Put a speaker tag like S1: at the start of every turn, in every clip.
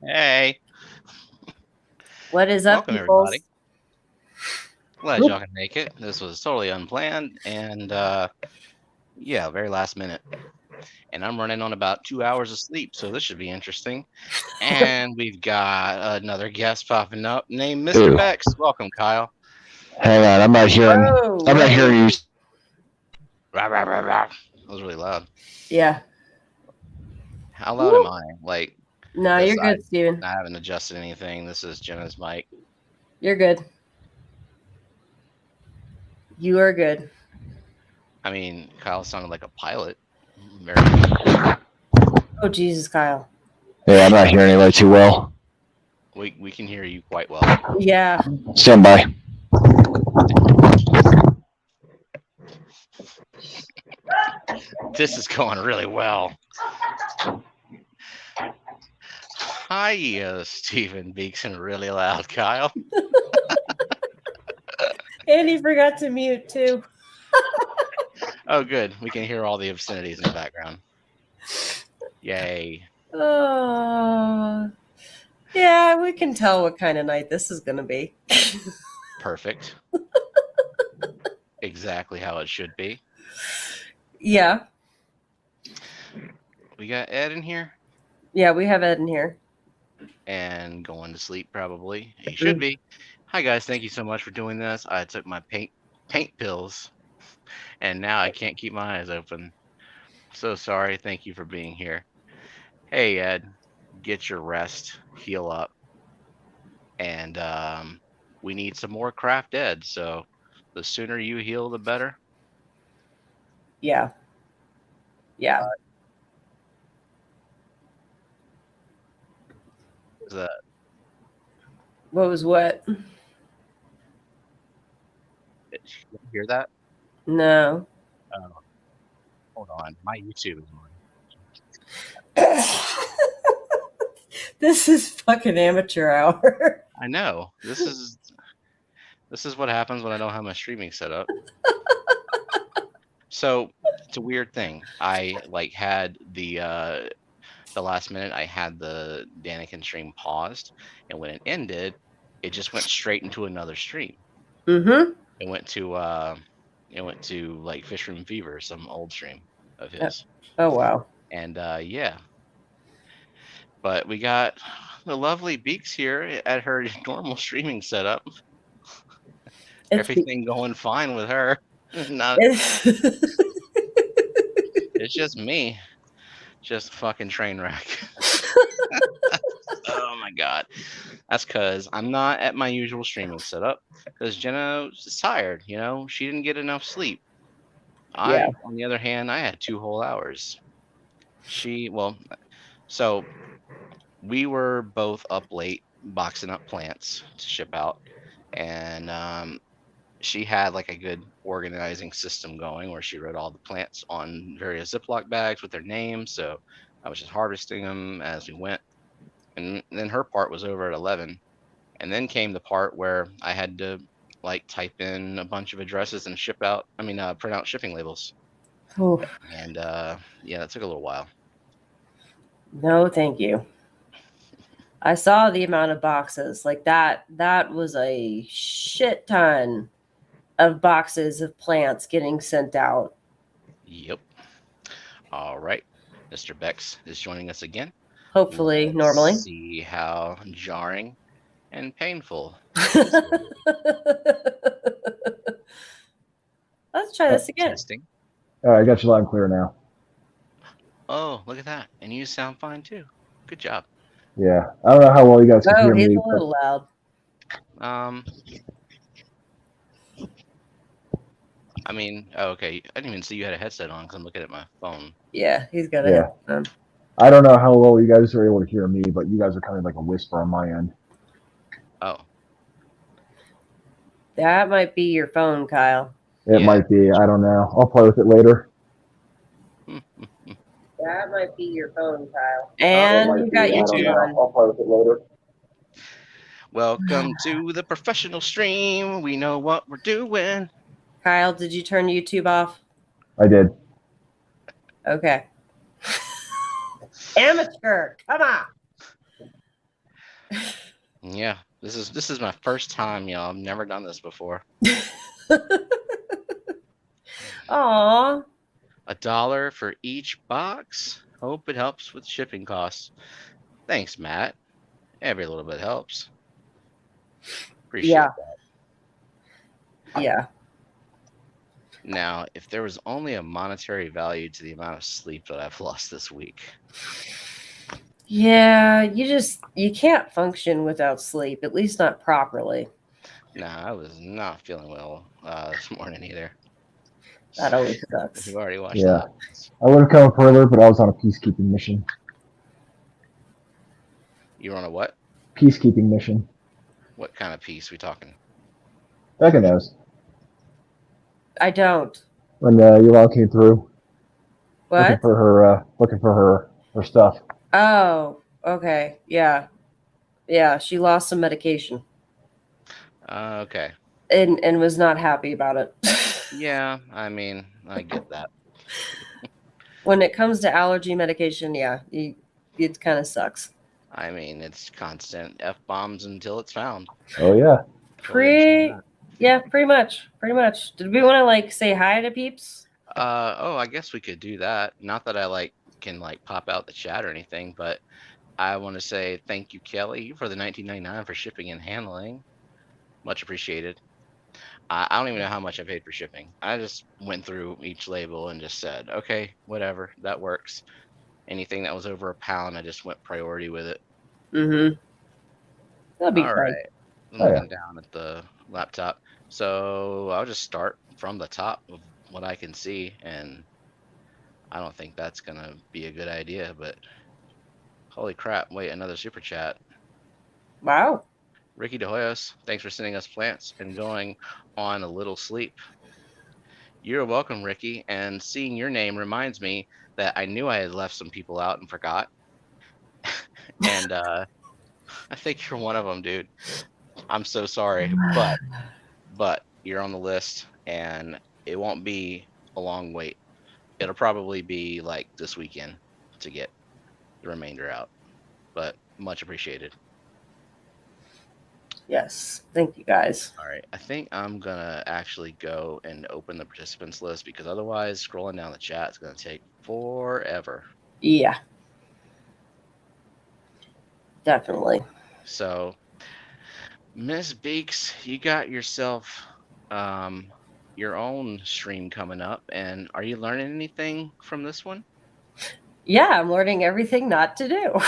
S1: Hey,
S2: What is up,
S1: welcome
S2: peoples?
S1: everybody. Glad y'all can make it. This was totally unplanned and yeah, very last minute. And I'm running on about 2 hours of sleep, so this should be interesting. And we've got another guest popping up named Mr.
S3: Ew.
S1: Bex. Welcome, Kyle.
S3: Hang on, I'm not hearing.
S2: Whoa,
S3: I'm not
S2: whoa.
S3: hearing you.
S1: Rah, rah, rah, rah. That was really loud.
S2: Yeah.
S1: How loud am I? Like
S2: No,
S1: this?
S2: you're good, Steven.
S1: I haven't adjusted anything. This is Jenna's mic.
S2: You're good. You are good.
S1: I mean, Kyle sounded like a pilot. Very.
S2: Oh, Jesus, Kyle.
S3: Yeah, I'm not hearing anybody too well.
S1: We can hear you quite well.
S2: Yeah.
S3: Stand by.
S1: This is going really well. Hi, Stephen Beekson, really loud, Kyle.
S2: And he forgot to mute, too.
S1: Oh, good. We can hear all the obscenities in the background. Yay.
S2: Yeah, we can tell what kind of night this is going to be.
S1: Perfect. Exactly how it should be.
S2: Yeah.
S1: We got Ed in here.
S2: Yeah, we have Ed in here.
S1: And going to sleep, probably. He should be. Hi, guys. Thank you so much for doing this. I took my paint pills, and now I can't keep my eyes open. So sorry. Thank you for being here. Hey, Ed. Get your rest. Heal up. And we need some more craft Ed, so the sooner you heal, the better.
S2: Yeah. Yeah.
S1: What was that?
S2: What was what?
S1: Did you hear that?
S2: No.
S1: Oh, hold on. My YouTube is on.
S2: This is fucking amateur hour.
S1: I know. This is what happens when I don't have my streaming set up. So it's a weird thing. I had the last minute. I had the Daniken stream paused, and when it ended, it just went straight into another stream.
S2: Mm-hmm.
S1: It went to like Fish Room Fever, some old stream of his.
S2: Oh wow.
S1: And yeah. But we got the lovely Beaks here at her normal streaming setup. Everything going fine with her. It's just me. Just fucking train wreck. Oh my god. That's because I'm not at my usual streaming setup. Because Jenna is tired, She didn't get enough sleep.
S2: Yeah.
S1: On the other hand, I had 2 whole hours. So we were both up late boxing up plants to ship out. And she had like a good organizing system going where she wrote all the plants on various Ziploc bags with their names. So I was just harvesting them as we went. And then her part was over at 11. And then came the part where I had to type in a bunch of addresses and print out shipping labels.
S2: Oh.
S1: And yeah, that took a little while.
S2: No, thank you. I saw the amount of boxes. Like that was a shit ton of boxes of plants getting sent out.
S1: Yep. All right. Mr. Bex is joining us again.
S2: Hopefully, normally.
S1: See how jarring and painful.
S2: Let's try this again.
S1: Testing.
S3: All right, I got you loud and clear now.
S1: Oh, look at that. And you sound fine too. Good job.
S3: Yeah, I don't know how well you guys can hear
S2: he's
S3: me.
S2: a little loud.
S1: Okay. I didn't even see you had a headset on because I'm looking at my phone.
S2: Yeah, he's got a headset on.
S3: I don't know how well you guys are able to hear me, but you guys are kind of like a whisper on my end.
S1: Oh.
S2: That might be your phone, Kyle.
S3: It might be. I don't know. I'll play with it later.
S2: That might be your phone, Kyle. And you got YouTube on.
S3: I'll play with it later.
S1: Welcome to the professional stream. We know what we're doing.
S2: Kyle, did you turn YouTube off?
S3: I did.
S2: Okay. Amateur, come on.
S1: Yeah, this is my first time, y'all. I've never done this before.
S2: Aw.
S1: $1 for each box. Hope it helps with shipping costs. Thanks, Matt. Every little bit helps.
S2: Yeah.
S1: Appreciate that.
S2: Yeah.
S1: Now, if there was only a monetary value to the amount of sleep that I've lost this week,
S2: Yeah, you can't function without sleep, at least not properly.
S1: nah, I was not feeling well this morning either.
S2: That always sucks.
S1: You already watched
S3: Yeah.
S1: that.
S3: I would have come further, but I was on a peacekeeping mission.
S1: You were on a what?
S3: Peacekeeping mission.
S1: What kind of piece we talking?
S3: Becca knows.
S2: I don't.
S3: When you all came through
S2: What?
S3: looking for her stuff.
S2: Oh, okay. Yeah. Yeah, she lost some medication
S1: Okay.
S2: and was not happy about it.
S1: Yeah, I mean, I get that.
S2: When it comes to allergy medication, yeah, it kind of sucks.
S1: I mean, it's constant F bombs until it's found.
S3: Oh yeah.
S1: Totally understand that.
S2: Yeah, pretty much. Pretty much. Did we want to like say hi to peeps?
S1: Oh, I guess we could do that. Not that I can pop out the chat or anything, but I want to say thank you, Kelly, for the 19.99 for shipping and handling. Much appreciated. I don't even know how much I paid for shipping. I just went through each label and just said, okay, whatever, that works. Anything that was over £1, I just went priority with it.
S2: Mm-hmm. That'll be
S1: All
S2: fun.
S1: right. I'm
S3: Oh, yeah.
S1: looking down at the laptop. So I'll just start from the top of what I can see, and I don't think that's gonna be a good idea, but holy crap, wait, another super chat.
S2: Wow.
S1: Ricky De Hoyos, thanks for sending us plants and going on a little sleep. You're welcome, Ricky, and seeing your name reminds me that I knew I had left some people out and forgot. And I think you're one of them, dude. I'm so sorry, but you're on the list, and it won't be a long wait. It'll probably be like this weekend to get the remainder out, but much appreciated.
S2: Yes. Thank you guys.
S1: All right, I think I'm gonna actually go and open the participants list because otherwise scrolling down the chat is gonna take forever.
S2: Yeah. Definitely.
S1: So, Miss Beaks, you got yourself your own stream coming up, and are you learning anything from this one?
S2: Yeah, I'm learning everything not to do.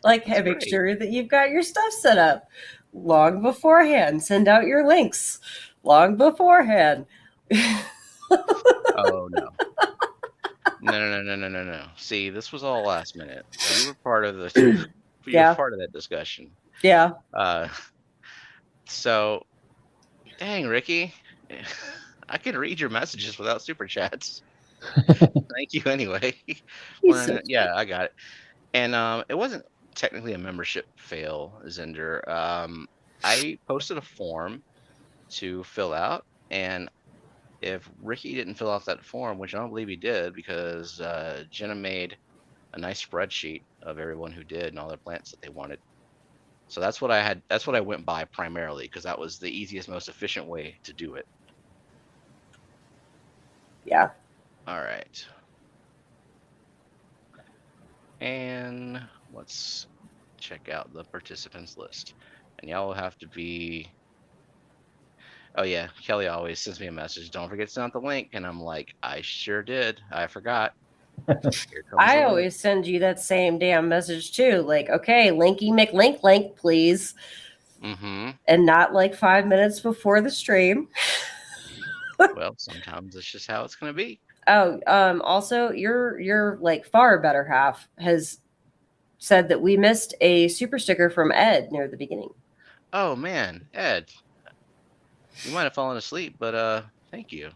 S2: Like,
S1: That's
S2: make
S1: great.
S2: sure that you've got your stuff set up long beforehand. Send out your links long beforehand.
S1: Oh no. No. See, this was all last minute. You were part of the
S2: Yeah.
S1: part of that discussion.
S2: Yeah.
S1: So dang, Ricky. I can read your messages without super chats. Thank you anyway. Yeah, I got it. And it wasn't technically a membership fail, Zinder. I posted a form to fill out, and if Ricky didn't fill out that form, which I don't believe he did, because Jenna made a nice spreadsheet of everyone who did and all their plants that they wanted. So that's what I had. That's what I went by primarily, because that was the easiest, most efficient way to do it.
S2: Yeah.
S1: All right. And let's check out the participants list. And y'all will have to be. Oh yeah, Kelly always sends me a message. Don't forget to send out the link, and I'm like, I sure did. I forgot. Here comes
S2: I
S1: the link.
S2: always send you that same damn message too. Like, okay, Linky McLink, please.
S1: Mm-hmm.
S2: And not like 5 minutes before the stream.
S1: Well, sometimes it's just how it's gonna be.
S2: Oh, also your like far better half has said that we missed a super sticker from Ed near the beginning.
S1: Oh man, Ed, you might have fallen asleep, but thank you.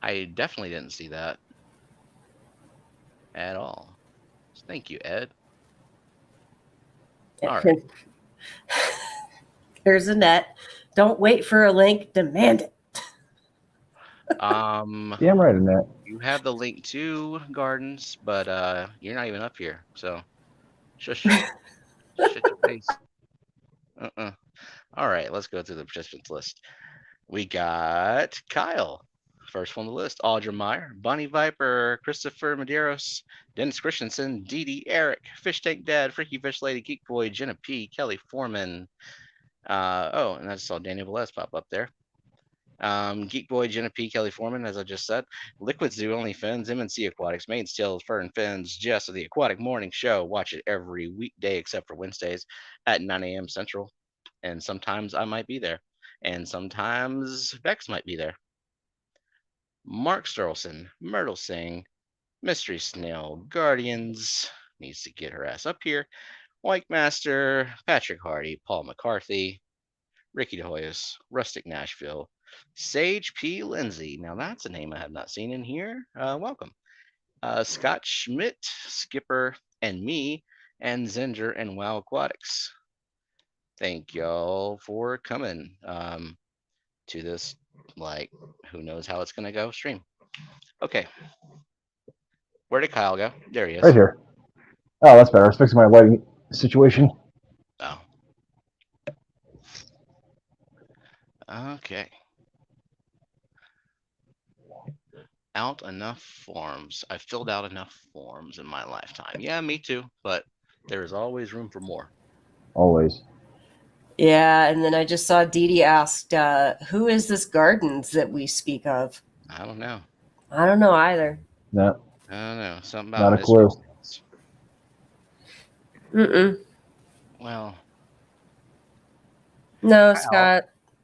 S1: I definitely didn't see that at all. Thank you, Ed. All right.
S2: There's a net. Don't wait for a link. Demand it.
S3: Damn right, Annette.
S1: You have the link to Gardens, but you're not even up here. So Shush. Shut your face. All right, let's go through the participants list. We got Kyle, first one on the list. Audra Meyer, Bonnie Viper, Christopher Medeiros, Dennis Christensen, Dee Dee, Eric, Fish Tank Dad, Freaky Fish Lady, Geek Boy, Jenna P, Kelly Foreman. And I just saw Daniel Velez pop up there. Geek Boy, Jenna P, Kelly Foreman, as I just said. Liquid Zoo, Only Fins, MNC Aquatics, Maid's Tales, Fur and Fins, Jess of the Aquatic Morning Show. Watch it every weekday except for Wednesdays at 9 a.m. Central. And sometimes I might be there. And sometimes Bex might be there. Mark Sterlson, Myrtle Singh, Mystery Snail, Guardians, needs to get her ass up here. White Master, Patrick Hardy, Paul McCarthy, Ricky DeHoyos, Rustic Nashville, Sage P. Lindsay. Now that's a name I have not seen in here. Welcome. Scott Schmidt, Skipper, and me, and Zinger and Wow Aquatics. Thank y'all for coming to this, like, who knows how it's going to go stream. Okay. Where did Kyle go? There he is.
S3: Right here. Oh, that's better. I was fixing my lighting situation.
S1: Oh. Okay. Out enough forms. I've filled out enough forms in my lifetime. Yeah, me too. But there is always room for more.
S3: Always.
S2: Yeah, and then I just saw Dee Dee asked, who is this Gardens that we speak of?
S1: I don't know.
S2: I don't know either.
S3: No.
S1: I don't know. Something about
S3: Not a clue.
S2: Mm-mm.
S1: Well.
S2: No,
S1: Kyle,
S2: Scott.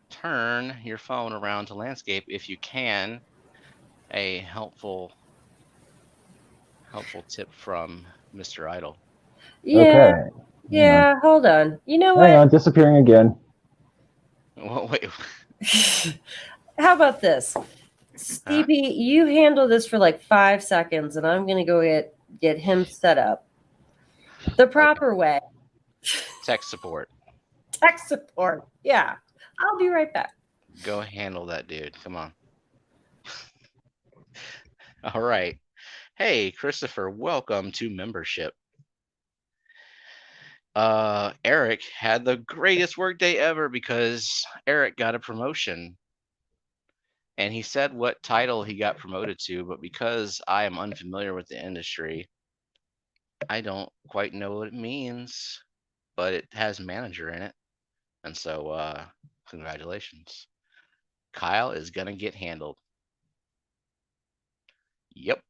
S1: Turn your phone around to landscape if you can. A helpful tip from Mr. Idle.
S2: Yeah.
S3: Okay.
S2: Yeah, hold on. You know
S3: Hang
S2: what?
S3: on, disappearing again.
S1: Well, wait.
S2: How about this? Stevie, you handle this for like 5 seconds, and I'm going to go get him set up the proper way.
S1: Tech support.
S2: Tech support. Yeah. I'll be right back.
S1: Go handle that, dude. Come on. All right. Hey, Christopher, welcome to membership. Eric had the greatest workday ever because Eric got a promotion. And he said what title he got promoted to, but because I am unfamiliar with the industry, I don't quite know what it means, but it has manager in it. And so, congratulations. Kyle is going to get handled. Yep.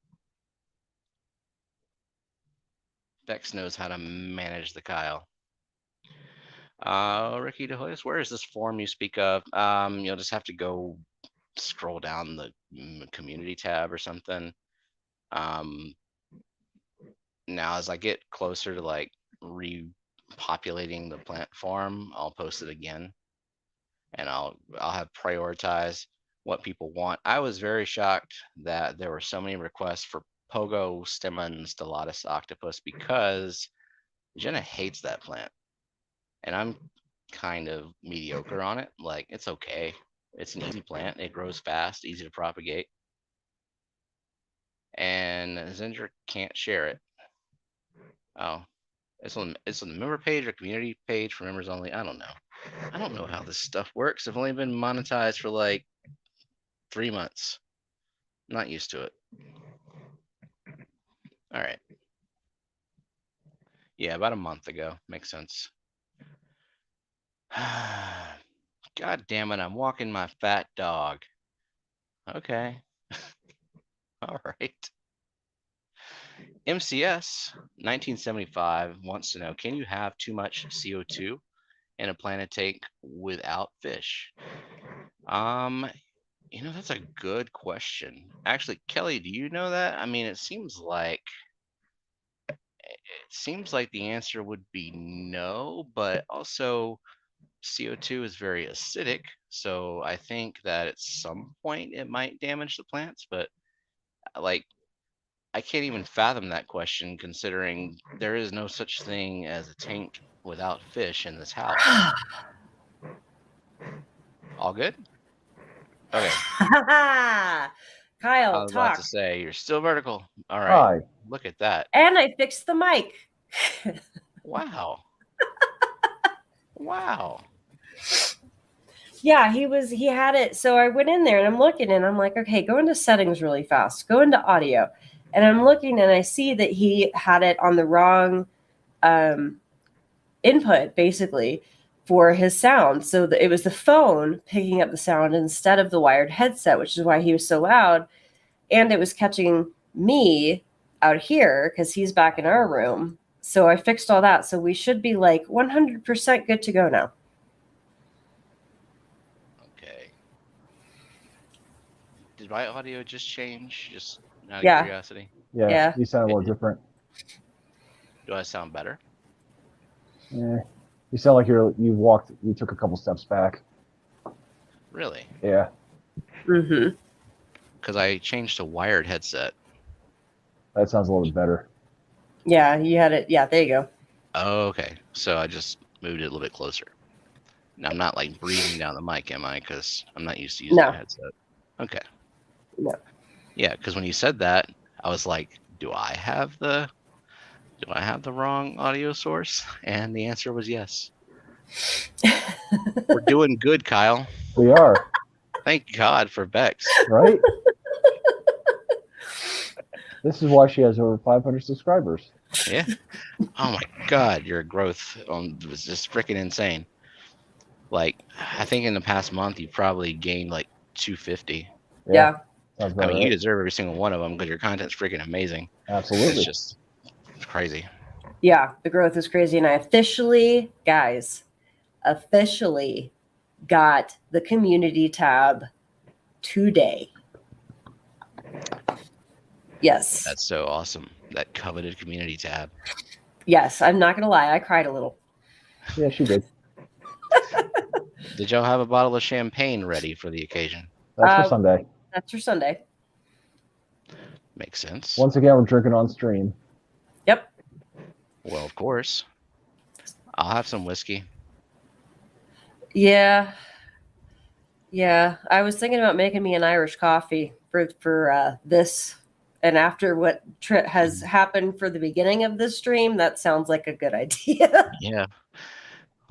S1: Bex knows how to manage the Kyle. Ricky DeHoyos, where is this form you speak of? You'll just have to go scroll down the community tab or something. Now, as I get closer to like repopulating the plant farm, I'll post it again, and I'll have prioritized what people want. I was very shocked that there were so many requests for Pogo Stemon Stellatus Octopus because Jenna hates that plant, and I'm kind of mediocre on it. Like, it's okay. It's an easy plant. It grows fast, easy to propagate. And Zinger can't share it. Oh, it's on the member page or community page for members only. I don't know. I don't know how this stuff works. I've only been monetized for like 3 months. Not used to it. All right. Yeah, about a month ago. Makes sense. God damn it, I'm walking my fat dog. Okay. All right. MCS 1975 wants to know, can you have too much CO2 in a planted tank without fish? That's a good question. Actually, Kelly, do you know that? I mean, it seems like the answer would be no, but also CO2 is very acidic, so I think that at some point it might damage the plants, but like I can't even fathom that question considering there is no such thing as a tank without fish in this house. All good? Okay.
S2: Kyle,
S1: I was about
S2: talk.
S1: to say, you're still vertical. All right.
S3: Hi.
S1: Look at that.
S2: And I fixed the mic.
S1: Wow. Wow.
S2: Yeah, he had it. So I went in there and I'm looking and I'm like, okay, go into settings really fast. Go into audio. And I'm looking and I see that he had it on the wrong input, basically, for his sound. So it was the phone picking up the sound instead of the wired headset, which is why he was so loud. And it was catching me out here because he's back in our room. So I fixed all that. So we should be like 100% good to go now.
S1: Okay. Did my audio just change? Just out of
S2: Yeah.
S1: curiosity.
S3: Yeah,
S2: Yeah.
S3: you sound a little different.
S1: Do I sound better?
S3: You sound like you took a couple steps back.
S1: Really?
S3: Yeah.
S2: Mm-hmm.
S1: Because I changed to wired headset.
S3: That sounds a little bit better.
S2: Yeah, you had it. Yeah, there you go.
S1: Oh, okay. So I just moved it a little bit closer. Now I'm not like breathing down the mic, am I? Because I'm not used to using a headset. Okay.
S2: No.
S1: Yeah, because when you said that, I was like, do I have the wrong audio source? And the answer was yes. We're doing good, Kyle.
S3: We are.
S1: Thank God for Bex.
S3: Right? This is why she has over 500 subscribers.
S1: Yeah. Oh my God, your growth was just freaking insane. Like, I think in the past month you probably gained like 250.
S2: Yeah.
S3: Sounds
S1: I
S3: about
S1: mean,
S3: right.
S1: you deserve every single one of them because your content's freaking amazing.
S3: Absolutely.
S1: It's just crazy.
S2: Yeah, the growth is crazy. And I officially got the community tab today. Yes.
S1: That's so awesome. That coveted community tab.
S2: Yes, I'm not going to lie. I cried a little.
S3: Yeah, she did.
S1: Did y'all have a bottle of champagne ready for the occasion?
S3: That's for Sunday.
S2: That's for Sunday.
S1: Makes sense.
S3: Once again, we're drinking on stream.
S2: Yep.
S1: Well, of course. I'll have some whiskey.
S2: Yeah. Yeah. I was thinking about making me an Irish coffee for this. And after what has happened for the beginning of this stream, that sounds like a good idea.
S1: Yeah.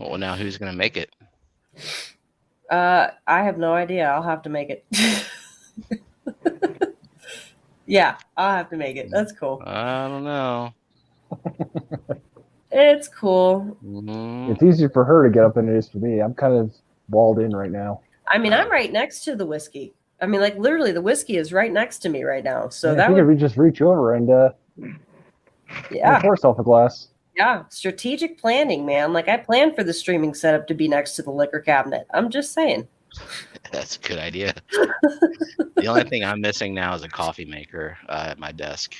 S1: Well, now who's going to make it?
S2: I have no idea. I'll have to make it. Yeah, I'll have to make it. That's cool.
S1: I don't know.
S2: It's cool.
S1: Mm-hmm.
S3: It's easier for her to get up than it is for me. I'm kind of walled in right now.
S2: I mean, I'm right next to the whiskey. I mean, like literally, the whiskey is right next to me right now. So that
S3: would just reach over and pour yourself a glass.
S2: Yeah, strategic planning, man. Like I planned for the streaming setup to be next to the liquor cabinet. I'm just saying.
S1: That's a good idea. The only thing I'm missing now is a coffee maker at my desk.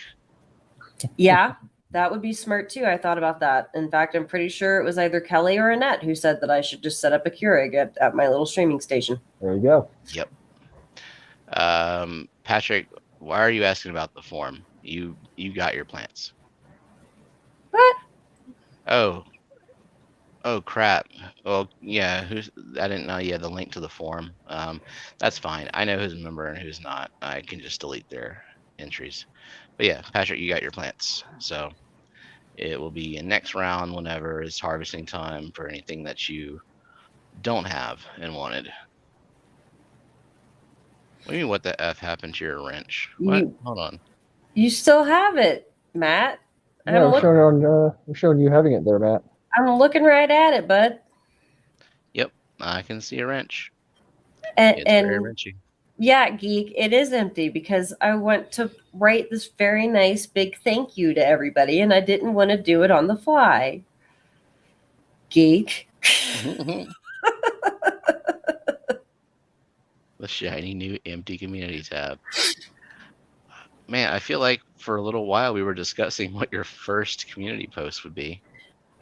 S2: Yeah, that would be smart too. I thought about that. In fact, I'm pretty sure it was either Kelly or Annette who said that I should just set up a Keurig at my little streaming station.
S3: There you go.
S1: Yep. Patrick, why are you asking about the form? You got your plants.
S2: What?
S1: Oh crap. Well, yeah, I didn't know you had the link to the form. That's fine. I know who's a member and who's not. I can just delete their entries. But yeah, Patrick, you got your plants. So it will be in next round whenever it's harvesting time for anything that you don't have and wanted. What do you mean what the F happened to your wrench? What? Hold on.
S2: You still have it, Matt.
S3: Yeah, we're showing you having it there, Matt.
S2: I'm looking right at it, bud.
S1: Yep, I can see a wrench.
S2: It's
S1: very wrenchy.
S2: Yeah, geek, it is empty because I want to write this very nice big thank you to everybody and I didn't want to do it on the fly. Geek.
S1: The shiny new empty community tab. Man, I feel like for a little while we were discussing what your first community post would be.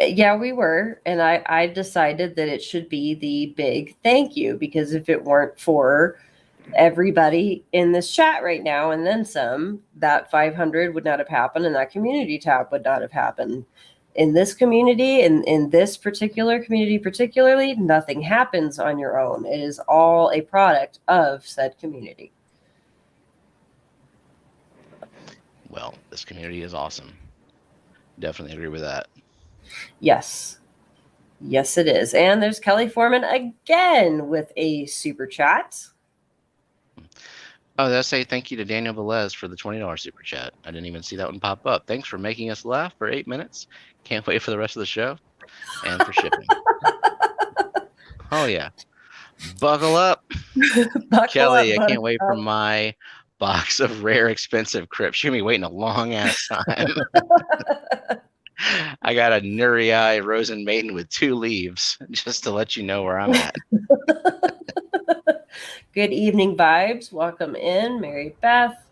S2: Yeah, we were. And I decided that it should be the big thank you because if it weren't for everybody in this chat right now and then some, that 500 would not have happened and that community tab would not have happened. In this community, in this particular community particularly, nothing happens on your own. It is all a product of said community.
S1: Well, this community is awesome. Definitely agree with that.
S2: Yes. Yes, it is. And there's Kelly Foreman again with a super chat.
S1: Oh, let's say thank you to Daniel Velez for the $20 super chat. I didn't even see that one pop up. Thanks for making us laugh for 8 minutes. Can't wait for the rest of the show and for shipping. Oh, yeah. Buckle up.
S2: Buckle
S1: Kelly,
S2: up,
S1: I can't wait for
S2: buttercup.
S1: my box of rare, expensive crypts. You're going to be waiting a long ass time. I got a Nuri Rosen Maiden with 2 leaves just to let you know where I'm at.
S2: Good evening vibes. Welcome in, Mary Beth.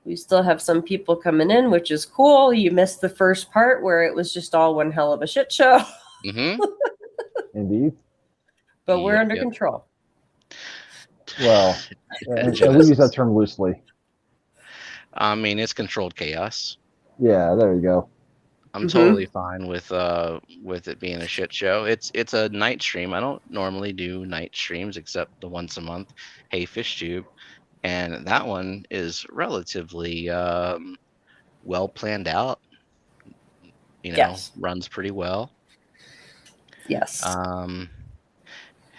S2: We still have some people coming in, which is cool. You missed the first part where it was just all one hell of a shit show.
S1: Mm-hmm.
S3: Indeed.
S2: But we're
S1: Yep,
S2: under
S1: yep.
S2: control.
S3: Well, and we
S1: Genesis.
S3: use that term loosely.
S1: I mean, it's controlled chaos.
S3: Yeah, there you go.
S1: I'm totally fine with it being a shit show. It's a night stream. I don't normally do night streams except the once a month Hey Fish Tube, and that one is relatively well planned out.
S2: Yes.
S1: Runs pretty well.
S2: Yes.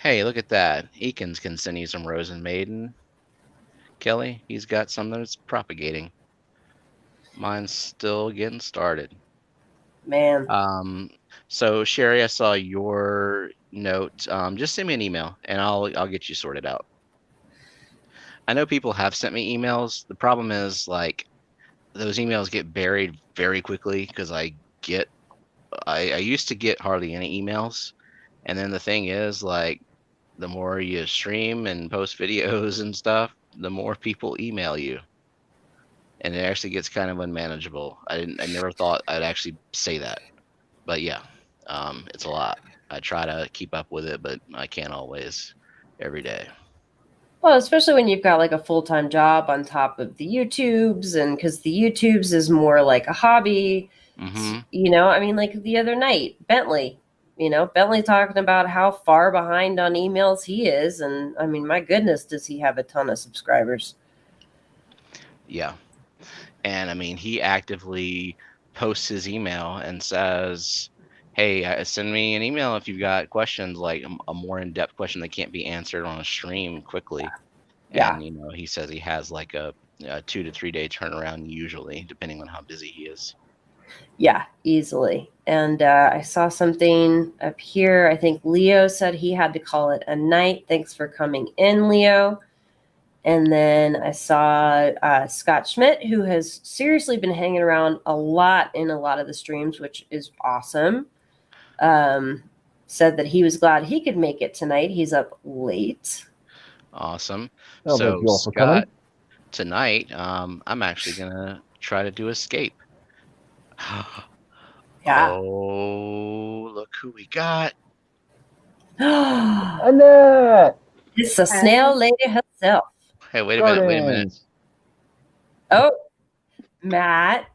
S1: Hey, look at that. Eakins can send you some Rosen Maiden. Kelly, he's got some that's propagating. Mine's still getting started.
S2: Man.
S1: So Sherry, I saw your note. Just send me an email and I'll get you sorted out. I know people have sent me emails. The problem is like those emails get buried very quickly because I used to get hardly any emails. And then the thing is like the more you stream and post videos and stuff, the more people email you. And it actually gets kind of unmanageable. I never thought I'd actually say that. But yeah, it's a lot. I try to keep up with it, but I can't always every day.
S2: Well, especially when you've got like a full-time job on top of the YouTubes, and because the YouTubes is more like a hobby.
S1: Mm-hmm.
S2: I mean, like the other night, Bentley talking about how far behind on emails he is. And I mean, my goodness, does he have a ton of subscribers?
S1: Yeah. And I mean, he actively posts his email and says, hey, send me an email if you've got questions, like a more in-depth question that can't be answered on a stream quickly.
S2: Yeah.
S1: And, he says he has like a 2 to 3 day turnaround usually, depending on how busy he is.
S2: Yeah, easily. And I saw something up here. I think Leo said he had to call it a night. Thanks for coming in, Leo. And then I saw Scott Schmidt, who has seriously been hanging around a lot in a lot of the streams, which is awesome. Said that he was glad he could make it tonight. He's up late.
S1: Awesome.
S3: Oh,
S1: So
S3: thank you all for coming.
S1: Scott, tonight, I'm actually gonna try to do Escape.
S2: Yeah.
S1: Oh, look who we got.
S3: Annette!
S2: It's the snail lady herself.
S1: Hey, wait a minute.
S3: Gardens.
S2: Oh, Matt.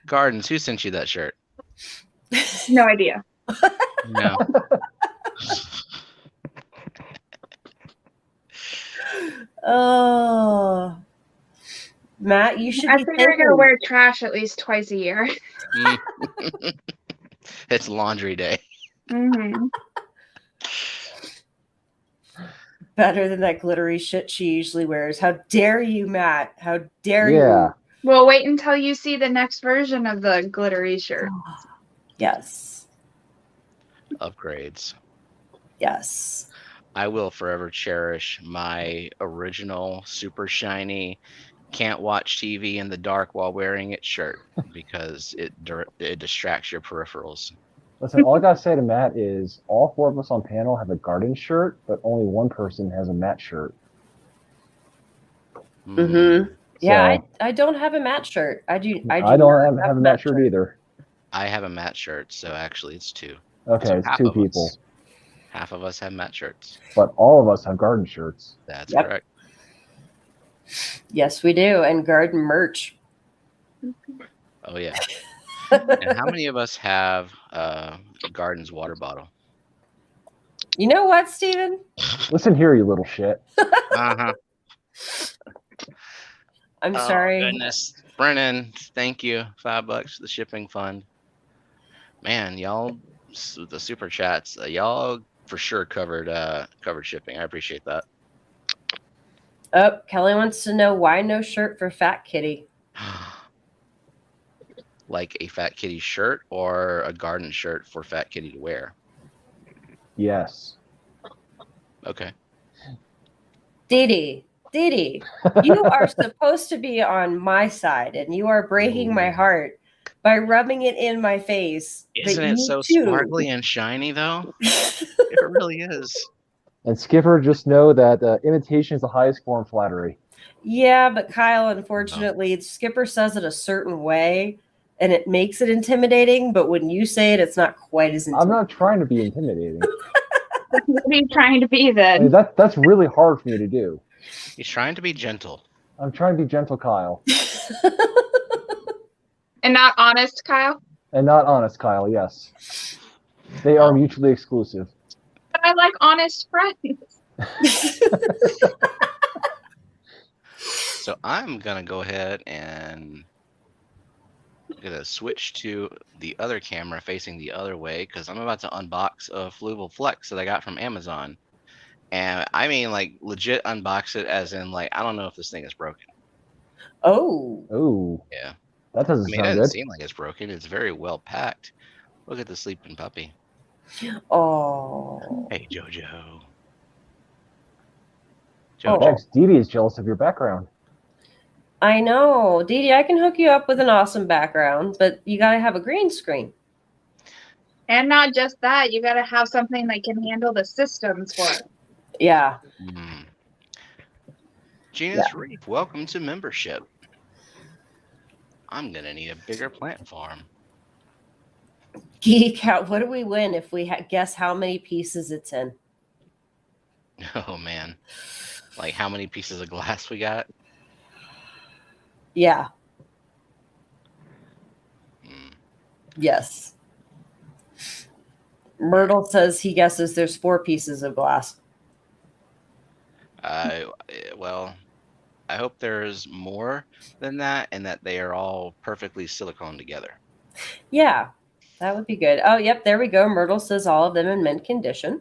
S1: Gardens, who sent you that shirt?
S4: No idea.
S1: No.
S2: Oh, Matt, you should
S4: I
S2: be
S4: figure I gotta wear trash at least twice a year.
S1: It's laundry day.
S4: Mm-hmm.
S2: Better than that glittery shit she usually wears. How dare you, Matt? How dare
S3: Yeah.
S4: Well, wait until you see the next version of the glittery shirt.
S2: you? Yes.
S1: Upgrades.
S2: Yes.
S1: I will forever cherish my original super shiny can't watch TV in the dark while wearing it shirt because it distracts your peripherals.
S3: Listen, all I gotta say to Matt is all 4 of us on panel have a garden shirt, but only one person has a Matt shirt.
S2: Mm-hmm. Yeah,
S3: So,
S2: I don't have a Matt shirt. I don't
S3: have a Matt shirt either.
S1: I have a Matt shirt, so actually it's 2.
S3: Okay,
S1: So
S3: it's
S1: half
S3: 2
S1: of
S3: people.
S1: us. Half of us have Matt shirts.
S3: But all of us have garden shirts.
S1: That's
S2: Yep.
S1: correct.
S2: Yes, we do. And garden merch.
S1: Oh, yeah. And how many of us have Garden's water bottle?
S2: You know what, Steven?
S3: Listen here, you little shit.
S1: Uh-huh.
S2: I'm
S1: Oh,
S2: sorry.
S1: goodness. Brennan, thank you. $5 for the shipping fund. Man, y'all, the super chats, y'all for sure covered shipping. I appreciate that.
S2: Oh, Kelly wants to know why no shirt for Fat Kitty.
S1: Like a Fat Kitty shirt or a garden shirt for Fat Kitty to wear.
S3: Yes.
S1: Okay.
S2: Dee Dee, you are supposed to be on my side, and you are breaking my heart by rubbing it in my face.
S1: Isn't
S2: but
S1: it
S2: you
S1: so
S2: too.
S1: sparkly and shiny though? It really is.
S3: And Skipper, just know that imitation is the highest form of flattery.
S2: Yeah, but Kyle, unfortunately, Skipper says it a certain way, and it makes it intimidating. But when you say it, it's not quite as intimidating.
S3: I'm not trying to be intimidating.
S4: What are you trying to be
S3: I
S4: then?
S3: mean, that's really hard for me to do.
S1: He's trying to be gentle.
S3: I'm trying to be gentle, Kyle.
S4: And not honest, Kyle?
S3: And not honest, Kyle, yes. They are mutually exclusive.
S4: But I like honest friends.
S1: So I'm gonna go ahead and gonna switch to the other camera facing the other way because I'm about to unbox a Fluval Flex that I got from Amazon. And I mean like legit unbox it as in like I don't know if this thing is broken.
S2: Oh.
S3: Oh.
S1: Yeah.
S3: That doesn't
S1: I mean, it
S3: sound
S1: doesn't
S3: good.
S1: seem like it's broken. It's very well packed. Look at the sleeping puppy.
S2: Oh.
S1: Hey, Jojo.
S2: Oh.
S1: Jojo.
S3: Thanks. Dee Dee is jealous of your background.
S2: I know. Dee Dee, I can hook you up with an awesome background, but you got to have a green screen.
S4: And not just that, you gotta have something that can handle the systems for it.
S2: Yeah.
S1: Gina's Reef, welcome to membership. I'm gonna need a bigger plant farm.
S2: Geek out. What do we win if we guess how many pieces it's in?
S1: Oh man, like how many pieces of glass we got?
S2: Yeah.
S1: Mm.
S2: Yes. Myrtle says he guesses there's 4 pieces of glass.
S1: Well, I hope there's more than that and that they are all perfectly silicone together.
S2: Yeah, that would be good. Oh, yep, there we go. Myrtle says all of them in mint condition.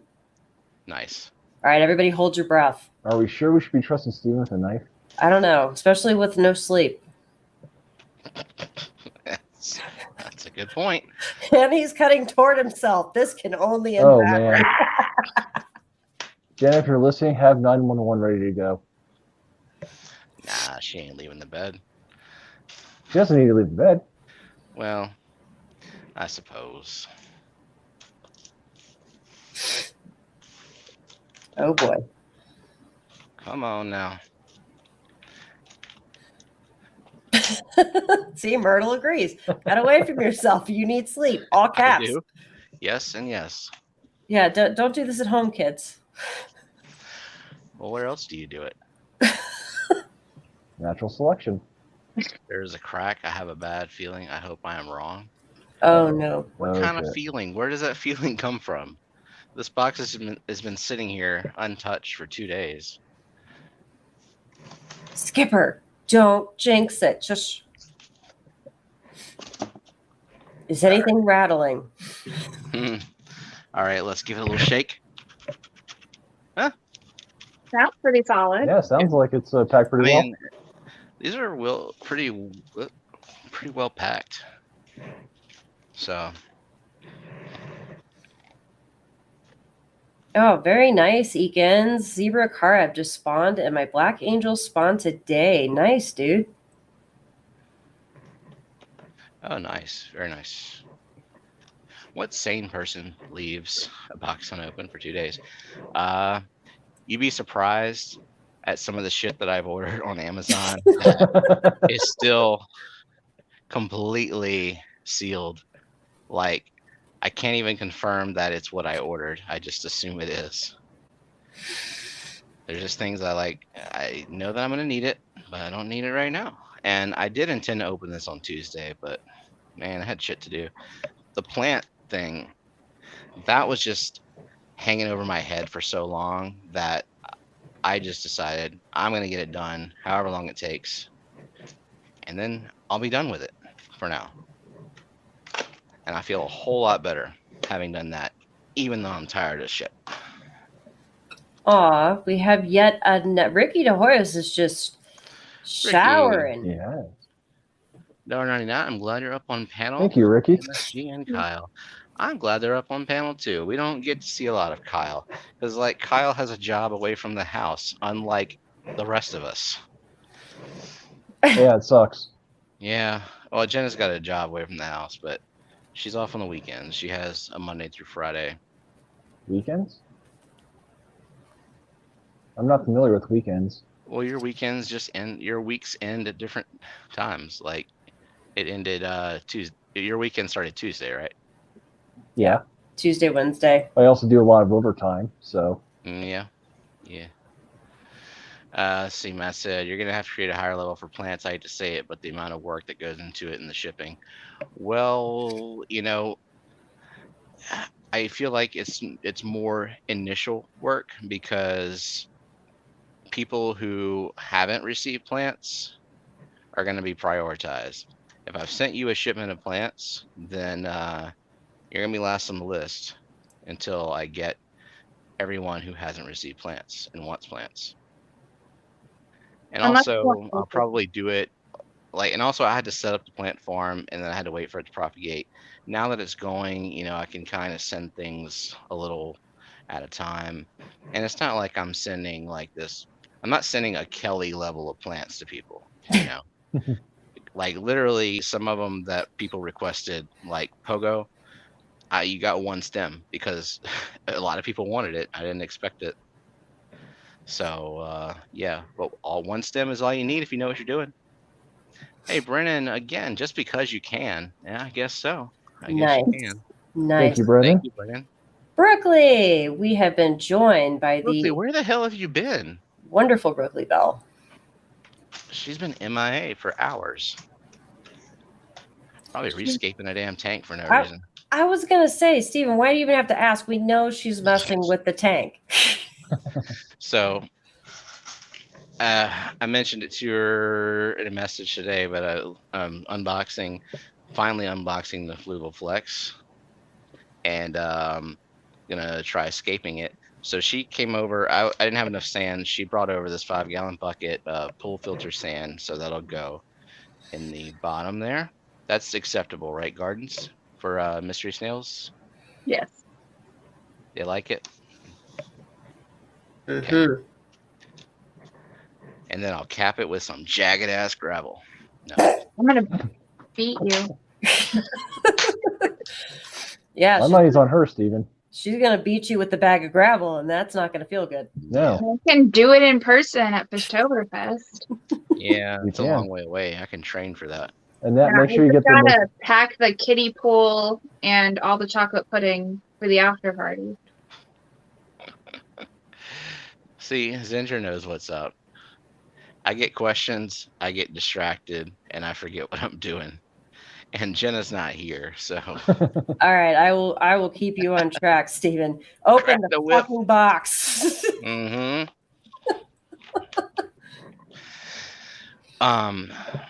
S1: Nice.
S2: All right, everybody hold your breath.
S3: Are we sure we should be trusting Steven with a knife?
S2: I don't know, especially with no sleep.
S1: That's a good point.
S2: And he's cutting toward himself. This can only end
S3: Oh,
S2: badly.
S3: man. Jen, if you're listening, have 911 ready to go.
S1: Nah, she ain't leaving the bed.
S3: She doesn't need to leave the bed.
S1: Well, I suppose.
S2: Oh, boy.
S1: Come on now.
S2: See, Myrtle agrees. Get away from yourself. You need sleep. All caps.
S1: I do. Yes and yes.
S2: Yeah, don't do this at home, kids.
S1: Well, where else do you do it?
S3: Natural selection.
S1: There's a crack. I have a bad feeling. I hope I am wrong.
S2: Oh, no.
S1: What
S3: Oh,
S1: kind of
S3: shit.
S1: feeling? Where does that feeling come from? This box has been sitting here untouched for 2 days.
S2: Skipper, don't jinx it. Just. Is anything rattling?
S1: All right, let's give it a little shake.
S4: Sounds pretty solid.
S3: Yeah, sounds like it's packed
S1: I
S3: pretty well.
S1: mean, these are pretty well packed. So.
S2: Oh, very nice, Eakins. Zebra Carab just spawned, and my Black Angel spawned today. Nice, dude.
S1: Oh, nice. Very nice. What sane person leaves a box unopened for 2 days? You'd be surprised at some of the shit that I've ordered on Amazon that is still completely sealed. Like, I can't even confirm that it's what I ordered. I just assume it is. There's just things I know that I'm going to need it, but I don't need it right now. And I did intend to open this on Tuesday, but man, I had shit to do. The plant thing, that was just hanging over my head for so long that I just decided I'm going to get it done however long it takes. and then I'll be done with it for now. And I feel a whole lot better having done that, even though I'm tired as shit.
S2: Aw, we have yet Ricky DeHoyos is just showering.
S3: Yeah.
S1: $1.99. I'm glad you're up on panel.
S3: Thank you, Ricky.
S1: MSG and Kyle. I'm glad they're up on panel too. We don't get to see a lot of Kyle because, like, Kyle has a job away from the house, unlike the rest of us.
S3: Yeah, it sucks.
S1: Yeah. Well, Jenna's got a job away from the house, but she's off on the weekends. She has a Monday through Friday.
S3: Weekends? I'm not familiar with weekends.
S1: Well, your weekends just end. Your weeks end at different times. Like, it ended Tuesday. Your weekend started Tuesday, right?
S3: Yeah.
S2: Tuesday, Wednesday.
S3: I also do a lot of overtime, so.
S1: Yeah. See, Matt said, you're going to have to create a higher level for plants. I hate to say it, but the amount of work that goes into it and the shipping. Well, I feel like it's more initial work because people who haven't received plants are going to be prioritized. If I've sent you a shipment of plants, then you're going to be last on the list until I get everyone who hasn't received plants and wants plants. And also, I'll probably do it and also I had to set up the plant farm and then I had to wait for it to propagate. Now that it's going, I can kind of send things a little at a time. And it's not like I'm sending like this. I'm not sending a Kelly level of plants to people, like literally some of them that people requested, like Pogo, you got one stem because a lot of people wanted it. I didn't expect it. So, yeah, but one stem is all you need if you know what you're doing. Hey, Brennan, again, just because you can. Yeah, I guess so. I guess you can.
S2: Nice.
S3: Thank you, Brennan.
S1: Thank you, Brennan.
S2: Brookley, we have been joined by
S1: Brookley, where the hell have you been?
S2: Wonderful Brookley Bell.
S1: She's been MIA for hours. Probably rescaping a damn tank for no reason.
S2: I was going to say, Steven, why do you even have to ask? We know she's messing with the tank.
S1: So, I mentioned it to her in a message today, but I'm finally unboxing the Fluval Flex, and gonna try scaping it. So she came over. I didn't have enough sand. She brought over this 5-gallon bucket, pool filter sand, so that'll go in the bottom there. That's acceptable, right, Gardens, for mystery snails?
S4: Yes.
S1: They like it.
S2: Mm-hmm.
S1: Okay. And then I'll cap it with some jagged ass gravel. No.
S4: I'm gonna beat you.
S2: Yeah,
S3: My money's on her, Steven.
S2: she's gonna beat you with the bag of gravel, and that's not gonna feel good.
S3: No.
S4: I can do it in person at Fishtoberfest.
S1: Yeah,
S3: You
S1: it's a
S3: can.
S1: long way away. I can train for that.
S3: And that make sure
S4: I
S3: you get
S4: just
S3: the
S4: gotta pack the kiddie pool and all the chocolate pudding for the after party.
S1: See, Zinger knows what's up. I get questions, I get distracted, and I forget what I'm doing. And Jenna's not here, so
S2: All right, I will keep you on track, Steven. Open
S1: Crack
S2: the
S1: the whip.
S2: fucking box.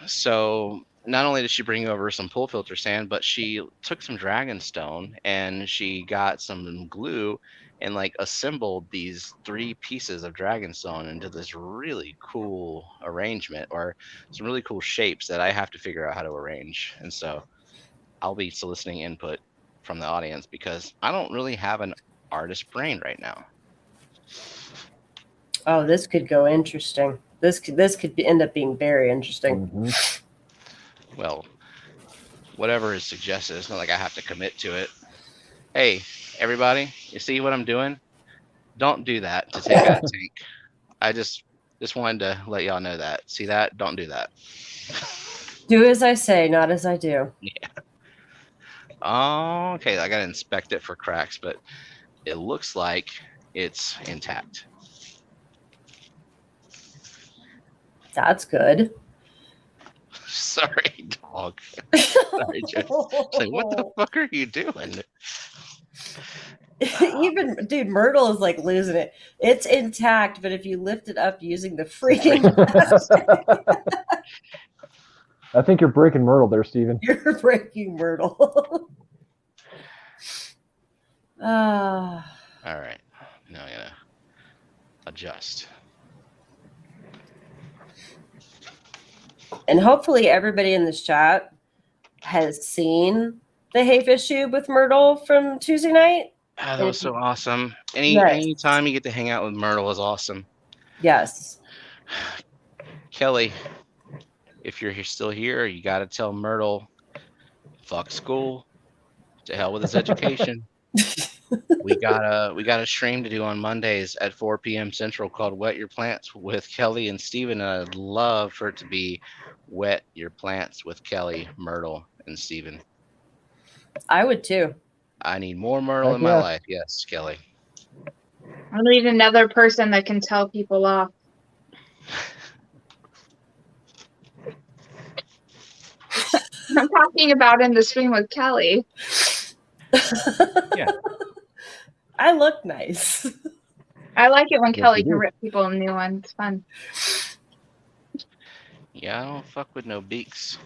S1: So not only did she bring over some pool filter sand, but she took some dragonstone and she got some glue and like assembled these 3 pieces of dragonstone into this really cool arrangement, or some really cool shapes that I have to figure out how to arrange. And so I'll be soliciting input from the audience because I don't really have an artist brain right now.
S2: Oh, this could go interesting. This could end up being very interesting.
S3: Mhm.
S1: Well, whatever is suggested, it's not like I have to commit to it. Hey, everybody, you see what I'm doing? Don't do that to take out a tank. I just wanted to let y'all know that. See that? Don't do that.
S2: Do as I say, not as I do.
S1: Yeah. Oh, okay, I gotta inspect it for cracks, but it looks like it's intact.
S2: That's good.
S1: Sorry, dog. Sorry, Joe. It's like, what the fuck are you doing?
S2: Even dude, Myrtle is like losing it. It's intact, but if you lift it up using the freaking
S3: I think you're breaking Myrtle there, Steven.
S2: You're breaking Myrtle. Ah.
S1: All right. Now I'm gonna adjust.
S2: And hopefully everybody in this chat has seen the Hayfish Tube with Myrtle from Tuesday night.
S1: Ah, that was so awesome.
S2: Yes.
S1: Any time you get to hang out with Myrtle is awesome.
S2: Yes.
S1: Kelly, if you're still here, you got to tell Myrtle, fuck school, to hell with his education. we got a stream to do on Mondays at 4 p.m. Central called "Wet Your Plants" with Kelly and Steven. And I'd love for it to be "Wet Your Plants" with Kelly, Myrtle, and Steven.
S2: I would too.
S1: I need more Myrtle in my life. Yes, Kelly.
S4: I need another person that can tell people off. I'm talking about in the stream with Kelly.
S1: Yeah.
S2: I look nice.
S4: I like it when
S3: Yes,
S4: Kelly
S3: you
S4: can
S3: do.
S4: rip people a new one. It's fun.
S1: Yeah, I don't fuck with no beaks.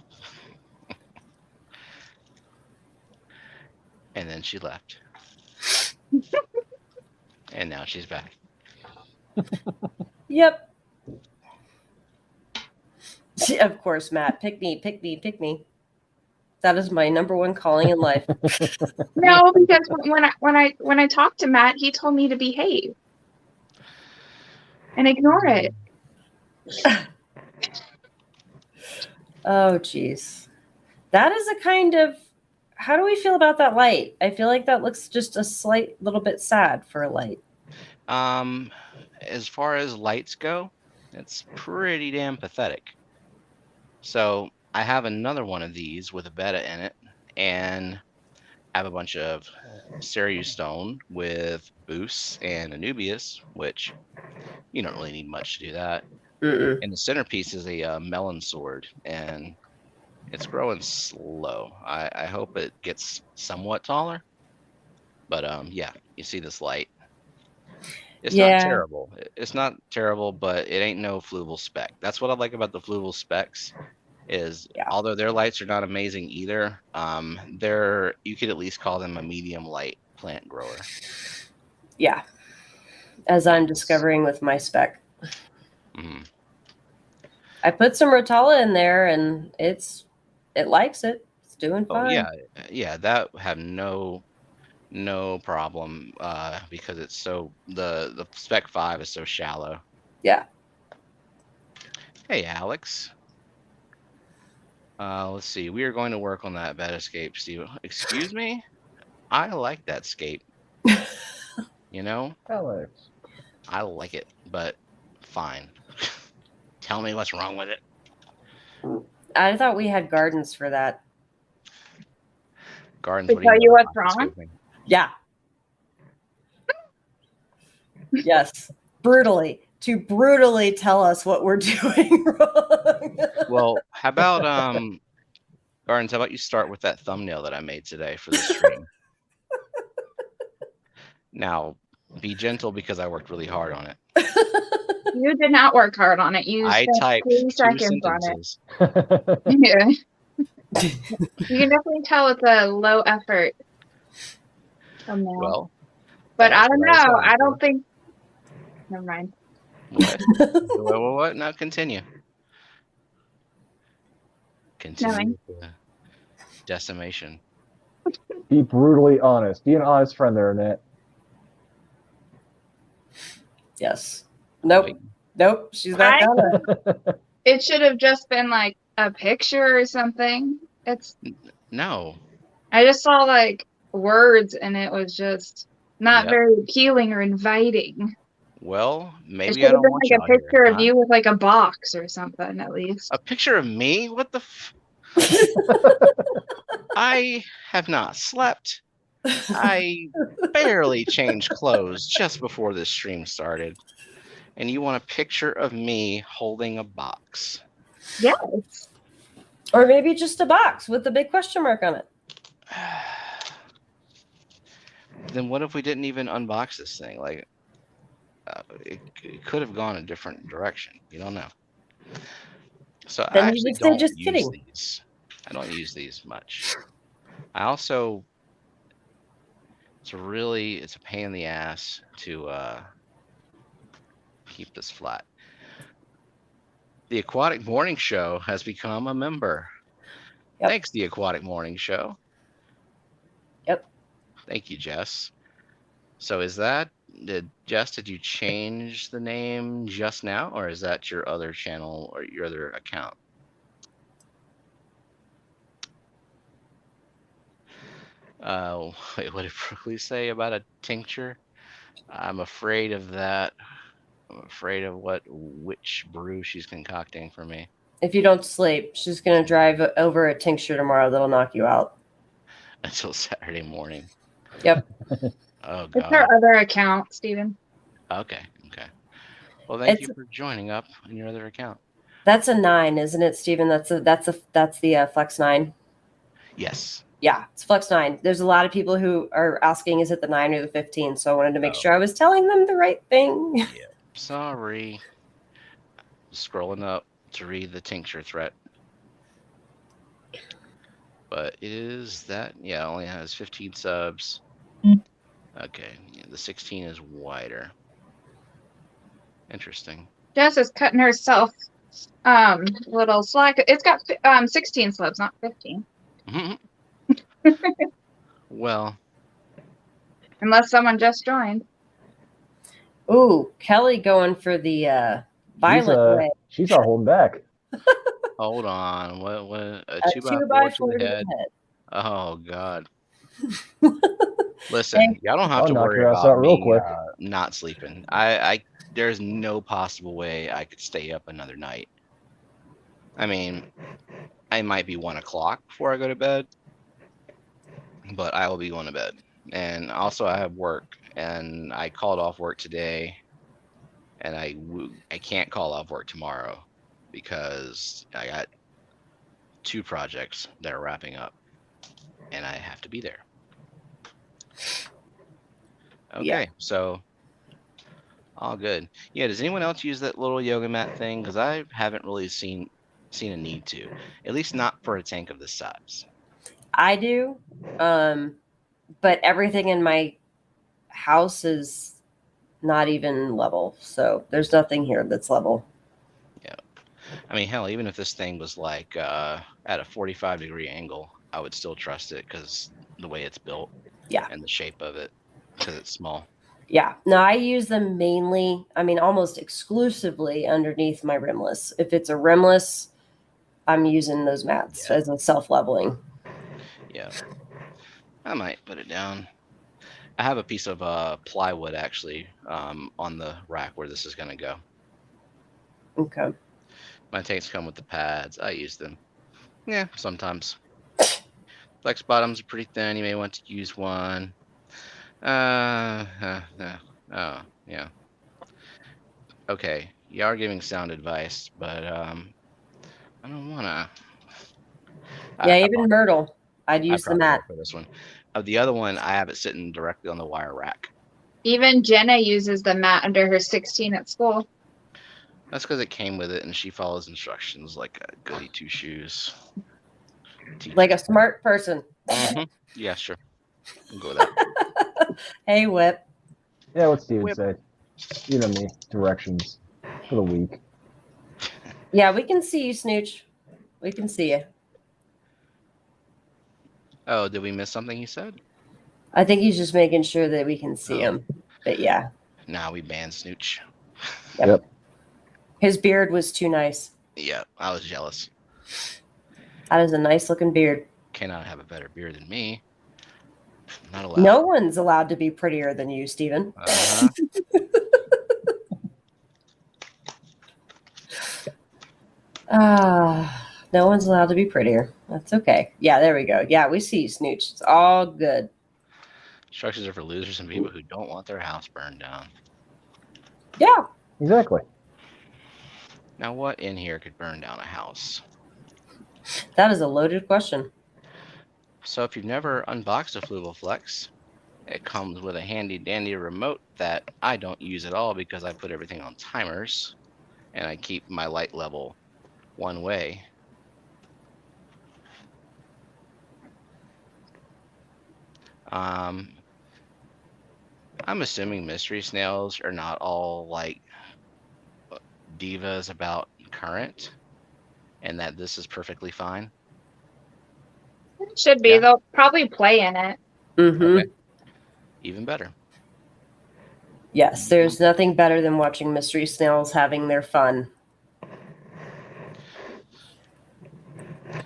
S1: And then she left. And now she's back.
S2: Yep. Of course, Matt. Pick me, pick me, pick me. That is my number one calling in life.
S4: No, because when I talked to Matt, he told me to behave and ignore it.
S2: Oh, geez. That is a kind of. How do we feel about that light? I feel like that looks just a slight little bit sad for a light.
S1: As far as lights go, it's pretty damn pathetic. So I have another one of these with a betta in it, and I have a bunch of Cereus stone with boosts and Anubias, which you don't really need much to do that.
S2: Mm-mm.
S1: And the centerpiece is a melon sword, and it's growing slow. I hope it gets somewhat taller, but yeah, you see this light. It's not terrible. It's not terrible, but it ain't no Fluval spec. That's what I like about the Fluval specs. Is although their lights are not amazing either, they're you could at least call them a medium light plant grower.
S2: Yeah. As I'm discovering with my spec.
S1: Mm-hmm.
S2: I put some Rotala in there and it likes it. It's doing fine.
S1: Oh yeah, that have no problem because it's so the spec 5 is so shallow.
S2: Yeah.
S1: Hey Alex. Let's see. We are going to work on that bed escape, Steve. Excuse me? I like that scape. You know?
S3: Alex.
S1: I like it, but fine. Tell me what's wrong with it.
S2: I thought we had gardens for that.
S1: Gardens.
S4: To tell you what's wrong?
S2: Yeah. Yes. Brutally. To brutally tell us what we're doing wrong.
S1: Well, how about Gardens, how about you start with that thumbnail that I made today for the stream? Now, be gentle because I worked really hard on it.
S4: You did not work hard on it. You
S1: I
S4: spent
S1: typed
S4: 3
S1: 2
S4: seconds on it.
S1: sentences.
S4: Yeah. You can definitely tell it's a low effort thumbnail.
S1: Well,
S4: but I don't
S1: what I was
S4: know.
S1: going
S4: I
S1: for.
S4: don't think. Never mind.
S1: What? Now continue. Continue with the decimation.
S3: Be brutally honest. Be an honest friend there, Annette.
S2: Yes. Nope.
S1: Wait.
S2: Nope. She's not gonna.
S4: It should have just been like a picture or something.
S1: No.
S4: I just saw like words and it was just not very appealing or inviting.
S1: Well,
S4: It
S1: maybe
S4: should
S1: I
S4: have
S1: don't
S4: been
S1: want
S4: like
S1: you
S4: a
S1: out here,
S4: picture of
S1: huh?
S4: you with like a box or something at least.
S1: A picture of me? What the I have not slept. I barely changed clothes just before this stream started. And you want a picture of me holding a box?
S4: Yes.
S2: Or maybe just a box with a big question mark on it.
S1: Then what if we didn't even unbox this thing? Like, it could have gone a different direction. You don't know. So I
S2: Then you
S1: actually
S2: just say
S1: don't
S2: just
S1: use
S2: kidding.
S1: these. I don't use these much. I don't use these much. I also, it's a pain in the ass to keep this flat. The Aquatic Morning Show has become a member.
S2: Yep.
S1: Thanks, the Aquatic Morning Show.
S2: Yep.
S1: Thank you, Jess. So did you change the name just now, or is that your other channel or your other account? Wait, what did Brooklyn say about a tincture? I'm afraid of that. I'm afraid of what witch brew she's concocting for me
S2: If you don't sleep, she's gonna drive over a tincture tomorrow that'll knock you out.
S1: until Saturday morning.
S2: Yep.
S1: Oh
S4: It's
S1: God.
S4: our other account, Steven.
S1: Okay. Okay. Well, thank you
S2: It's
S1: for joining up on your other account.
S2: that's a 9, isn't it, Stephen? That's the Flex 9.
S1: Yes.
S2: Yeah, it's Flex 9. There's a lot of people who are asking, is it the 9 or the 15? So I wanted to make
S1: Oh.
S2: sure I was telling them the right thing.
S1: Yeah. Sorry. Scrolling up to read the tincture threat. But is that, yeah, it only has 15 subs. Okay, yeah, the 16 is wider. Interesting.
S4: Jess is cutting herself little slack. It's got 16 slabs, not 15.
S1: Well,
S4: Unless someone just joined.
S2: Ooh, Kelly going for the violet way.
S3: She's not holding back.
S1: hold on. What a
S2: A
S1: 2x4 to
S2: 2x4
S1: the head. Oh God. Listen,
S2: Hey.
S1: y'all don't have
S3: I'll
S1: to
S3: knock
S1: worry
S3: your ass
S1: about
S3: out real
S1: me
S3: quick.
S1: not sleeping. I there's no possible way I could stay up another night. I mean, I might be 1 o'clock before I go to bed, but I will be going to bed. And also, I have work, and I called off work today, and I can't call off work tomorrow because I got 2 projects that are wrapping up, and I have to be there. Okay,
S2: Yeah.
S1: so all good. Yeah, does anyone else use that little yoga mat thing? Because I haven't really seen a need to, at least not for a tank of this size.
S2: I do. But everything in my house is not even level. So there's nothing here that's level.
S1: Yeah, I mean, hell, even if this thing was like at a 45-degree angle, I would still trust it because the way it's built.
S2: Yeah.
S1: And the shape of it, because it's small.
S2: Yeah. No, I use them mainly, I mean, almost exclusively underneath my rimless. If it's a rimless, I'm using those mats as a self-leveling.
S1: Yeah. I might put it down. I have a piece of plywood actually on the rack where this is going to go.
S2: Okay.
S1: My tanks come with the pads. I use them. Yeah, sometimes. Flex bottoms are pretty thin. You may want to use one. Oh, yeah. Okay, you are giving sound advice, but I don't wanna.
S2: Yeah, even Myrtle, I'd use the
S1: probably
S2: mat.
S1: will for this one. The other one, I have it sitting directly on the wire rack.
S4: Even Jenna uses the mat under her 16 at school.
S1: That's because it came with it, and she follows instructions like a goody two shoes.
S2: Like a smart person.
S1: Mm-hmm. Yeah, sure. I'll go with that.
S2: Hey, Whip.
S3: Yeah, what Steven
S1: Whip.
S3: said. You know me. Directions for the week.
S2: Yeah, we can see you, Snooch. We can see you.
S1: Oh, did we miss something he said?
S2: I think he's just making sure that we can see him. But yeah.
S1: Now we banned Snooch.
S3: Yep.
S2: His beard was too nice.
S1: Yeah, I was jealous.
S2: That is a nice looking beard.
S1: Cannot have a better beard than me. Not allowed.
S2: No one's allowed to be prettier than you, Steven.
S1: Uh-huh.
S2: No one's allowed to be prettier. That's okay. Yeah, there we go. Yeah, we see you, Snooch. It's all good.
S1: Instructions are for losers and people who don't want their house burned down.
S2: Yeah.
S3: Exactly.
S1: Now, what in here could burn down a house?
S2: That is a loaded question.
S1: So if you've never unboxed a Fluval Flex, it comes with a handy dandy remote that I don't use at all because I put everything on timers and I keep my light level one way. I'm assuming mystery snails are not all like divas about current, and that this is perfectly fine.
S4: It should be.
S1: Yeah.
S4: They'll probably play in it.
S2: Mm-hmm.
S1: Okay. Even better.
S2: Yes, there's nothing better than watching mystery snails having their fun.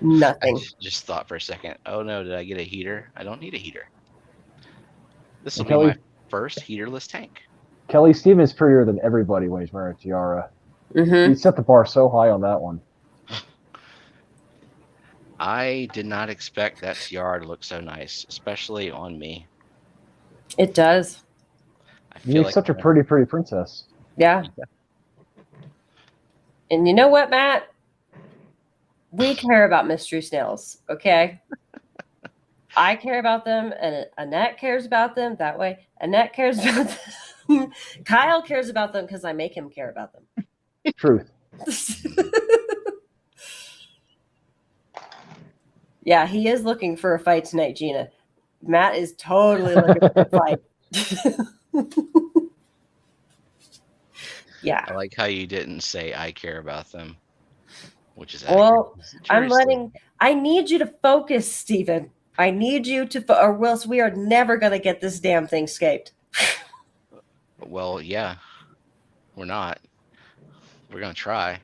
S2: Nothing.
S1: I just thought for a second, oh no, did I get a heater? I don't need a heater. This will be
S3: Kelly,
S1: my first heaterless tank.
S3: Kelly Stevens prettier than everybody when he's wearing a tiara.
S2: Mm-hmm.
S3: He set the bar so high on that one.
S1: I did not expect that tiara to look so nice, especially on me.
S2: It does.
S1: I
S3: You
S1: feel
S3: make
S1: like
S3: such a pretty princess.
S2: Yeah. And you know what, Matt? We care about mystery snails, okay? I care about them, and Annette cares about them that way. Annette cares about them. Kyle cares about them because I make him care about them.
S3: Truth.
S2: Yeah, he is looking for a fight tonight, Gina. Matt is totally looking for a fight. Yeah.
S1: I like how you didn't say I care about them, which is
S2: Well,
S1: accurate.
S2: I need you to focus, Stephen. I need you to, or else we are never going to get this damn thing scaped.
S1: Well, yeah, we're not. We're gonna try.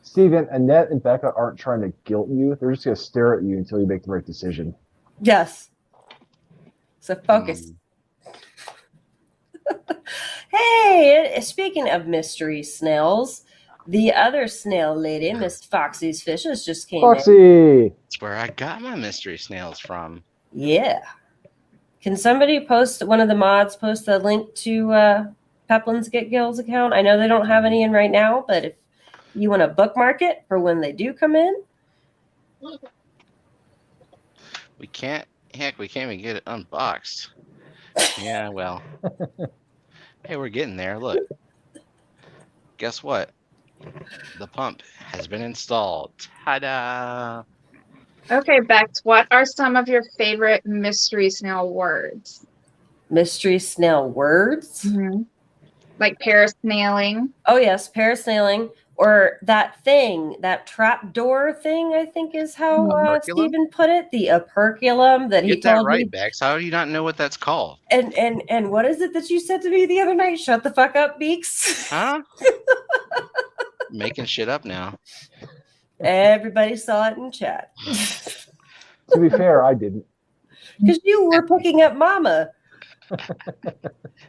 S3: Steven, Annette and Becca aren't trying to guilt you. They're just going to stare at you until you make the right decision.
S2: Yes. So focus. Hey, speaking of mystery snails, the other snail lady, Miss Foxy's Fishes, just came in.
S3: Foxy!
S1: That's where I got my mystery snails from.
S2: Yeah. Can somebody one of the mods post a link to Peplin's Get Gills account? I know they don't have any in right now, but if you want to bookmark it for when they do come in.
S1: We can't even get it unboxed. Yeah, well. Hey, we're getting there. Look. Guess what? The pump has been installed. Ta-da!
S4: Okay, Bex, what are some of your favorite mystery snail words?
S2: Mystery snail words?
S4: Mm-hmm. Like parasnailing.
S2: Oh, yes, parasailing. Or that thing, that trap door thing, I think is how
S1: Operculum?
S2: Stephen put it. The operculum that he
S1: Get that
S2: told
S1: right,
S2: me.
S1: Bex. How do you not know what that's called?
S2: And what is it that you said to me the other night? Shut the fuck up, Beaks.
S1: Huh? Making shit up now.
S2: Everybody saw it in chat.
S3: To be fair, I didn't.
S2: Because you were picking up Mama.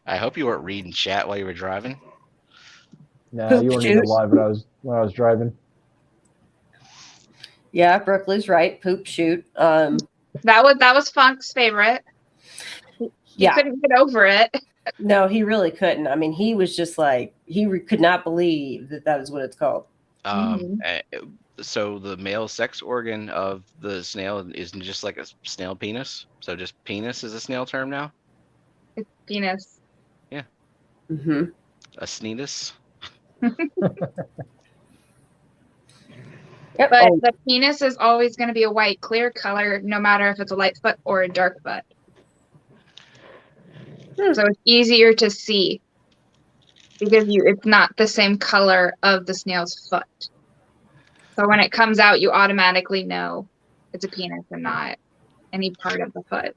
S1: I hope you weren't reading chat while you were driving.
S3: No,
S2: Poop
S3: you weren't
S2: shoot.
S3: even alive when I was driving.
S2: Yeah, Brooklyn's right. Poop shoot.
S4: That was Funk's favorite. He
S2: Yeah.
S4: couldn't get over it.
S2: No, he really couldn't. I mean, he was just like, could not believe that was what it's called.
S1: So the male sex organ of the snail is just like a snail penis. So just penis is a snail term now.
S4: It's penis.
S1: Yeah.
S2: Mm-hmm.
S1: A sneetus.
S2: Yep.
S4: But
S2: Oh,
S4: the penis is always going to be a white, clear color, no matter if it's a light foot or a dark foot. So it's easier to see because it's not the same color of the snail's foot. So when it comes out, you automatically know it's a penis and not any part of the foot.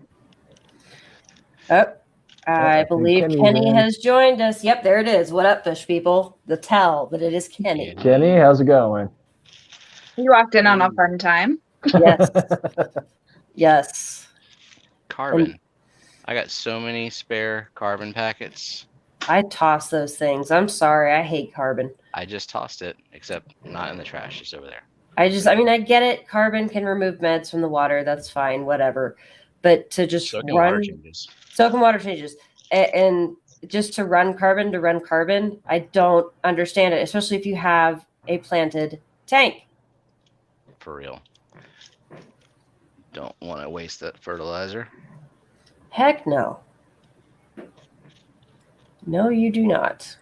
S2: I believe Kenny has joined us. Yep, there it is. What up, fish people? The tell that it is Kenny.
S3: Kenny, how's it going?
S4: You walked in on a fun time.
S2: Yes. Yes.
S1: Carbon. I got so many spare carbon packets.
S2: I toss those things. I'm sorry. I hate carbon.
S1: I just tossed it, except not in the trash, just over there.
S2: I get it. Carbon can remove meds from the water. That's fine. Whatever. But to just
S1: Soaking
S2: run
S1: water changes.
S2: soaking water changes. And just to run carbon, I don't understand it, especially if you have a planted tank.
S1: For real. Don't want to waste that fertilizer.
S2: Heck no. No, you do not.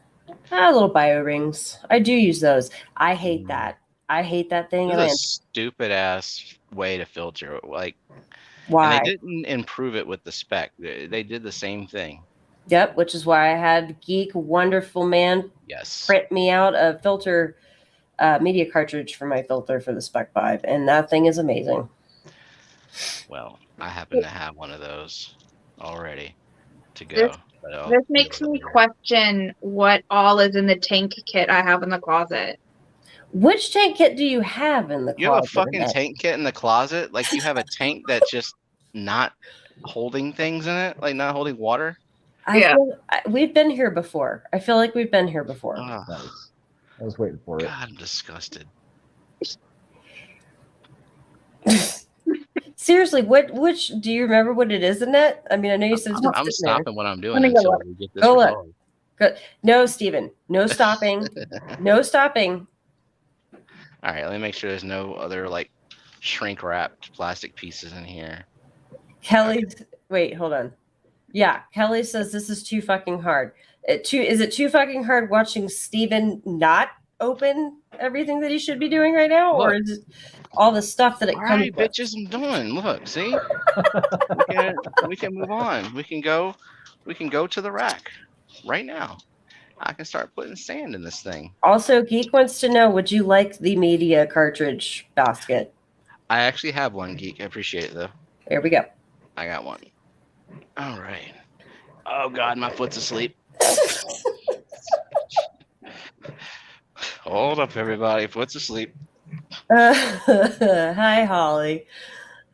S2: Little bio rings. I do use those. I hate that. I hate that thing.
S1: This
S2: And
S1: is a stupid ass way to filter. Like, and
S2: why?
S1: they didn't improve it with the spec. They did the same thing.
S2: Yep, which is why I had Geek Wonderful Man
S1: Yes.
S2: print me out a filter media cartridge for my filter for the Spec 5, and that thing is amazing.
S1: Well, I happen to have one of those already to go.
S4: This-
S1: but I'll
S4: This
S1: do
S4: makes
S1: it
S4: me
S1: later.
S4: question what all is in the tank kit I have in the closet.
S2: Which tank kit do you have in the
S1: You have a
S2: closet?
S1: fucking
S2: Annette?
S1: tank kit in the closet? Like you have a tank that's just not holding things in it? Like not holding water?
S2: We've been here before. I feel like we've been here before.
S1: Oh,
S3: Nice. I was waiting for it.
S1: God, I'm disgusted.
S2: Seriously, which do you remember what it is, Annette? I mean, I know you said it's been
S1: I'm
S2: sitting there.
S1: stopping what I'm doing
S4: Let me go
S1: until
S4: look.
S1: we get this
S2: Go look.
S1: resolved.
S2: Good. No, Steven. No stopping. No stopping.
S1: All right, let me make sure there's no other like shrink wrapped plastic pieces in here.
S2: Kelly, wait, hold on. Yeah, Kelly says this is too fucking hard. Is it too fucking hard watching Steven not open everything that he should be doing right now, or
S1: Look.
S2: is it all the stuff that it
S1: All
S2: comes
S1: right,
S2: with?
S1: bitches, I'm done. Look, see, we can move on. We can go to the rack right now. I can start putting sand in this thing.
S2: Also, Geek wants to know: would you like the media cartridge basket?
S1: I actually have one, Geek. I appreciate it though.
S2: There we go.
S1: I got one. All right. Oh God, my foot's asleep. Hold up, everybody. Foot's asleep.
S2: Hi, Holly.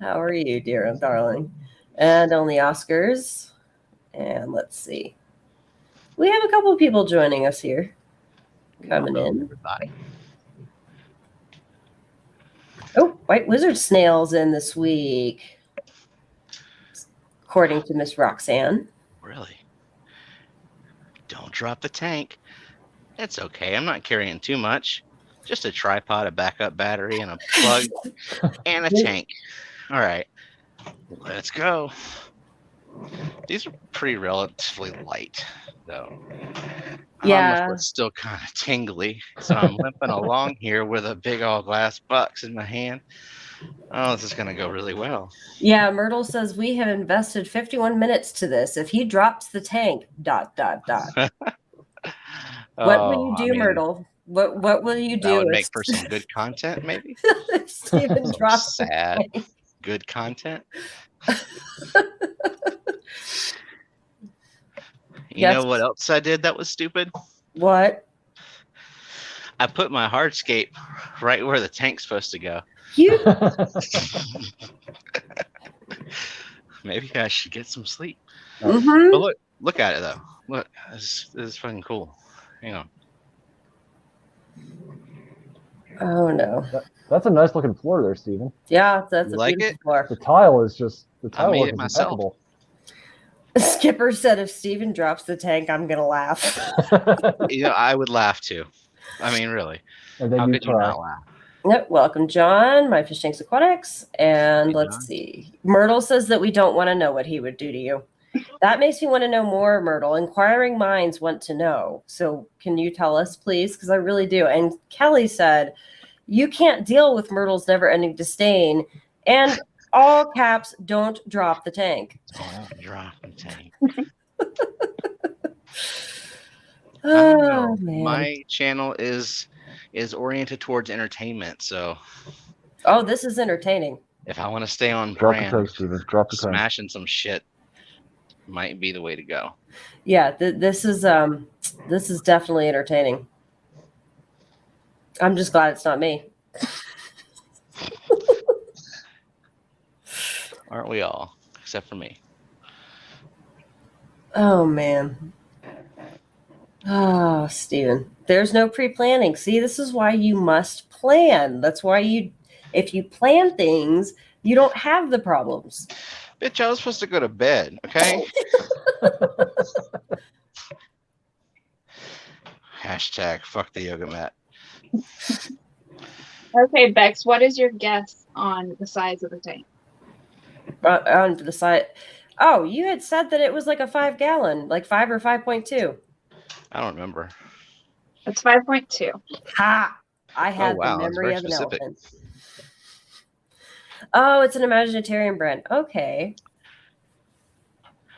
S2: How are you, dear and darling? And only Oscars. And let's see. We have a couple people joining us here. Coming
S1: Welcome,
S2: in.
S1: everybody.
S2: Oh, White Wizard Snail's in this week, according to Miss Roxanne.
S1: Really? Don't drop the tank. It's okay. I'm not carrying too much. Just a tripod, a backup battery, and a plug, and a tank. All right. Let's go. These are pretty relatively light, though.
S2: Yeah.
S1: My foot's still kind of tingly, so I'm limping along here with a big old glass box in my hand. Oh, this is going to go really well.
S2: Yeah, Myrtle says we have invested 51 minutes to this. If he drops the tank, ... What will you do, Myrtle? What will you do?
S1: That would make for some good content, maybe.
S2: Steven drops the
S1: sad,
S2: tank.
S1: good content. You know what else I did that was stupid?
S2: What?
S1: I put my hardscape right where the tank's supposed to go.
S2: You
S1: Maybe I should get some sleep.
S2: Mhm.
S1: But look at it though. Look, this is fucking cool. Hang on.
S2: Oh no.
S3: That's a nice looking floor there, Steven.
S2: Yeah, that's
S1: You
S2: a
S1: like
S2: beautiful
S1: it?
S2: floor.
S3: The tile is just
S1: I made
S3: work
S1: it
S3: is
S1: myself.
S3: impeccable.
S2: Skipper said if Steven drops the tank, I'm gonna laugh.
S1: You know, I would laugh too. I mean, really.
S3: And then
S1: How
S3: you
S1: could you
S3: cry.
S1: not laugh?
S2: Yep, welcome, John. My Fish Tanks Aquatics. And
S1: Hey,
S2: let's
S1: John.
S2: see. Myrtle says that we don't want to know what he would do to you. That makes me want to know more, Myrtle. Inquiring minds want to know. So can you tell us, please? Because I really do. And Kelly said, you can't deal with Myrtle's never-ending disdain. And all caps, don't drop the tank.
S1: Don't drop the tank. I
S2: Oh,
S1: don't know.
S2: man.
S1: My channel is oriented towards entertainment, so
S2: Oh, this is entertaining.
S1: if I want to stay on
S3: Drop the
S1: brand,
S3: tank, Steven. Drop the tank.
S1: smashing some shit might be the way to go.
S2: Yeah, this is definitely entertaining. I'm just glad it's not me.
S1: Aren't we all? Except for me.
S2: Oh man. Oh, Steven. There's no pre-planning. See, this is why you must plan. That's why if you plan things, you don't have the problems.
S1: Bitch, I was supposed to go to bed, okay? Hashtag fuck the yoga mat.
S4: Okay, Bex, what is your guess on the size of the tank?
S2: On the side. Oh, you had said that it was like a 5-gallon, like 5 or 5.2.
S1: I don't remember.
S4: It's 5.2.
S2: Ha! I had the
S1: wow, that's
S2: memory
S1: very
S2: of an
S1: specific.
S2: elephant. Oh, it's an Imaginitarian brand. Okay.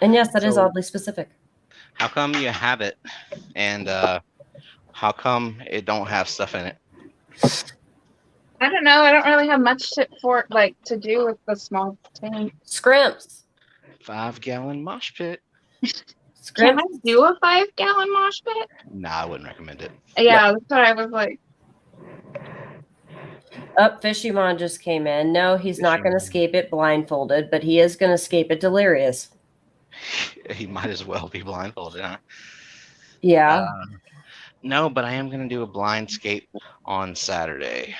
S2: And yes, that is
S1: So-
S2: oddly specific.
S1: How come you have it, and how come it don't have stuff in it?
S4: I don't know. I don't really have much to do with the small tank.
S2: Scrimps.
S1: 5-gallon mosh pit.
S4: Can
S2: Scrimps.
S4: I do a 5-gallon mosh pit?
S1: Nah, I wouldn't recommend it.
S4: Yeah, that's what I was like.
S2: Up, Fishymon just came in. No, he's not going to
S1: Fishymon.
S2: escape it blindfolded, but he is going to escape it delirious.
S1: He might as well be blindfolded, huh?
S2: Yeah.
S1: No, but I am gonna do a blind scape on Saturday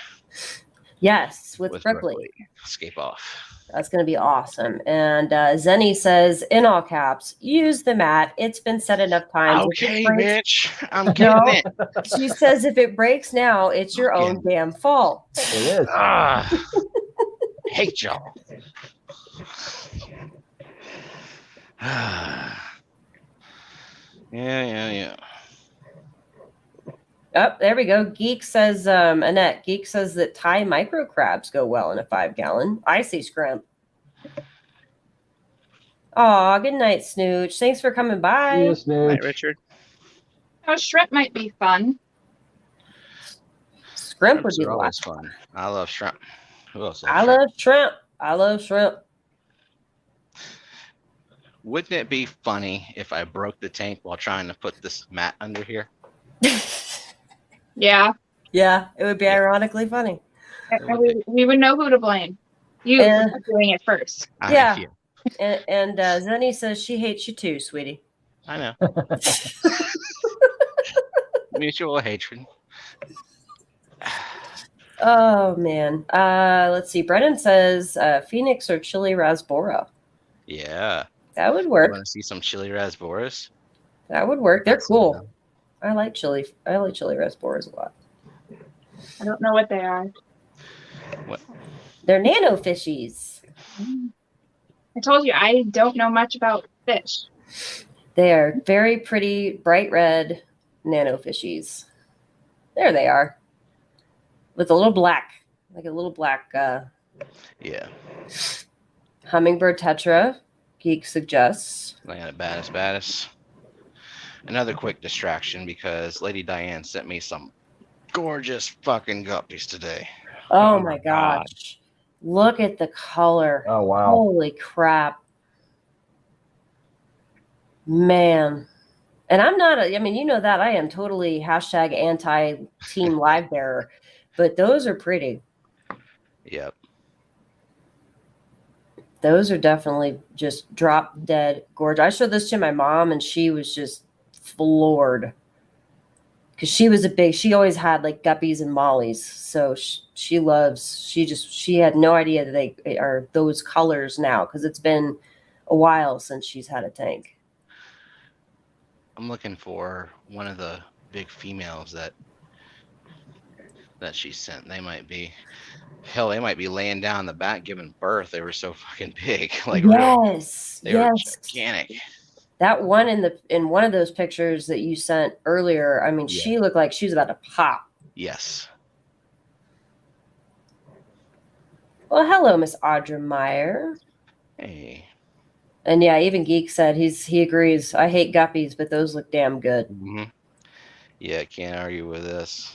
S2: Yes, with Brooklyn.
S1: Scape off.
S2: That's going to be awesome. And Zenny says, in all caps, use the mat. It's been said enough times. If it
S1: Okay,
S2: breaks-
S1: bitch. I'm getting it.
S2: She says, if it breaks now, it's your own damn fault.
S3: It is.
S1: Ah, hate y'all. Yeah.
S2: Oh, there we go. Geek says, Annette, Geek says that Thai micro crabs go well in a 5-gallon. I see Scrimp. Aw, good night, Snooch. Thanks for coming by.
S3: Yes,
S1: Night,
S3: Snooch.
S1: Richard.
S4: Oh, shrimp might be fun.
S2: Scrimp would
S1: Shrimps
S2: be
S1: are
S2: the
S1: always
S2: last.
S1: fun. I love shrimp. Who else
S2: I
S1: loves shrimp?
S2: love shrimp. I love shrimp.
S1: Wouldn't it be funny if I broke the tank while trying to put this mat under here?
S4: Yeah.
S2: Yeah, it would be
S1: Yeah.
S2: ironically funny.
S4: And we would know who to blame. You
S2: Yeah.
S4: for doing it first.
S2: Yeah. And Zenny says she hates you too, sweetie.
S1: I know. Mutual hatred.
S2: Oh man. Let's see. Brennan says Phoenix or Chili Rasbora.
S1: Yeah.
S2: That would
S1: You
S2: work.
S1: want to see some chili raspberries?
S2: That would work. They're
S1: That's some of
S2: cool.
S1: them.
S2: I like chili rasboras a lot.
S4: I don't know what they are.
S2: They're nano fishies.
S4: I told you I don't know much about fish.
S2: They are very pretty, bright red nano fishies. There they are. With a little black, like a little black
S1: Yeah.
S2: hummingbird tetra. Geek suggests.
S1: I got it, baddest. Another quick distraction because Lady Diane sent me some gorgeous fucking guppies today.
S2: Oh
S1: Oh
S2: my
S1: my God.
S2: gosh. Look at the color.
S3: Oh, wow.
S2: Holy crap. Man. And I'm not, I mean, you know that I am totally hashtag anti-team live bearer, but those are pretty.
S1: Yep.
S2: Those are definitely just drop dead gorgeous. I showed this to my mom and she was just floored. Because she always had like guppies and mollies. So she had no idea that they are those colors now because it's been a while since she's had a tank.
S1: I'm looking for one of the big females that she sent. They might be laying down in the back giving birth. They were so fucking big. Like
S2: yes.
S1: they were
S2: Yes.
S1: gigantic.
S2: That one in one of those pictures that you sent earlier, I mean,
S1: Yeah.
S2: she looked like she was about to pop.
S1: Yes.
S2: Well, hello, Miss Audra Meyer.
S1: Hey.
S2: And yeah, even Geek said he agrees. I hate guppies, but those look damn good.
S1: Mm-hmm. Yeah, can't argue with this.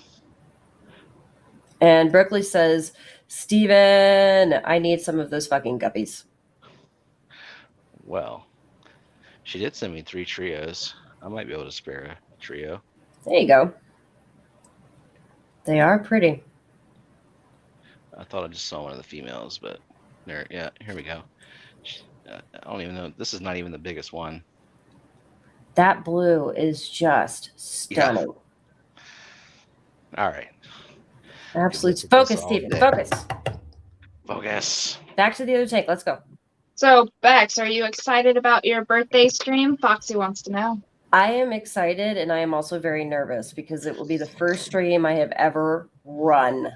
S2: And Berkeley says, Steven, I need some of those fucking guppies.
S1: Well, she did send me 3 trios. I might be able to spare a trio.
S2: There you go. They are pretty.
S1: I thought I just saw one of the females, but there. Yeah, here we go. I don't even know. This is not even the biggest one.
S2: That blue is just stunning.
S1: All right.
S2: Absolutely.
S1: Look at this
S2: Focus,
S1: all
S2: Steven.
S1: day.
S2: Focus.
S1: Focus.
S2: Back to the other tank. Let's go.
S4: So, Bex, are you excited about your birthday stream? Foxy wants to know.
S2: I am excited and I am also very nervous because it will be the first stream I have ever run.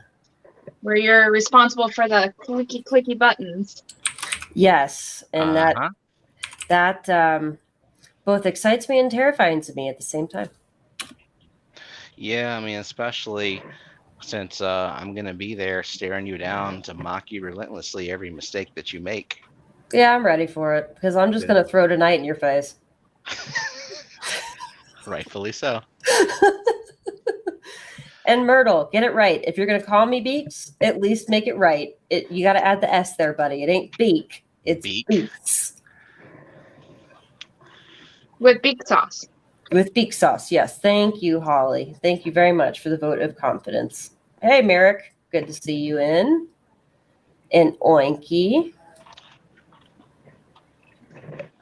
S4: Where you're responsible for the clicky buttons.
S2: Yes. And
S1: Uh-huh.
S2: that both excites me and terrifies me at the same time.
S1: Yeah, I mean, especially since I'm gonna be there staring you down to mock you relentlessly every mistake that you make.
S2: Yeah, I'm ready for it because I'm just
S1: Good.
S2: gonna throw tonight in your face.
S1: Rightfully so.
S2: And Myrtle, get it right. If you're gonna call me Beaks, at least make it right. You got to add the S there, buddy. It ain't Beak. It's
S1: Beak.
S2: Beaks
S4: With beak sauce.
S2: with beak sauce. Yes, thank you, Holly. Thank you very much for the vote of confidence. Hey, Merrick, good to see you in. And Oinky.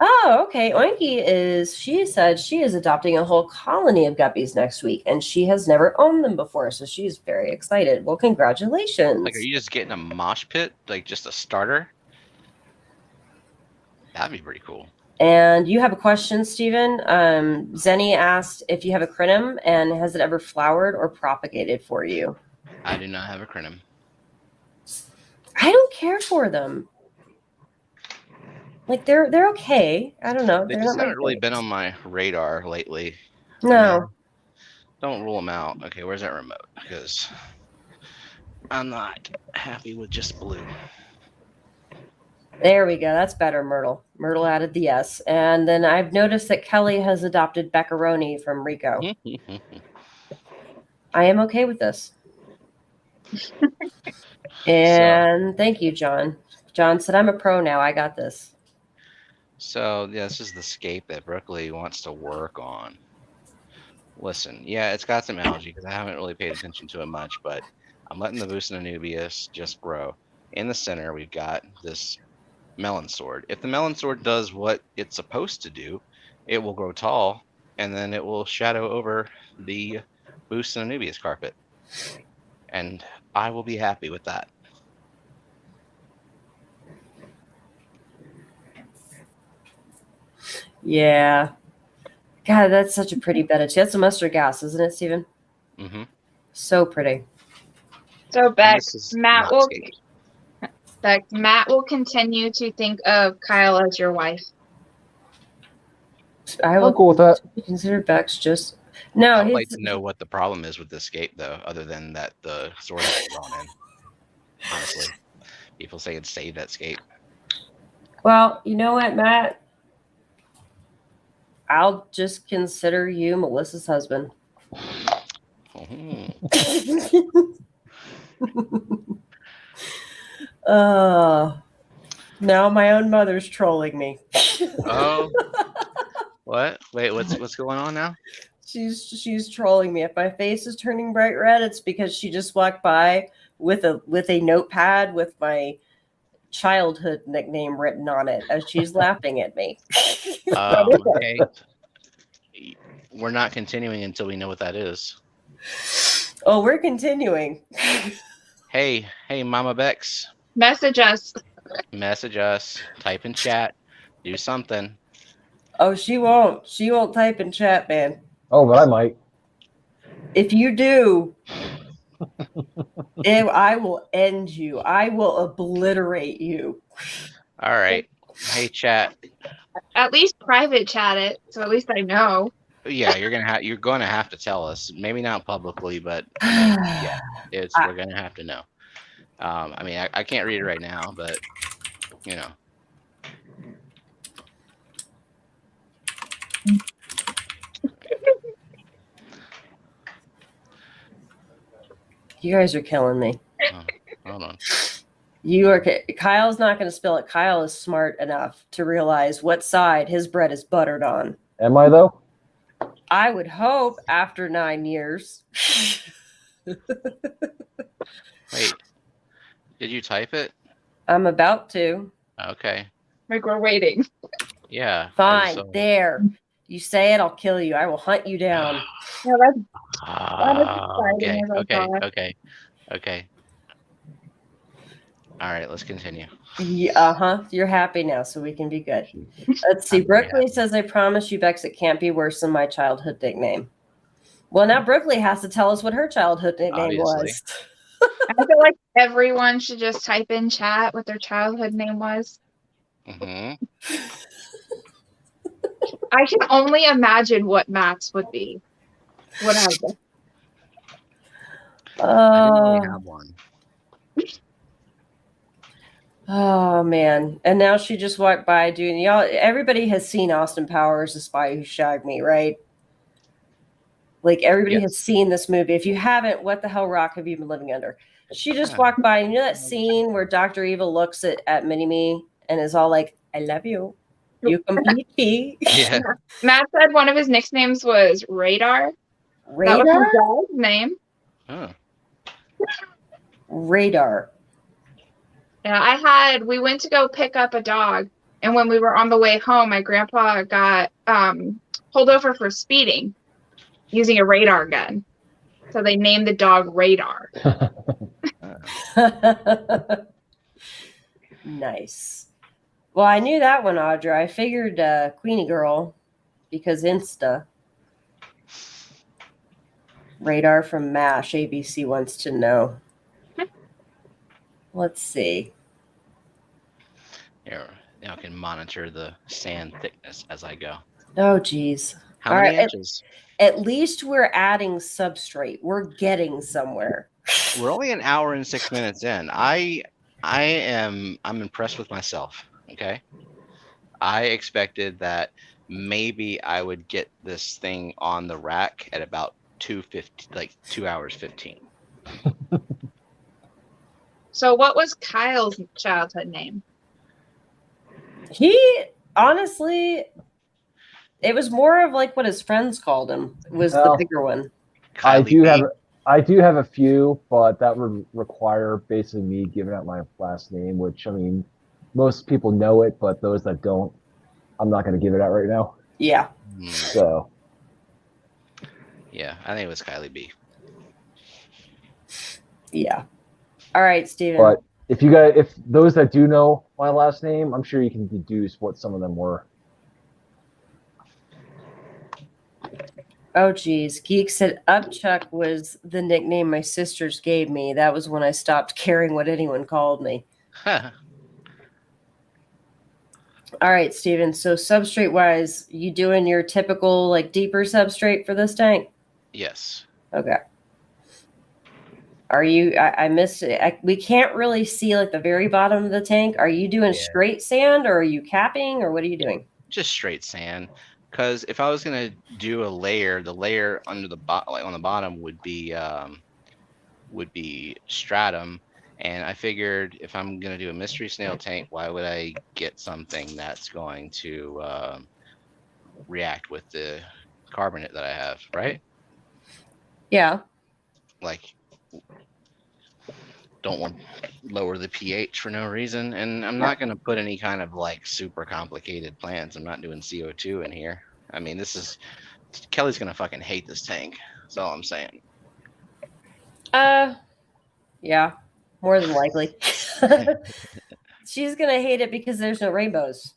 S2: Oh, okay. Oinky she said she is adopting a whole colony of guppies next week, and she has never owned them before, so she's very excited. Well, congratulations.
S1: Like, are you just getting a mosh pit, like just a starter? That'd be pretty cool.
S2: And you have a question, Stephen. Zenny asked if you have a crinum, and has it ever flowered or propagated for you?
S1: I do not have a crinum.
S2: I don't care for them. Like they're okay. I don't know.
S1: They
S2: They're
S1: just
S2: not my
S1: haven't really been
S2: favorite.
S1: on my radar lately.
S2: No.
S1: Don't rule them out. Okay, where's that remote? Because I'm not happy with just blue.
S2: There we go. That's better, Myrtle. Myrtle added the S. And then I've noticed that Kelly has adopted Beccaroni from Rico. I am okay with this. And thank you, John. John said, I'm a pro now. I got this.
S1: So, yeah, this is the scape that Brooklyn wants to work on. Listen, yeah, it's got some algae because I haven't really paid attention to it much, but I'm letting the Busa Anubias just grow. In the center, we've got this melon sword. If the melon sword does what it's supposed to do, it will grow tall, and then it will shadow over the Busa Anubias carpet. And I will be happy with that.
S2: Yeah. God, that's such a pretty bed. That's a mustard gas, isn't it, Stephen?
S1: Mm-hmm.
S2: So pretty.
S4: So Beck,
S1: This is
S4: Matt
S1: not
S4: will
S1: scaped.
S4: Matt will continue to think of Kyle as your wife.
S2: I
S3: I'm
S2: will
S3: cool with that.
S2: consider Bex just no.
S1: I would like
S2: He's
S1: to know what the problem is with this scape, though, other than that the sword is drawn in. Honestly, people say it's saved that scape.
S2: well. You know what, Matt? I'll just consider you Melissa's husband. Now my own mother's trolling me.
S1: Oh, what? Wait, what's going on now?
S2: She's trolling me. If my face is turning bright red, it's because she just walked by with a notepad with my childhood nickname written on it as she's laughing at me.
S1: Okay. We're not continuing until we know what that is.
S2: Oh, we're continuing.
S1: Hey, Mama Bex,
S4: Message us.
S1: message us, type in chat, do something.
S2: Oh, she won't. She won't type in chat, man.
S3: Oh, but I might.
S2: If you do, I will end you. I will obliterate you.
S1: All right. Hey, chat.
S4: At least private chat it, so at least I know.
S1: Yeah, you're gonna have to tell us. Maybe not publicly, but yeah, we're gonna have to know. I mean, I can't read it right now, but you know.
S2: You guys are killing me.
S1: Hold on.
S2: Kyle's not going to spill it. Kyle is smart enough to realize what side his bread is buttered on.
S3: Am I though?
S2: I would hope after 9 years.
S1: Wait, did you type it?
S2: I'm about to.
S1: Okay.
S4: Like we're waiting.
S1: Yeah.
S2: Fine. There. You say it, I'll kill you. I will hunt you down.
S4: Yeah, that's exciting as I thought.
S1: Okay. All right, let's continue.
S2: Yeah, You're happy now, so we can be good. Let's see.
S1: I'm very
S2: Brooklyn says, I promise you, Bex, it can't be worse than my childhood nickname. Well, now Brooklyn has to tell us what her childhood nickname was.
S4: I feel like everyone should just type in chat what their childhood name was.
S1: Mm-hmm.
S4: I can only imagine what Matt's would be. Whatever.
S1: I didn't really
S2: Oh,
S1: have one.
S2: oh man! And now she just walked by doing y'all. Everybody has seen Austin Powers, The Spy Who Shagged Me, right? Like everybody has
S1: Yes.
S2: seen this movie. If you haven't, what the hell rock have you been living under? She just walked by, and you know that scene where Dr. Evil looks at Mini Me and is all like, "I love you. You complete me."
S1: Yeah.
S4: Matt said one of his nicknames was Radar. That was
S2: Radar?
S4: his dog's name.
S1: Oh.
S2: Radar.
S4: Yeah, we went to go pick up a dog, and when we were on the way home, my grandpa got pulled over for speeding using a radar gun. So they named the dog Radar.
S2: Nice. Well, I knew that one, Audra. I figured Queenie Girl because Insta. Radar from MASH. ABC wants to know. Let's see.
S1: Here, now I can monitor the sand thickness as I go.
S2: Oh, geez.
S1: How
S2: All
S1: many
S2: right,
S1: inches?
S2: At least we're adding substrate. We're getting somewhere.
S1: We're only an hour and 6 minutes in. I'm impressed with myself. Okay. I expected that maybe I would get this thing on the rack at about 2:50, like 2 hours 15.
S4: So what was Kyle's childhood name?
S2: He honestly, it was more of like what his friends called him. Was the
S3: Well,
S2: bigger one.
S3: I
S1: Kylie
S3: do
S1: B.
S3: have a few, but that would require basically me giving out my last name, which I mean, most people know it, but those that don't, I'm not going to give it out right now.
S2: Yeah.
S3: So
S1: Yeah, I think it was Kylie B.
S2: Yeah. All right, Steven.
S3: But if those that do know my last name, I'm sure you can deduce what some of them were.
S2: Oh, geez. Geek said Upchuck was the nickname my sisters gave me. That was when I stopped caring what anyone called me. All right, Steven. So substrate wise, you doing your typical like deeper substrate for this tank?
S1: Yes.
S2: Okay. Are you? I missed it. We can't really see like the very bottom of the tank. Are you doing straight sand, or are you capping, or what are you doing?
S1: Just straight sand. Because if I was gonna do a layer, the layer under the like on the bottom would be stratum, and I figured if I'm gonna do a mystery snail tank, why would I get something that's going to react with the carbonate that I have, right?
S2: Yeah.
S1: Like, don't want to lower the pH for no reason, and I'm not gonna put any kind of like super complicated plants. I'm not doing CO2 in here. I mean, Kelly's gonna fucking hate this tank. That's all I'm saying.
S2: Yeah, more than likely. She's gonna hate it because there's no rainbows.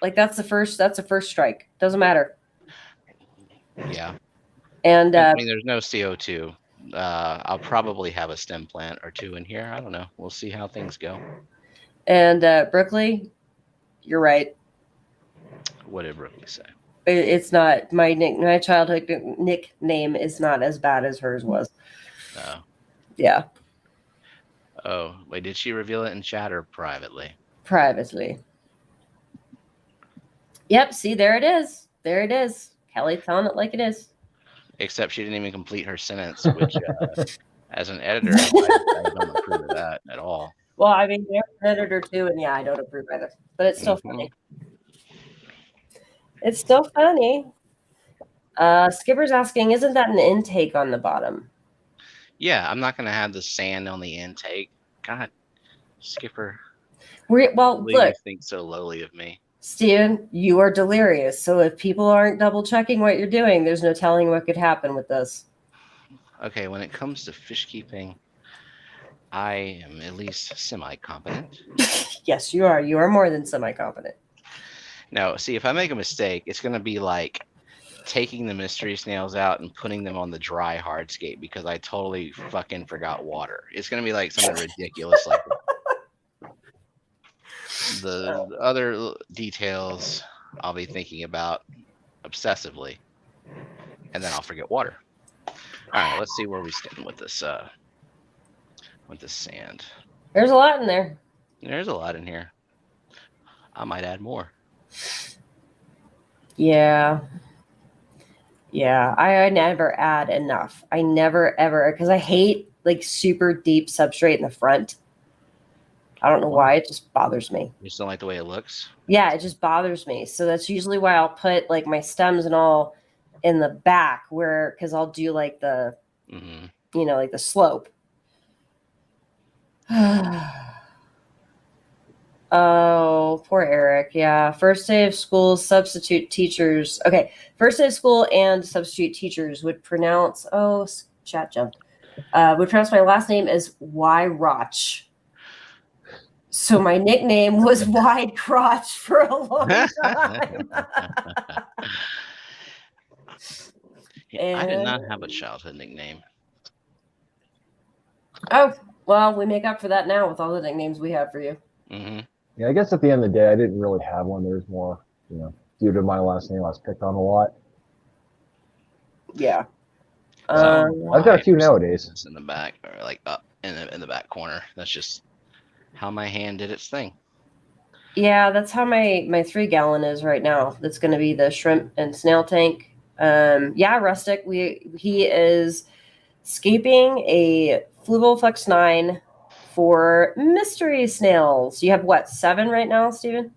S2: Like that's the first strike. Doesn't matter.
S1: Yeah.
S2: And
S1: I mean, there's no CO2. I'll probably have a stem plant or two in here. I don't know. We'll see how things go.
S2: And Brookley, you're right.
S1: What did Brookley say?
S2: It's not my childhood nickname is not as bad as hers was.
S1: Oh.
S2: Yeah.
S1: Oh, wait, did she reveal it in chat or privately?
S2: Privately. Yep, see, there it is. There it is. Kelly telling it like it is.
S1: Except she didn't even complete her sentence, which, as an editor, I don't approve of that at all.
S2: Well, I mean, you're an editor too, and yeah, I don't approve either. But it's still funny. It's still funny. Skipper's asking, isn't that an intake on the bottom?
S1: Yeah, I'm not going to have the sand on the intake. God, Skipper.
S2: Well, look.
S1: You think so lowly of me.
S2: Steven, you are delirious. So if people aren't double checking what you're doing, there's no telling what could happen with this.
S1: Okay, when it comes to fish keeping, I am at least semi-competent.
S2: Yes, you are. You are more than semi-competent.
S1: Now, see, if I make a mistake, it's going to be like taking the mystery snails out and putting them on the dry hardscape because I totally fucking forgot water. It's going to be like something ridiculous like that. The other details I'll be thinking about obsessively, and then I'll forget water. All right, let's see where we stand with this sand.
S2: There's a lot in there.
S1: There's a lot in here. I might add more.
S2: Yeah. Yeah. I never add enough. I never ever, because I hate like super deep substrate in the front. I don't know why. It just bothers me.
S1: You just don't like the way it looks?
S2: Yeah, it just bothers me. So that's usually why I'll put like my stems and all in the back, where because I'll do like the
S1: Mm-hmm.
S2: like the slope. Oh, poor Eric. Yeah. First day of school, substitute teachers. Okay. First day of school and substitute teachers would pronounce, chat jumped, would pronounce my last name as Y Roch. So my nickname was Wide Crotch for a long time.
S1: I did not have a childhood nickname.
S2: Oh, well, we make up for that now with all the nicknames we have for you.
S1: Mm-hmm.
S3: Yeah, I guess at the end of the day, I didn't really have one. There's more, due to my last name, I was picked on a lot.
S2: Yeah.
S3: I've got a few nowadays.
S1: In the back, or like up in the back corner. That's just how my hand did its thing.
S2: Yeah, that's how my 3-gallon is right now. That's going to be the shrimp and snail tank. Yeah, Rustic. He is scaping a Fluval Flex 9 for mystery snails. You have what, 7 right now, Steven?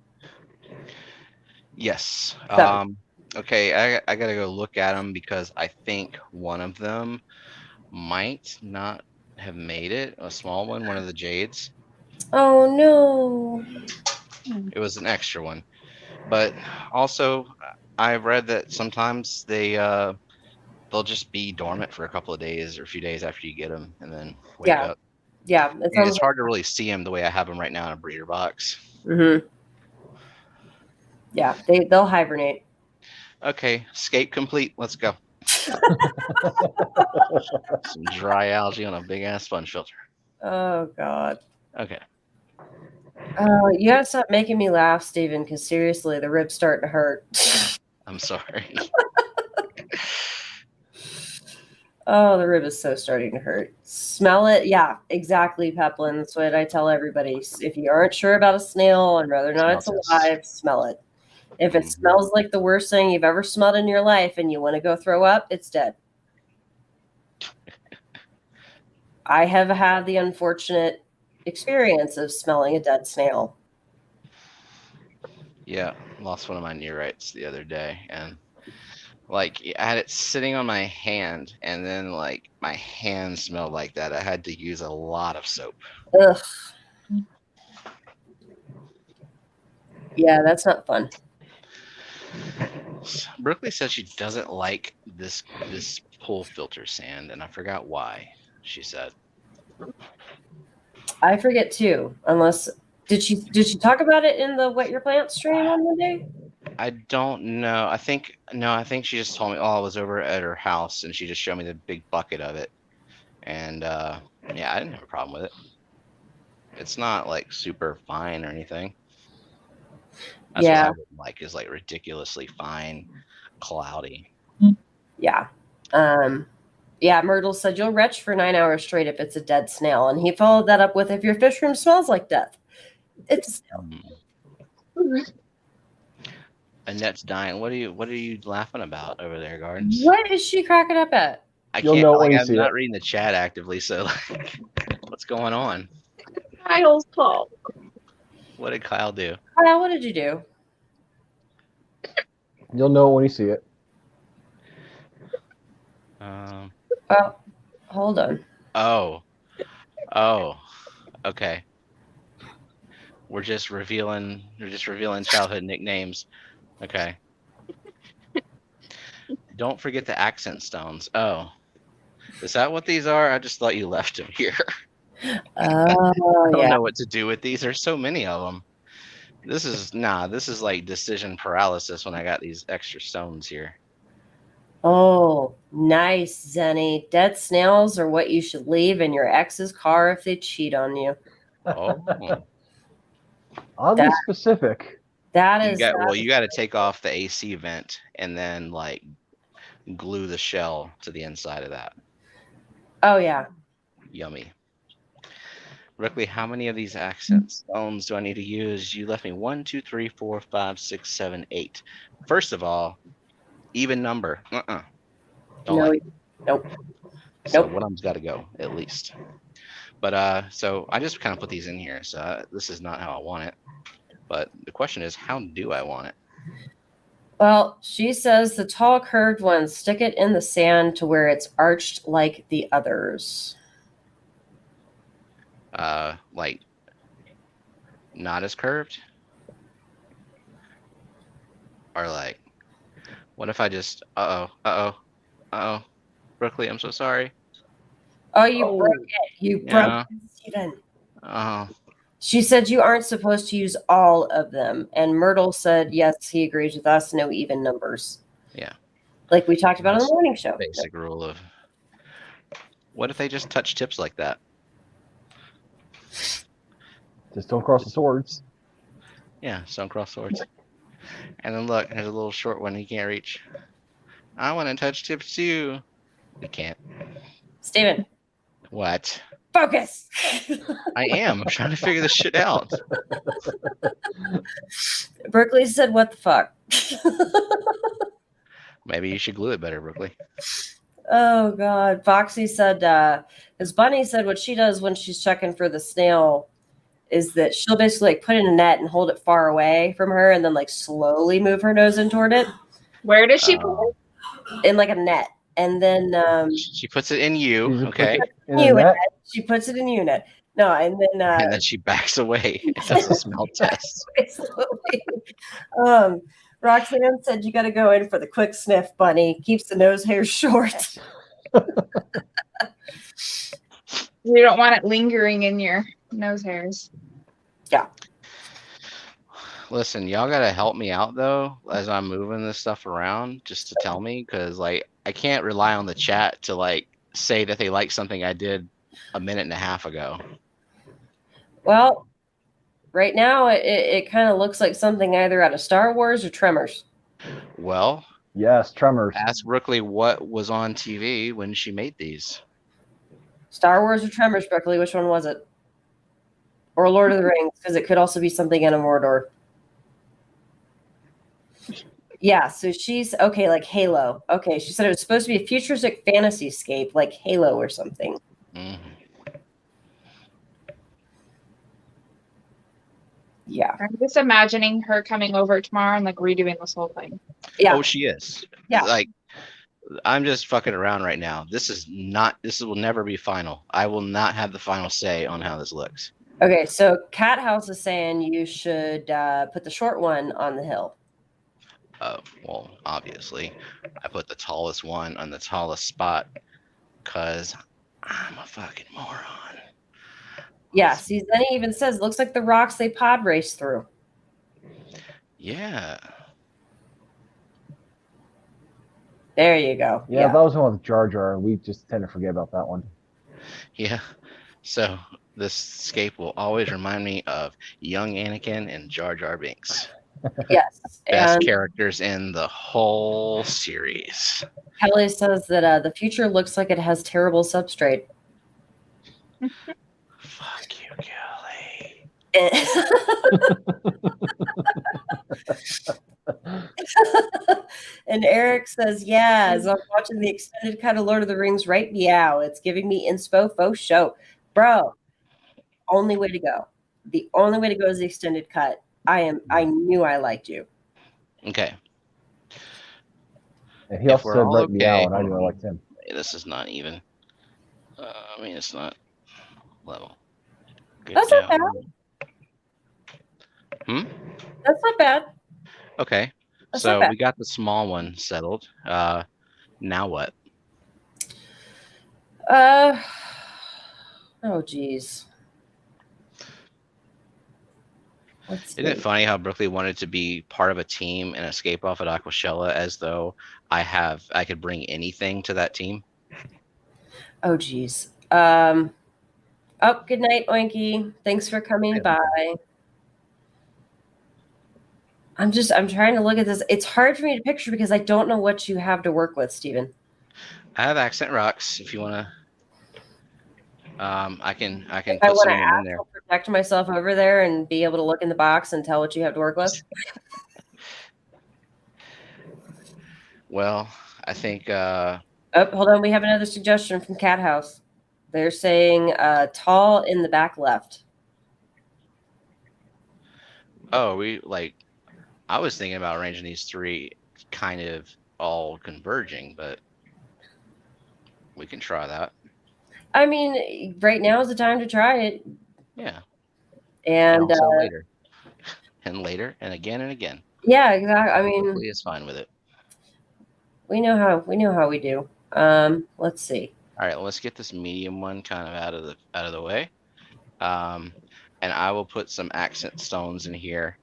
S1: Yes.
S2: 7.
S1: Okay, I gotta go look at them because I think one of them might not have made it. A small one of the jades.
S2: Oh no.
S1: It was an extra one. But also, I've read that sometimes they'll just be dormant for a couple of days or a few days after you get them, and then wake up.
S2: Yeah,
S1: And it's hard to really see them the way I have them right now in a breeder box.
S2: Mm-hmm. Yeah, they'll hibernate.
S1: Okay, scape complete. Let's go. Some dry algae on a big ass sponge filter.
S2: Oh God.
S1: Okay.
S2: You gotta stop making me laugh, Steven, because seriously, the rib's starting to hurt.
S1: I'm sorry.
S2: Oh, the rib is so starting to hurt. Smell it. Yeah, exactly, Peplin. That's what I tell everybody. If you aren't sure about a snail and whether or not it's alive, smell it. If it smells like the worst thing you've ever smelled in your life and you want to go throw up, it's dead. I have had the unfortunate experience of smelling a dead snail.
S1: Yeah, lost one of my neorites the other day, and like I had it sitting on my hand, and then like my hand smelled like that. I had to use a lot of soap.
S2: Ugh. Yeah, that's not fun.
S1: Brooklyn said she doesn't like this pool filter sand, and I forgot why. She said.
S2: I forget too. Unless did she talk about it in the Wet Your Plant stream on Monday?
S1: I don't know. I think she just told me. Oh, I was over at her house, and she just showed me the big bucket of it, and yeah, I didn't have a problem with it. It's not like super fine or anything. That's what I would like is like ridiculously fine, cloudy.
S2: Yeah. Yeah, Myrtle said you'll retch for 9 hours straight if it's a dead snail. And he followed that up with if your fish room smells like death. It's a snail.
S1: Annette's dying. What are you laughing about over there, Gardens?
S2: What is she cracking up at?
S3: You'll know when you
S1: I'm
S3: see
S1: not
S3: it.
S1: reading the chat actively, so like, what's going on?
S4: Kyle's fault.
S1: What did Kyle do?
S2: Kyle, what did you do?
S3: You'll know when you see it.
S2: Oh, hold on.
S1: Oh, okay. We're just revealing childhood nicknames. Okay. Don't forget the accent stones. Oh, is that what these are? I just thought you left them here. I don't know what to do with these. There's so many of them. This is like decision paralysis when I got these extra stones here.
S2: Oh, nice, Zenny. Dead snails are what you should leave in your ex's car if they cheat on you.
S1: Oh.
S3: Oddly specific.
S2: That is.
S1: You got to take off the AC vent and then like glue the shell to the inside of that.
S2: Oh yeah.
S1: Yummy. Brooklyn, how many of these accent stones do I need to use? You left me 1, 2, 3, 4, 5, 6, 7, 8. First of all, even number. Don't
S2: No.
S1: like it.
S2: Nope.
S1: So
S2: Nope.
S1: one of them's got to go at least. But so I just kind of put these in here. So this is not how I want it. But the question is, how do I want it?
S2: Well, she says the tall curved ones, stick it in the sand to where it's arched like the others.
S1: Like not as curved, or like, what if I just Brooklyn, I'm so sorry.
S2: Oh, you broke it. You broke
S1: Yeah.
S2: it, Steven.
S1: Oh,
S2: She said you aren't supposed to use all of them. And Myrtle said, yes, he agrees with us. No even numbers.
S1: yeah.
S2: Like we talked about on
S1: That's
S2: the morning show.
S1: basic rule of. What if they just touch tips like that?
S3: Just don't cross the swords.
S1: Yeah, stone cross swords. And then look, there's a little short one he can't reach. I want to touch tips too. We can't.
S2: Steven,
S1: What?
S2: focus.
S1: I am. I'm trying to figure this shit out.
S2: Berkeley said, what the fuck?
S1: Maybe you should glue it better, Brooklyn.
S2: Oh God. Foxy said, because Bunny said what she does when she's checking for the snail is that she'll basically like put in a net and hold it far away from her and then like slowly move her nose in toward it
S4: Where does she put it?
S2: in like a net. And then
S1: She puts it in you,
S3: She's
S1: okay?
S3: in the net.
S2: she puts it in unit. No, and
S1: And then she backs away. It does a smell test.
S2: then Roxanne said you got to go in for the quick sniff, Bunny. Keeps the nose hairs short.
S4: You don't want it lingering in your nose hairs.
S2: Yeah.
S1: Listen, y'all gotta help me out though as I'm moving this stuff around, just to tell me, because like I can't rely on the chat to like say that they like something I did a minute and a half ago.
S2: Well, right now it kind of looks like something either out of Star Wars or Tremors.
S1: Well,
S3: Yes, Tremors.
S1: ask Brooklyn what was on TV when she made these.
S2: Star Wars or Tremors, Berkeley? Which one was it? Or Lord of the Rings, because it could also be something in a Mordor. Yeah, so she's okay, like Halo. Okay, she said it was supposed to be a futuristic fantasy scape, like Halo or something.
S1: Mhm.
S2: Yeah.
S4: I'm just imagining her coming over tomorrow and like redoing this whole thing.
S2: Yeah.
S1: Oh, she is.
S2: Yeah.
S1: Like, I'm just fucking around right now. This will never be final. I will not have the final say on how this looks.
S2: Okay, so Cat House is saying you should put the short one on the hill.
S1: Well, obviously, I put the tallest one on the tallest spot because I'm a fucking moron.
S2: Yeah, see, then he even says, looks like the rocks they pod race through.
S1: Yeah.
S2: There you go.
S3: Yeah, that was the one with Jar Jar. We just tend to forget about that one.
S1: Yeah. So this scape will always remind me of young Anakin and Jar Jar Binks.
S2: Yes.
S1: Best
S2: And
S1: characters in the whole series.
S2: Kelly says that the future looks like it has terrible substrate.
S1: Fuck you, Kelly.
S2: And Eric says, yeah, as I'm watching the extended cut of Lord of the Rings right meow, it's giving me inspo faux show. Bro, only way to go. The only way to go is the extended cut. I knew I liked you.
S1: Okay.
S3: And he
S1: If
S3: also
S1: we're
S3: said
S1: all
S3: right meow,
S1: okay-
S3: and I knew I liked him.
S1: This is not even. I mean, it's not level. Good
S2: That's not
S1: job.
S2: bad.
S1: Hmm?
S2: That's not bad.
S1: Okay.
S2: That's
S1: So
S2: not bad.
S1: we got the small one settled. Now what?
S2: Oh geez.
S1: Isn't it funny how Brooklyn wanted to be part of a team and escape off at Aquashella as though I could bring anything to that team?
S2: Oh geez. Good night, Oinky. Thanks for coming by. I'm trying to look at this. It's hard for me to picture because I don't know what you have to work with, Steven.
S1: I have accent rocks if you want to I can
S2: If I
S1: put
S2: want
S1: some
S2: to
S1: of them in there.
S2: protect myself over there and be able to look in the box and tell what you have to work with.
S1: Well, I think
S2: Oh, hold on. We have another suggestion from Cat House. They're saying tall in the back left.
S1: I was thinking about arranging these three kind of all converging, but we can try that.
S2: I mean, right now is the time to try it.
S1: Yeah.
S2: And
S1: also later. And later and again.
S2: Yeah, exactly. I mean,
S1: hopefully it's fine with it.
S2: We know how we do. Let's see.
S1: All right, let's get this medium one kind of out of the way. And I will put some accent stones in here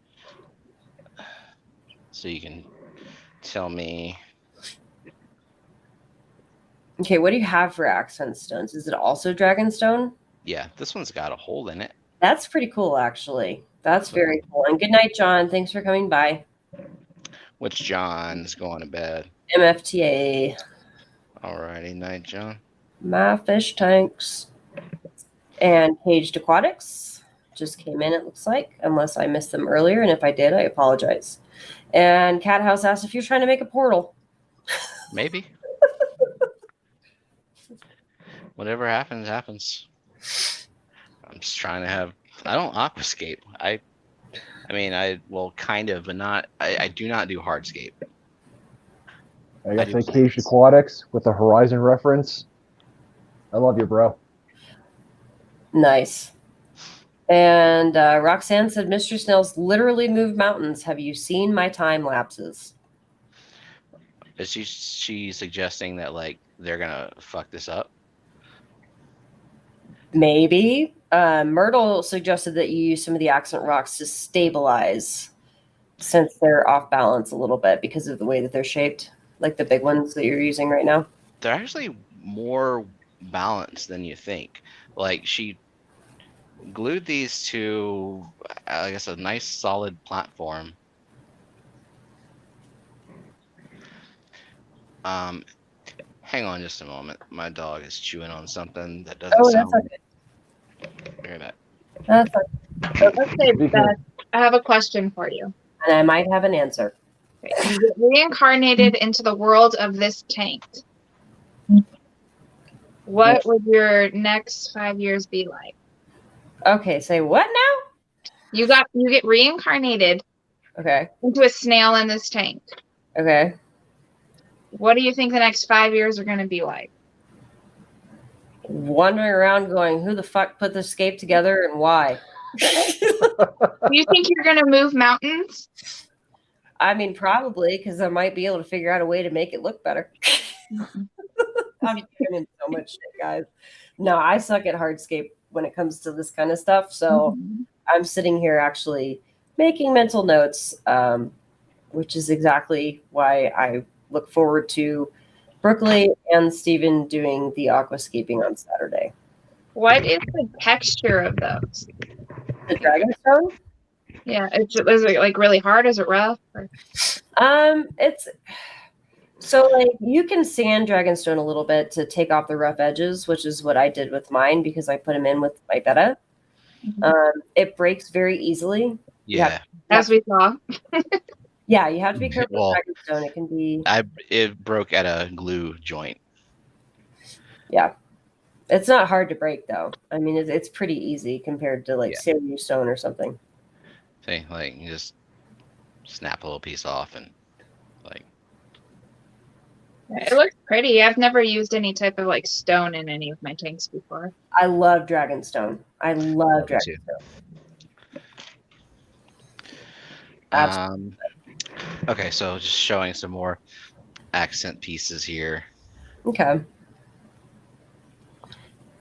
S1: so you can tell me.
S2: Okay, what do you have for accent stones? Is it also dragonstone?
S1: Yeah, this one's got a hole in it.
S2: That's pretty cool, actually. That's very cool. And good night, John. Thanks for coming by.
S1: Which John's going to bed?
S2: MFTA.
S1: Alrighty, night, John.
S2: My fish tanks. And Caged Aquatics just came in, it looks like, unless I missed them earlier. And if I did, I apologize. And Cat House asked if you're trying to make a portal.
S1: Maybe. Whatever happens, happens. I'm just trying to have. I don't aquascape. I mean, I will kind of, but not. I do not do hardscape.
S3: I got the Caged Aquatics with the Horizon reference. I love you, bro.
S2: Nice. And Roxanne said, Mr. Snails literally move mountains. Have you seen my time lapses?
S1: Is she suggesting that like they're gonna fuck this up?
S2: Maybe. Myrtle suggested that you use some of the accent rocks to stabilize since they're off balance a little bit because of the way that they're shaped, like the big ones that you're using right now.
S1: They're actually more balanced than you think. Like she glued these to, I guess, a nice solid platform. Hang on just a moment. My dog is chewing on something that doesn't sound.
S2: That's okay.
S1: Hear that?
S2: That's okay.
S4: So let's say that I have a question for you.
S2: And I might have an answer.
S4: You get reincarnated into the world of this tank. What would your next 5 years be like?
S2: Okay, say what now?
S4: You get reincarnated
S2: Okay.
S4: into a snail in this tank.
S2: Okay.
S4: What do you think the next 5 years are going to be like?
S2: Wandering around going, who the fuck put the scape together and why?
S4: Do you think you're going to move mountains?
S2: I mean, probably, because I might be able to figure out a way to make it look better. I'm doing so much shit, guys. No, I suck at hardscape when it comes to this kind of stuff. So I'm sitting here actually making mental notes, which is exactly why I look forward to Brooklyn and Steven doing the aquascaping on Saturday.
S4: What is the texture of those?
S2: The Dragonstone?
S4: Yeah, is it like really hard? Is it rough? Or?
S2: It's so like you can sand Dragonstone a little bit to take off the rough edges, which is what I did with mine because I put them in with my betta. It breaks very easily.
S1: Yeah.
S4: As we saw.
S2: Yeah, you have to be careful
S1: Well,
S2: with Dragonstone. It can be.
S1: It broke at a glue joint.
S2: Yeah. It's not hard to break though. I mean, it's pretty easy compared to like Sailor Stone or something.
S1: See, like you just snap a little piece off and like.
S4: It looks pretty. I've never used any type of like stone in any of my tanks before.
S2: I love Dragonstone. I love Dragonstone. Absolutely.
S1: Okay, so just showing some more accent pieces here.
S2: Okay.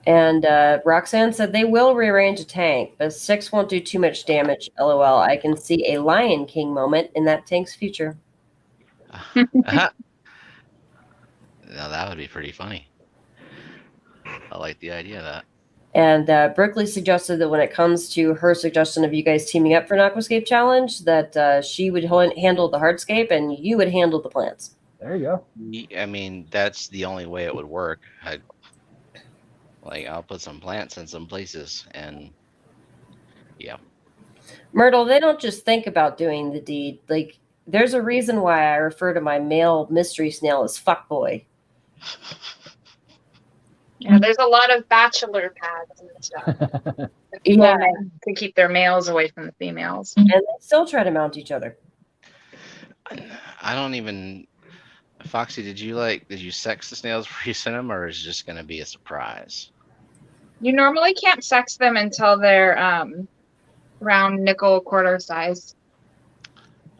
S2: And Roxanne said they will rearrange a tank, but 6 won't do too much damage. LOL. I can see a Lion King moment in that tank's future.
S1: Now that would be pretty funny. I like the idea of that.
S2: And Brooklyn suggested that when it comes to her suggestion of you guys teaming up for an aquascape challenge, that she would handle the hardscape and you would handle the plants.
S3: There you go.
S1: I mean, that's the only way it would work. Like I'll put some plants in some places, and yeah.
S2: Myrtle, they don't just think about doing the deed. Like, there's a reason why I refer to my male mystery snail as fuckboy.
S4: Yeah, there's a lot of bachelor pads and stuff.
S2: Yeah.
S4: To keep their males away from the females.
S2: And they still try to mount each other.
S1: I don't even. Foxy, did you sex the snails before you sent them, or is it just gonna be a surprise?
S4: You normally can't sex them until they're round nickel quarter size.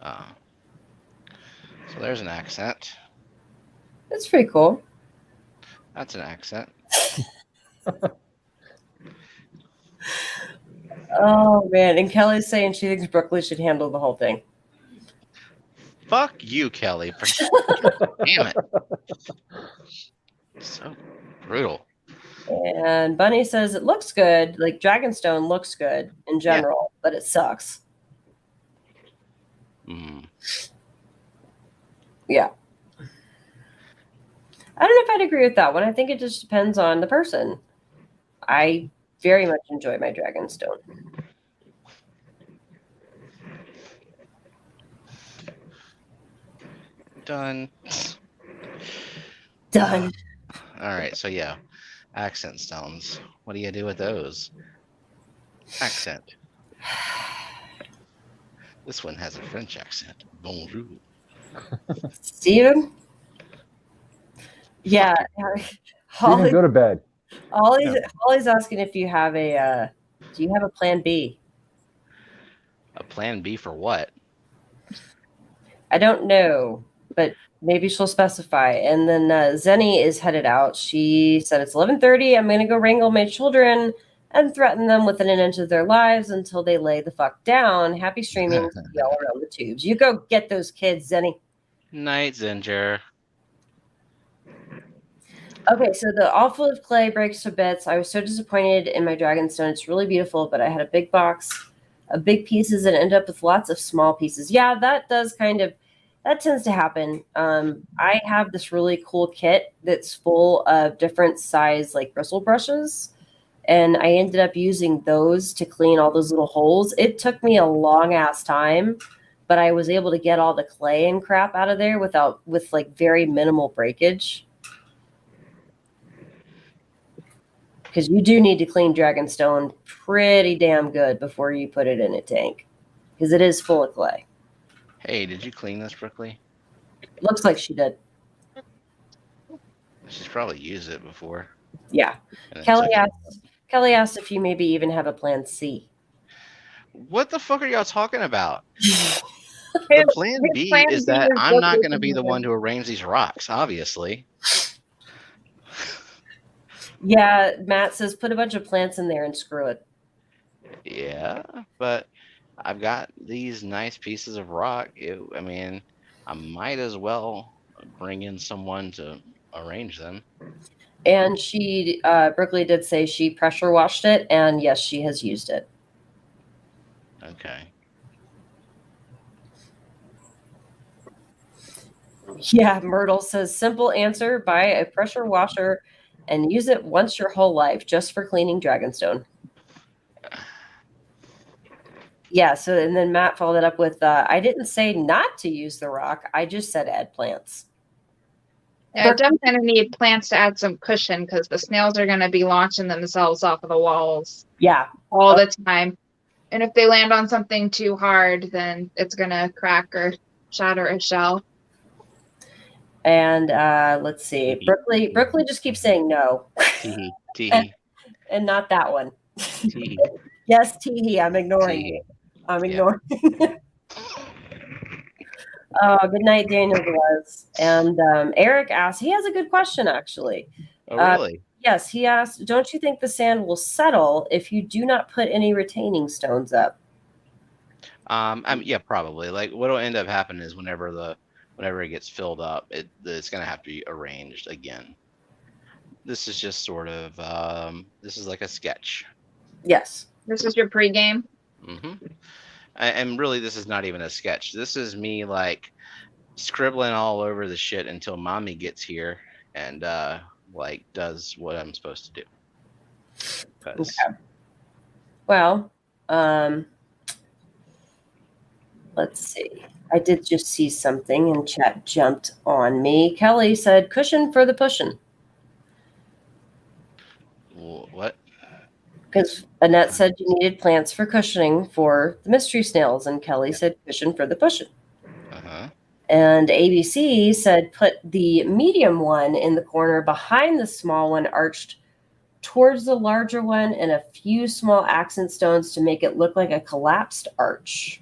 S1: So there's an accent.
S2: That's pretty cool.
S1: That's an accent.
S2: Oh man! And Kelly's saying she thinks Brooklyn should handle the whole thing.
S1: Fuck you, Kelly. Damn it. So brutal.
S2: And Bunny says it looks good. Like Dragonstone looks good in general, but it sucks. Yeah. I don't know if I'd agree with that one. I think it just depends on the person. I very much enjoy my Dragonstone.
S1: Done.
S2: Done.
S1: All right, so yeah, accent stones. What do you do with those? Accent. This one has a French accent. Bonjour.
S2: Steven? Yeah.
S3: Steven, go to bed.
S2: Holly's asking if you have do you have a plan B?
S1: A plan B for what?
S2: I don't know, but maybe she'll specify. And then Zenny is headed out. She said it's 11:30. I'm going to go wrangle my children and threaten them within an inch of their lives until they lay the fuck down. Happy streaming to y'all around the tubes. You go get those kids, Zenny.
S1: Night, Zinger.
S2: Okay, so the all full of clay breaks to bits. I was so disappointed in my Dragonstone. It's really beautiful, but I had a big box of big pieces and ended up with lots of small pieces. Yeah, that tends to happen. I have this really cool kit that's full of different size like bristle brushes, and I ended up using those to clean all those little holes. It took me a long ass time, but I was able to get all the clay and crap out of there with like very minimal breakage. Because you do need to clean Dragonstone pretty damn good before you put it in a tank, because it is full of clay.
S1: Hey, did you clean this, Brooklyn?
S2: Looks like she did.
S1: She's probably used it before.
S2: Yeah. Kelly asked if you maybe even have a plan C.
S1: What the fuck are y'all talking about? The plan B is that I'm not going to be the one to arrange these rocks, obviously.
S2: Yeah, Matt says put a bunch of plants in there and screw it.
S1: Yeah, but I've got these nice pieces of rock. I might as well bring in someone to arrange them.
S2: And Brooklyn did say she pressure washed it, and yes, she has used it.
S1: Okay.
S2: Yeah, Myrtle says simple answer: buy a pressure washer and use it once your whole life just for cleaning Dragonstone. Yeah, so and then Matt followed it up with I didn't say not to use the rock. I just said add plants.
S4: Yeah, definitely need plants to add some cushion because the snails are going to be launching themselves off of the walls.
S2: Yeah.
S4: All the time. And if they land on something too hard, then it's going to crack or shatter a shell.
S2: And let's see. Brooklyn just keeps saying no.
S1: Teehee.
S2: And not that one.
S1: Teehee.
S2: Yes, teehee. I'm ignoring you. I'm ignoring you. Good night, Daniel Velez. And Eric asked, he has a good question, actually.
S1: Oh, really?
S2: Yes, he asked, don't you think the sand will settle if you do not put any retaining stones up?
S1: Yeah, probably. Like what'll end up happening is whenever it gets filled up, it's going to have to be arranged again. This is just sort of this is like a sketch.
S2: Yes.
S4: This is your pregame?
S1: Mm-hmm. And really, this is not even a sketch. This is me like scribbling all over the shit until mommy gets here and like does what I'm supposed to do. 'Cause-
S2: Okay. Well, let's see. I did just see something and chat jumped on me. Kelly said cushion for the pushin'.
S1: What?
S2: Because Annette said you needed plants for cushioning for the mystery snails, and Kelly said cushion for the pushin'.
S1: Uh-huh.
S2: And ABC said put the medium one in the corner behind the small one, arched towards the larger one, and a few small accent stones to make it look like a collapsed arch.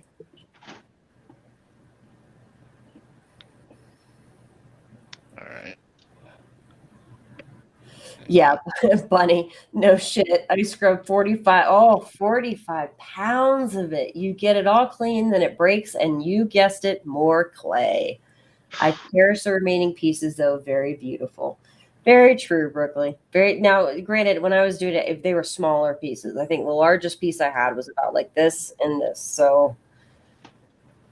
S1: All right.
S2: Yeah, Bunny, no shit. I scrubbed 45 pounds of it. You get it all clean, then it breaks, and you guessed it, more clay. I cherish the remaining pieces, though. Very beautiful. Very true, Brooklyn. Very now, granted, when I was doing it, if they were smaller pieces, I think the largest piece I had was about like this and this. So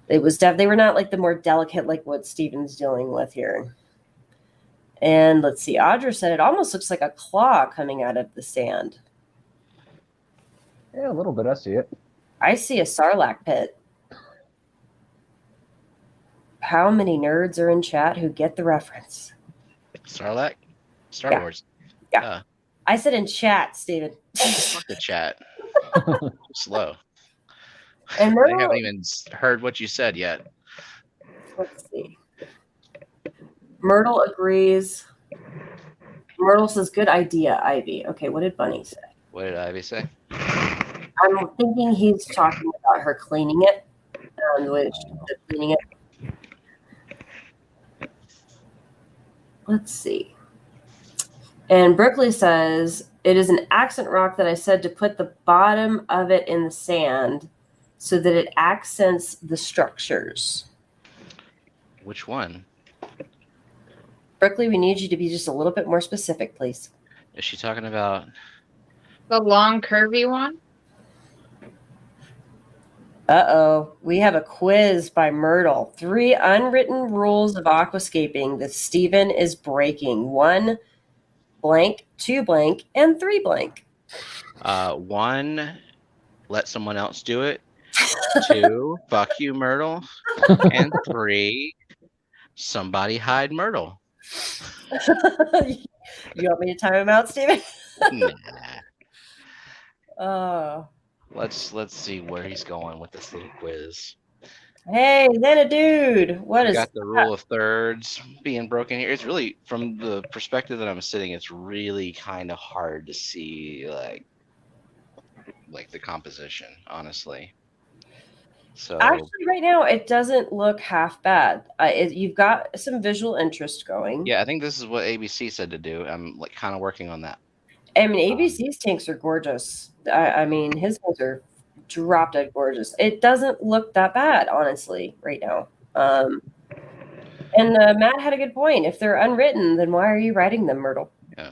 S2: it was they were not like the more delicate like what Steven's dealing with here. And let's see, Audra said it almost looks like a claw coming out of the sand.
S3: Yeah, a little bit. I see it.
S2: I see a sarlacc pit. How many nerds are in chat who get the reference?
S1: Sarlacc? Star
S2: Yeah.
S1: Wars.
S2: Yeah. I said in chat, Steven.
S1: Fuck the chat. Slow.
S2: And
S1: They
S2: Myrtle,
S1: haven't even heard what you said yet.
S2: let's see. Myrtle agrees. Myrtle says, good idea, Ivy. Okay, what did Bunny say?
S1: What did Ivy say?
S2: I'm thinking he's talking about her cleaning it. Cleaning it. Let's see. And Brooklyn says, it is an accent rock that I said to put the bottom of it in the sand so that it accents the structures.
S1: Which one?
S2: Brooklyn, we need you to be just a little bit more specific, please.
S1: Is she talking about?
S4: The long, curvy one?
S2: Uh-oh. We have a quiz by Myrtle. 3 unwritten rules of aquascaping that Steven is breaking. 1 blank, 2 blank, and 3 blank.
S1: 1, let someone else do it. 2, fuck you, Myrtle. And 3, somebody hide Myrtle.
S2: You want me to time him out, Steven?
S1: Nah. Let's see where he's going with this little quiz.
S2: Hey, then a dude. What
S1: We
S2: is
S1: got the rule of thirds being broken here. It's really, from the perspective that I'm sitting, it's really kind of hard to see like the composition, honestly. So
S2: actually right now it doesn't look half bad. You've got some visual interest going.
S1: yeah, I think this is what ABC said to do. I'm like kind of working on that.
S2: I mean, ABC's tanks are gorgeous. I mean, his tanks are drop dead gorgeous. It doesn't look that bad, honestly, right now. And Matt had a good point. If they're unwritten, then why are you writing them, Myrtle?
S1: Yeah.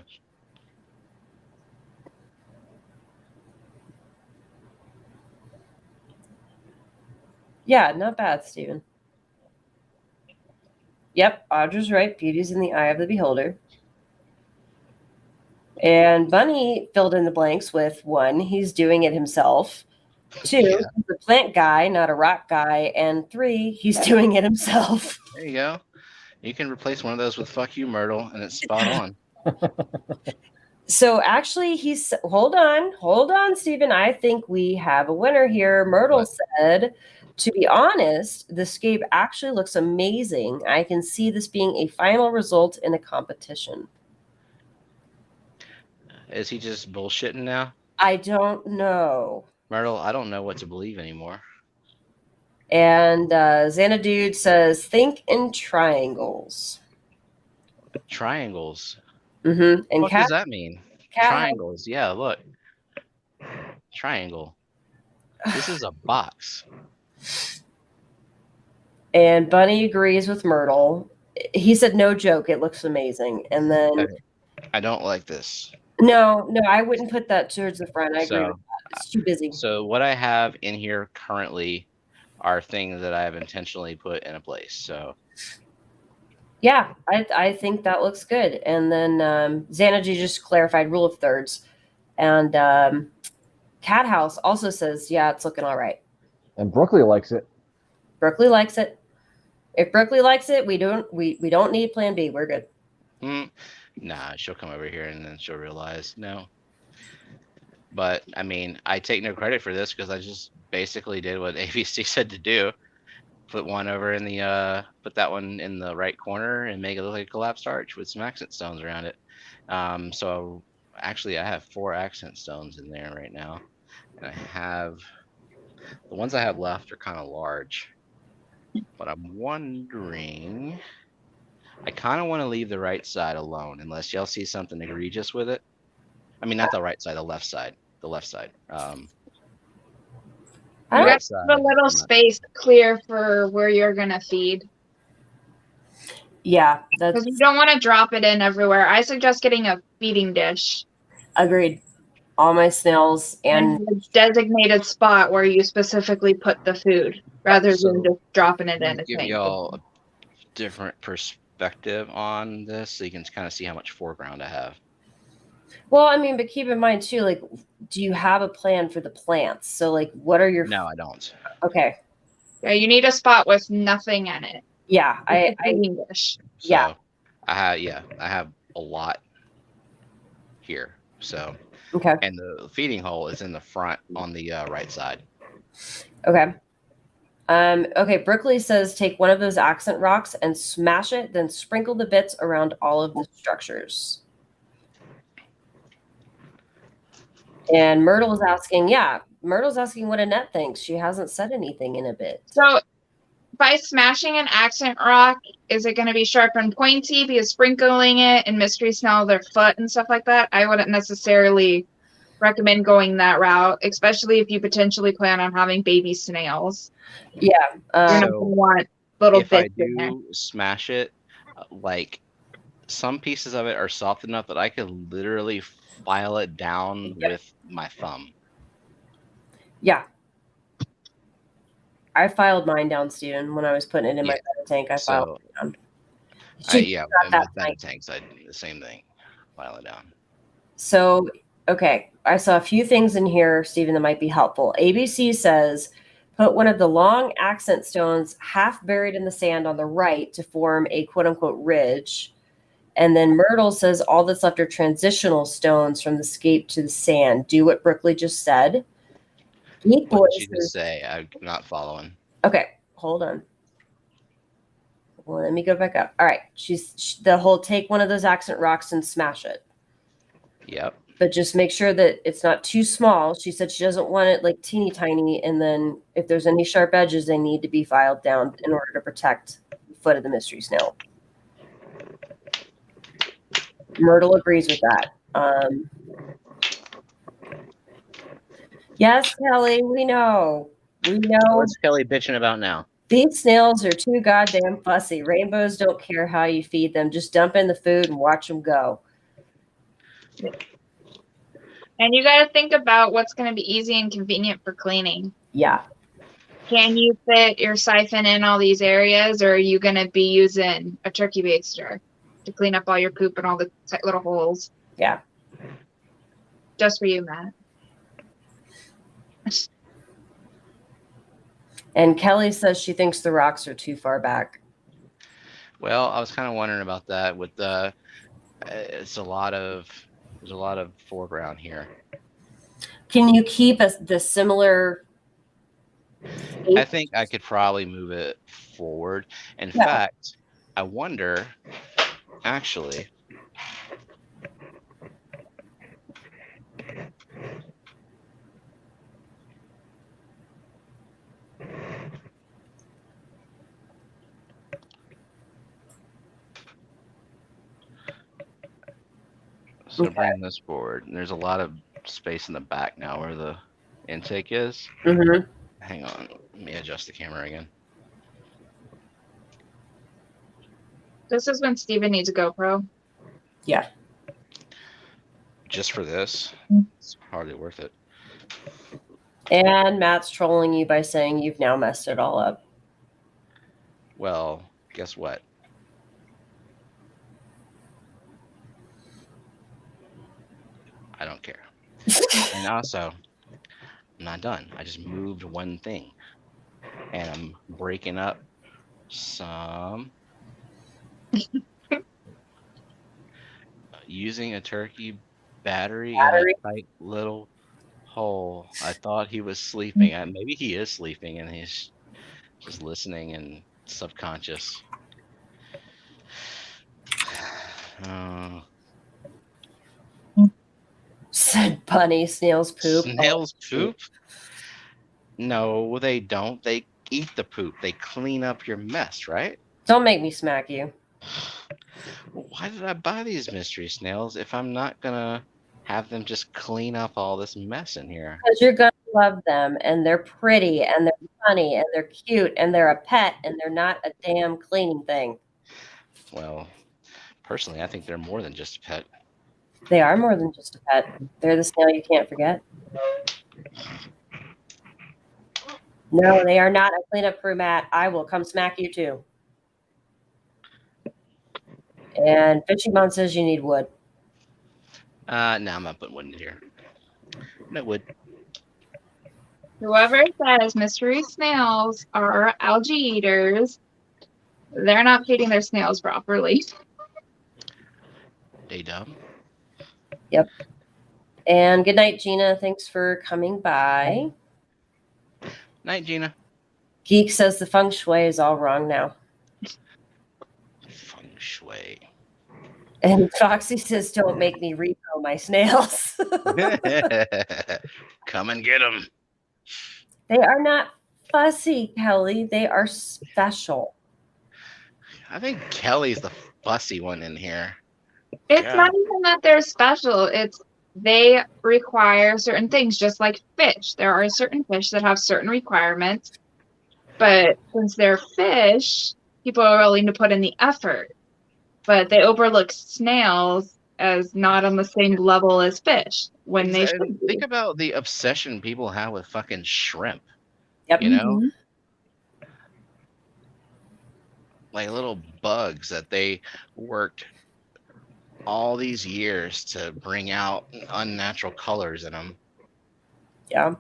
S2: Yeah, not bad, Steven. Yep, Audra's right. Beauty's in the eye of the beholder. And Bunny filled in the blanks with 1, he's doing it himself. 2,
S1: Yeah.
S2: he's a plant guy, not a rock guy. And 3, he's doing it himself.
S1: There you go. You can replace one of those with "fuck you, Myrtle," and it's spot on.
S2: So actually, hold on, Stephen. I think we have a winner here. Myrtle said, to be honest, the scape actually looks amazing. I can see this being a final result in a competition.
S1: Is he just bullshitting now?
S2: I don't know.
S1: Myrtle, I don't know what to believe anymore.
S2: And Xanadude says, think in triangles.
S1: Triangles?
S2: Mm-hmm. And
S1: What does that mean? Triangles. Yeah, look. Triangle. This is a box.
S2: And Bunny agrees with Myrtle. He said, no joke, it looks amazing. And then...
S1: I don't like this.
S2: No, I wouldn't put that towards the front. I agree with that. It's too busy.
S1: So what I have in here currently are things that I have intentionally put in a place. So
S2: yeah, I think that looks good. And then Xanaji just clarified rule of thirds. And Cat House also says, yeah, it's looking all right.
S3: And Brooklyn likes it.
S2: Brooklyn likes it. If Brooklyn likes it, we don't need plan B. We're good.
S1: Nah, she'll come over here and then she'll realize no. But I mean, I take no credit for this because I just basically did what ABC said to do. Put one over in the put that one in the right corner and make it look like a collapsed arch with some accent stones around it. So actually I have 4 accent stones in there right now. And I have the ones I have left are kind of large. But I'm wondering, I kind of want to leave the right side alone unless y'all see something egregious with it. I mean, not the right side, the left side. The left side.
S2: I
S4: You
S2: don't-
S4: got a little space clear for where you're gonna feed.
S2: Yeah, that's
S4: Because you don't want to drop it in everywhere. I suggest getting a feeding dish
S2: agreed. All my snails and
S4: and a designated spot where you specifically put the food rather than
S1: So,
S4: just dropping it in a
S1: give
S4: tank.
S1: y'all a different perspective on this so you can kind of see how much foreground I have.
S2: well, I mean, but keep in mind too, like, do you have a plan for the plants? So, like, what are your
S1: No, I don't.
S2: okay?
S4: Yeah, you need a spot with nothing in it.
S2: Yeah,
S4: Just a feeding dish.
S1: So
S2: Yeah.
S1: I have a lot here. So
S2: okay,
S1: and the feeding hole is in the front on the right side.
S2: okay. Okay, Brooklyn says take one of those accent rocks and smash it, then sprinkle the bits around all of the structures. And Myrtle's asking, Myrtle's asking what Annette thinks. She hasn't said anything in a bit.
S4: So by smashing an accent rock, is it going to be sharp and pointy? Because sprinkling it in mystery snail their foot and stuff like that, I wouldn't necessarily recommend going that route, especially if you potentially plan on having baby snails.
S2: Yeah.
S4: You're not
S1: So,
S4: going to want little
S1: if I
S4: bits in there.
S1: do smash it, like some pieces of it are soft enough that I could literally file it down with my thumb.
S2: Yeah. I filed mine down, Steven, when I was putting it in my better tank. I filed it down.
S1: Yeah,
S2: got
S1: and
S2: that
S1: with better
S2: fine.
S1: tanks, I do the same thing. File it down.
S2: So, okay, I saw a few things in here, Stephen, that might be helpful. ABC says put one of the long accent stones half buried in the sand on the right to form a quote unquote ridge. And then Myrtle says all that's left are transitional stones from the scape to the sand. Do what Brooklyn just said. Geek Boy
S1: What did you
S2: says,
S1: just say? I'm not following.
S2: okay, hold on. Well, let me go back up. All right, the whole take one of those accent rocks and smash it.
S1: Yep.
S2: But just make sure that it's not too small. She said she doesn't want it like teeny tiny. And then if there's any sharp edges, they need to be filed down in order to protect the foot of the mystery snail. Myrtle agrees with that. Yes, Kelly, we know. We know
S1: What's Kelly bitching about now?
S2: these snails are too goddamn fussy. Rainbows don't care how you feed them. Just dump in the food and watch them go.
S4: And you got to think about what's going to be easy and convenient for cleaning.
S2: Yeah.
S4: Can you fit your siphon in all these areas, or are you going to be using a turkey baster to clean up all your poop and all the tight little holes?
S2: Yeah.
S4: Just for you, Matt.
S2: And Kelly says she thinks the rocks are too far back.
S1: Well, I was kind of wondering about that. With the, there's a lot of foreground here.
S2: Can you keep the similar?
S1: I think I could probably move it forward. In
S2: Yeah.
S1: fact, I wonder, actually, so bring this forward. And there's a lot of space in the back now where the intake is.
S2: Mm-hmm.
S1: Hang on, let me adjust the camera again.
S4: This is when Steven needs a GoPro.
S2: Yeah.
S1: Just for this, it's hardly worth it.
S2: And Matt's trolling you by saying you've now messed it all up.
S1: Well, guess what? I don't care. And also, I'm not done. I just moved one thing, and I'm breaking up some using a turkey battery in a tight little hole. I thought he was sleeping. Maybe he is sleeping, and he's just listening and subconscious. Uh,
S2: Said bunny, snails poop.
S1: Snails poop? No, they don't. They eat the poop. They clean up your mess, right?
S2: Don't make me smack you.
S1: Why did I buy these mystery snails if I'm not gonna have them just clean up all this mess in here?
S2: Because you're gonna love them, and they're pretty, and they're funny, and they're cute, and they're a pet, and they're not a damn cleaning thing.
S1: Well, personally, I think they're more than just a pet.
S2: They are more than just a pet. They're the snail you can't forget. No, they are not a cleanup crew, Matt. I will come smack you too. And Fishy Mom says you need wood.
S1: No, I'm not putting wood in here. No wood.
S4: Whoever says mystery snails are algae eaters, they're not feeding their snails properly.
S1: They dumb.
S2: Yep. And good night, Gina. Thanks for coming by.
S1: Night, Gina.
S2: Geek says the feng shui is all wrong now.
S1: Feng shui.
S2: And Foxy says, don't make me repo my snails.
S1: Come and get them.
S2: They are not fussy, Kelly. They are special.
S1: I think Kelly's the fussy one in here.
S4: It's
S1: Yeah.
S4: not even that they're special. It's they require certain things, just like fish. There are certain fish that have certain requirements, but since they're fish, people are willing to put in the effort. But they overlook snails as not on the same level as fish when they should be.
S1: Think about the obsession people have with fucking shrimp.
S2: Yep.
S1: You know? Like little bugs that they worked all these years to bring out unnatural colors in them.
S2: Yeah.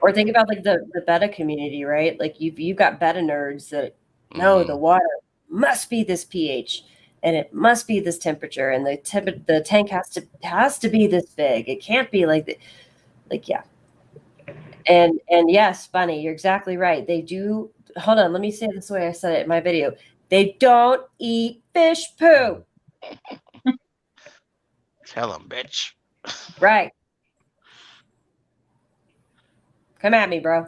S2: Or think about like the betta community, right? Like you've got betta nerds that know the water must be this pH and it must be this temperature and the tank has to be this big. It can't be like yeah. And yes, Bunny, you're exactly right. They do. Hold on, let me say it this way I said it in my video. They don't eat fish poo.
S1: Tell them, bitch.
S2: Right. Come at me, bro.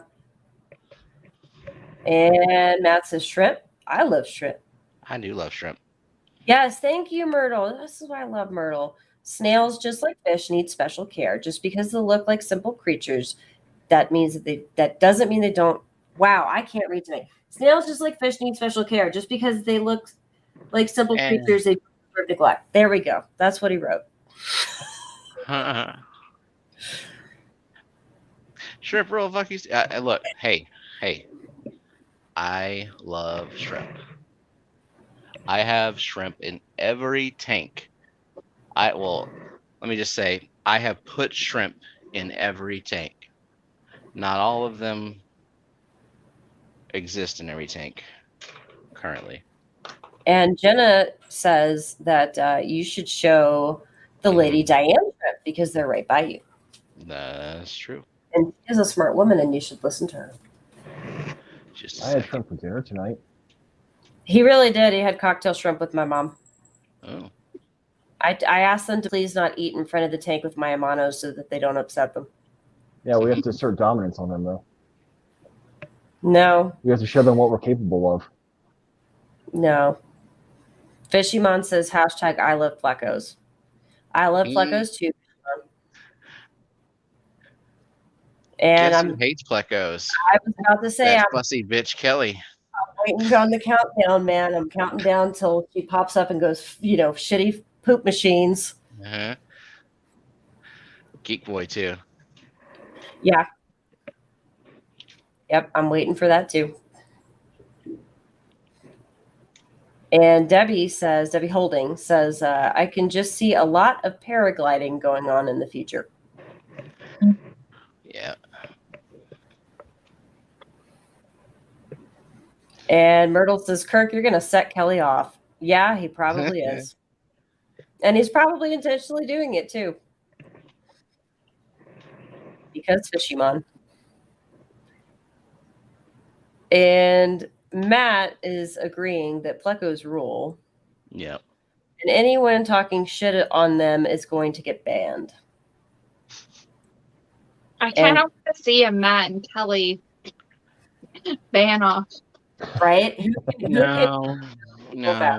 S2: And Matt says shrimp. I love shrimp.
S1: I do love shrimp.
S2: Yes, thank you, Myrtle. This is why I love Myrtle. Snails, just like fish, need special care. Just because they look like simple creatures, that means that doesn't mean they don't. Wow, I can't read tonight. Snails, just like fish, need special care. Just because they look like simple creatures, they deserve neglect. There we go. That's what he wrote.
S1: Shrimp roll, fuck you. Look, hey. I love shrimp. I have shrimp in every tank. Let me just say, I have put shrimp in every tank. Not all of them exist in every tank currently.
S2: And Jenna says that you should show the Lady Diane shrimp because they're right by you.
S1: That's true.
S2: And she's a smart woman, and you should listen to her.
S3: I had shrimp for dinner tonight.
S2: He really did. He had cocktail shrimp with my mom.
S1: Oh.
S2: I asked them to please not eat in front of the tank with my Amanos so that they don't upset them.
S3: Yeah, we have to assert dominance on them, though.
S2: No.
S3: We have to show them what we're capable of.
S2: No. Fishymon says, hashtag I love plecos. I love plecos too. And
S1: Guess who hates plecos?
S2: I was about to say,
S1: that fussy bitch Kelly.
S2: I'm waiting on the countdown, man. I'm counting down till she pops up and goes, shitty poop machines.
S1: Uh-huh. Geek boy too.
S2: Yeah. Yep, I'm waiting for that too. And Debbie Holding says, I can just see a lot of paragliding going on in the future.
S1: Yeah.
S2: And Myrtle says, Kirk, you're going to set Kelly off. Yeah, he probably is. And he's probably intentionally doing it too. Because Fishimon. And Matt is agreeing that plecos rule.
S1: Yep.
S2: And anyone talking shit on them is going to get banned.
S4: I kind of want to see a Matt and Kelly ban off.
S2: Right?
S1: No,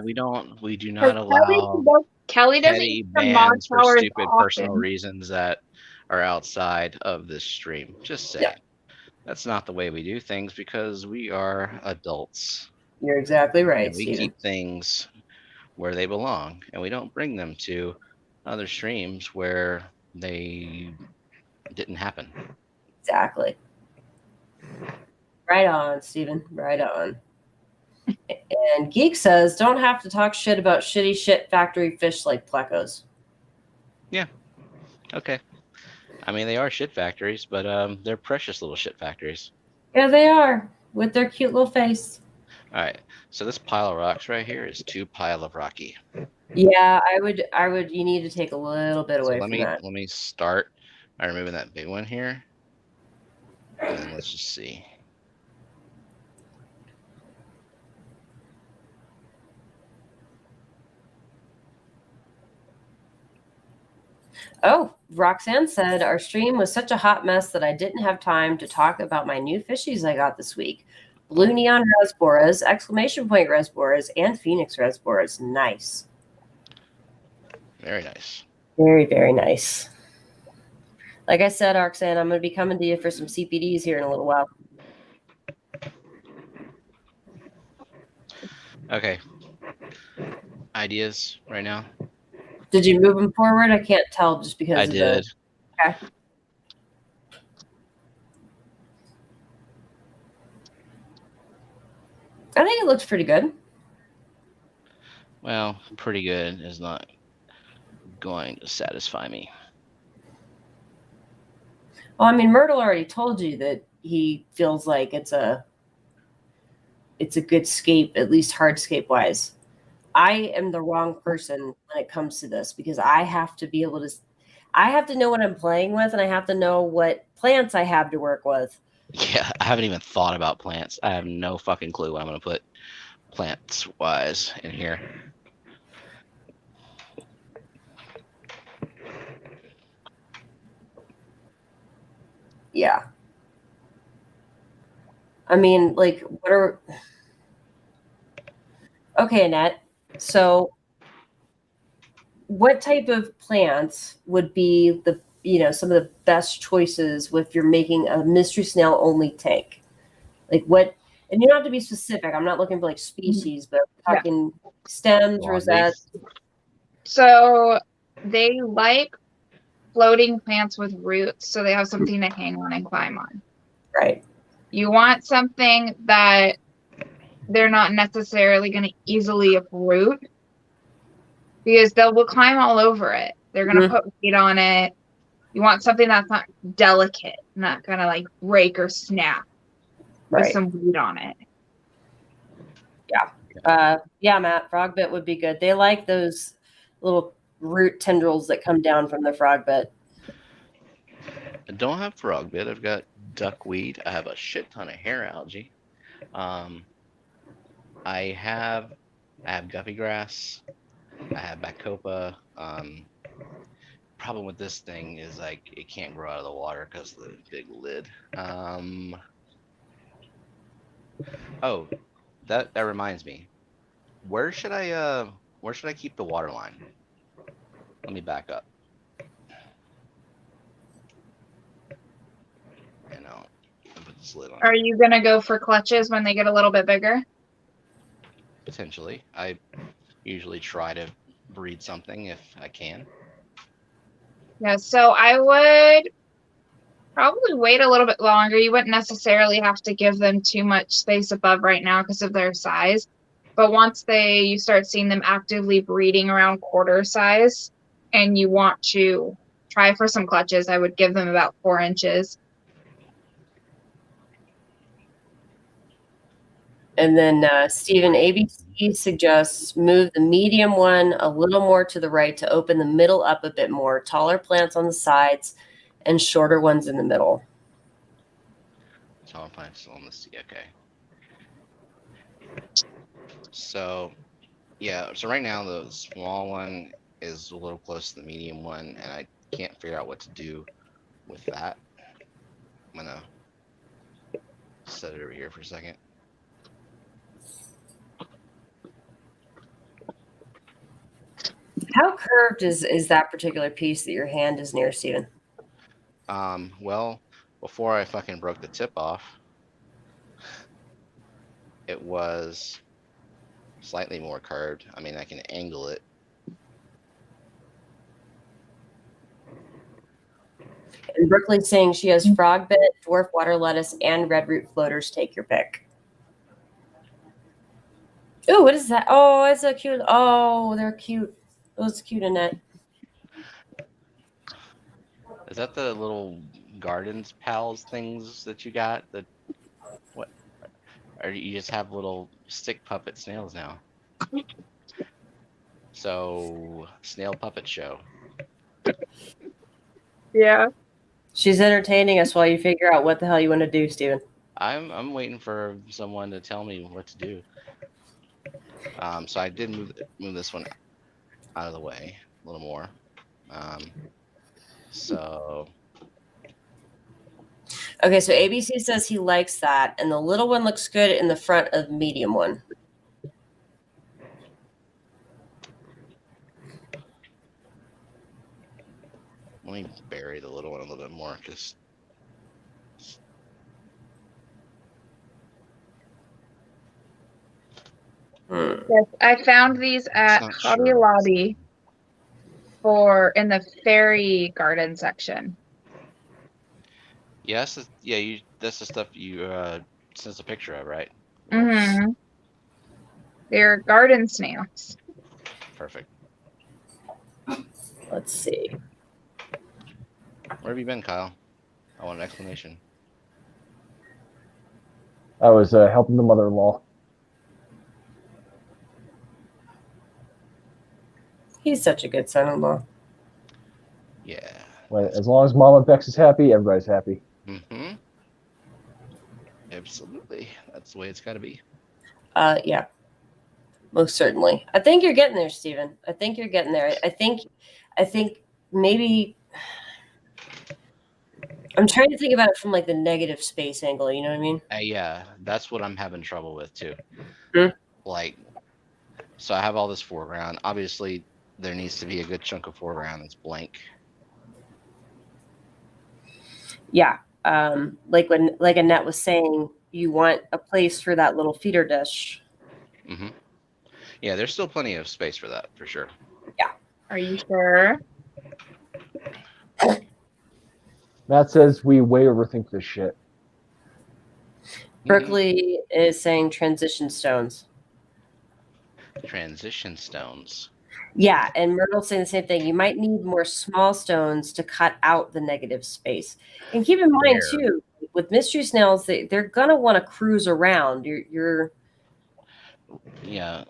S1: we don't. We do not allow
S4: Kelly doesn't
S1: petty
S4: use the mod
S1: bans for
S4: powers
S1: stupid
S4: often.
S1: personal reasons that are outside of this stream. Just saying.
S2: Yeah.
S1: That's not the way we do things because we are adults.
S2: You're exactly right,
S1: And we
S2: Steven.
S1: keep things where they belong, and we don't bring them to other streams where they didn't happen.
S2: Exactly. Right on, Steven. Right on. And Geek says, don't have to talk shit about shitty shit factory fish like plecos.
S1: Yeah. Okay. I mean, they are shit factories, but they're precious little shit factories.
S2: Yeah, they are. With their cute little face.
S1: All right. So this pile of rocks right here is 2 pile of rocky.
S2: Yeah, I would. You need to take a little bit away
S1: So
S2: from that.
S1: let me start by removing that big one here. And then let's just see.
S2: Oh, Roxanne said our stream was such a hot mess that I didn't have time to talk about my new fishies I got this week. Blue neon rasboras, exclamation point rasboras, and phoenix rasboras. Nice.
S1: Very nice.
S2: Very, very nice. Like I said, Roxanne, I'm going to be coming to you for some CPDs here in a little while.
S1: Okay. Ideas right now?
S2: Did you move them forward? I can't tell just because
S1: I
S2: of
S1: did.
S2: Okay. I think it looks pretty good.
S1: Well, pretty good is not going to satisfy me.
S2: Well, I mean, Myrtle already told you that he feels like it's a good scape, at least hardscape wise. I am the wrong person when it comes to this because I have to be able to, I have to know what I'm playing with and I have to know what plants I have to work with.
S1: Yeah, I haven't even thought about plants. I have no fucking clue what I'm going to put plants wise in here.
S2: Yeah. I mean, like, what are... Okay, Annette. So what type of plants would be the, some of the best choices if you're making a mystery snail only tank? Like what, and you don't have to be specific. I'm not looking for like species, but we're talking stems, rosettes.
S4: So they like floating plants with roots, so they have something to hang on and climb on.
S2: Right.
S4: You want something that they're not necessarily going to easily uproot because they will climb all over it. They're going to put weight on it. You want something that's not delicate, not going to like break or snap with some weight on it.
S2: Yeah. Yeah, Matt, frog bit would be good. They like those little root tendrils that come down from the frog bit.
S1: I don't have frog bit. I've got duckweed. I have a shit ton of hair algae. I have guppy grass. I have bacopa. Problem with this thing is like it can't grow out of the water because of the big lid. Oh, that reminds me. Where should I keep the water line? Let me back up. And I'll put this lid on.
S4: Are you gonna go for clutches when they get a little bit bigger?
S1: Potentially. I usually try to breed something if I can.
S4: Yeah, so I would probably wait a little bit longer. You wouldn't necessarily have to give them too much space above right now because of their size. But once you start seeing them actively breeding around quarter size, and you want to try for some clutches, I would give them about 4 inches.
S2: And then Stephen, ABC suggests move the medium one a little more to the right to open the middle up a bit more. Taller plants on the sides and shorter ones in the middle.
S1: Taller plants on the sea. Okay. So, yeah. So right now the small one is a little close to the medium one, and I can't figure out what to do with that. I'm gonna set it over here for a second.
S2: How curved is that particular piece that your hand is near, Stephen?
S1: Well, before I fucking broke the tip off, it was slightly more curved. I mean, I can angle it.
S2: And Brooklyn's saying she has frog bit, dwarf water lettuce, and red root floaters. Take your pick. Oh, what is that? Oh, it's so cute. Oh, they're cute. Those cute, Annette.
S1: Is that the little gardens pals things that you got? That what? Or you just have little stick puppet snails now? So snail puppet show.
S4: Yeah.
S2: She's entertaining us while you figure out what the hell you want to do, Stephen.
S1: I'm waiting for someone to tell me what to do. So I did move this one out of the way a little more. So
S2: Okay, so ABC says he likes that, and the little one looks good in the front of the medium one.
S1: let me bury the little one a little bit more, because
S4: Yes, I found these at
S1: not
S4: Hobby
S1: sure.
S4: Lobby in the fairy garden section.
S1: Yes, yeah, that's the stuff you sent us a picture of, right?
S4: Mm-hmm. They're garden snails.
S1: Perfect.
S2: Let's see.
S1: Where have you been, Kyle? I want an explanation.
S3: I was helping the mother-in-law.
S2: He's such a good son-in-law.
S1: Yeah.
S3: As long as Mama Bex is happy, everybody's happy.
S1: Mm-hmm. Absolutely. That's the way it's got to be.
S2: Yeah. Most certainly. I think you're getting there, Stephen. I think you're getting there. I think maybe I'm trying to think about it from like the negative space angle, you know what I mean?
S1: Yeah, that's what I'm having trouble with too.
S2: Hmm.
S1: Like, so I have all this foreground. Obviously, there needs to be a good chunk of foreground that's blank.
S2: Yeah. Like Annette was saying, you want a place for that little feeder dish.
S1: Mm-hmm. Yeah, there's still plenty of space for that, for sure.
S4: Are you sure?
S3: Matt says we way overthink this shit.
S2: Berkeley is saying transition stones.
S1: Transition stones.
S2: Yeah, and Myrtle's saying the same thing. You might need more small stones to cut out the negative space. And keep in mind too, with mystery snails, they're gonna want to cruise around.
S1: Yeah.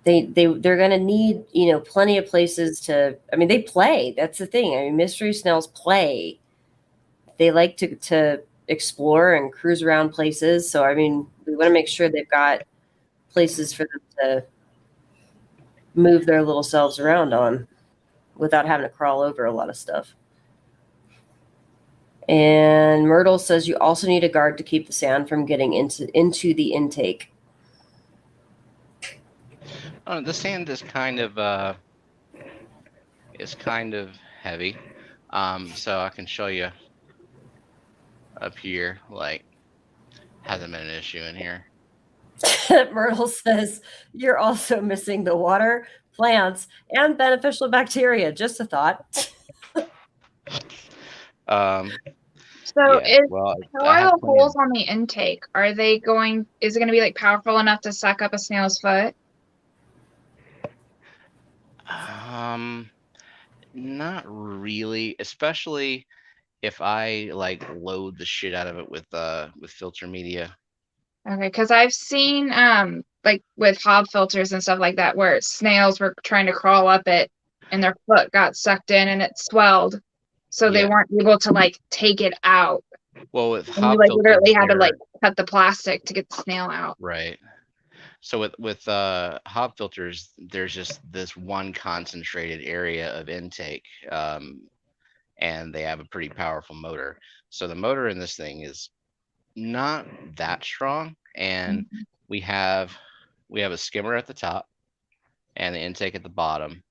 S2: They're gonna need, plenty of places to. I mean, they play. That's the thing. I mean, mystery snails play. They like to explore and cruise around places. So I mean, we want to make sure they've got places for them to move their little selves around on without having to crawl over a lot of stuff. And Myrtle says you also need a guard to keep the sand from getting into the intake.
S1: The sand is kind of heavy. So I can show you up here, like, hasn't been an issue in here.
S2: Myrtle says you're also missing the water, plants, and beneficial bacteria. Just a thought.
S4: So
S1: Yeah. Well,
S4: how
S1: I
S4: are
S1: have
S4: the
S1: plenty of.
S4: holes on the intake? Are they going? Is it going to be like powerful enough to suck up a snail's foot?
S1: Not really, especially if I like load the shit out of it with filter media.
S4: Okay, because I've seen like with hob filters and stuff like that where snails were trying to crawl up it and their foot got sucked in and it swelled, so they
S1: Yeah.
S4: weren't able to like take it out.
S1: Well, with
S4: And you
S1: hob
S4: like
S1: filters,
S4: literally had to
S1: they're
S4: like cut the plastic to get the snail out.
S1: right. So with hob filters, there's just this one concentrated area of intake, and they have a pretty powerful motor. So the motor in this thing is not that strong, and we have a skimmer at the top and the intake at the bottom.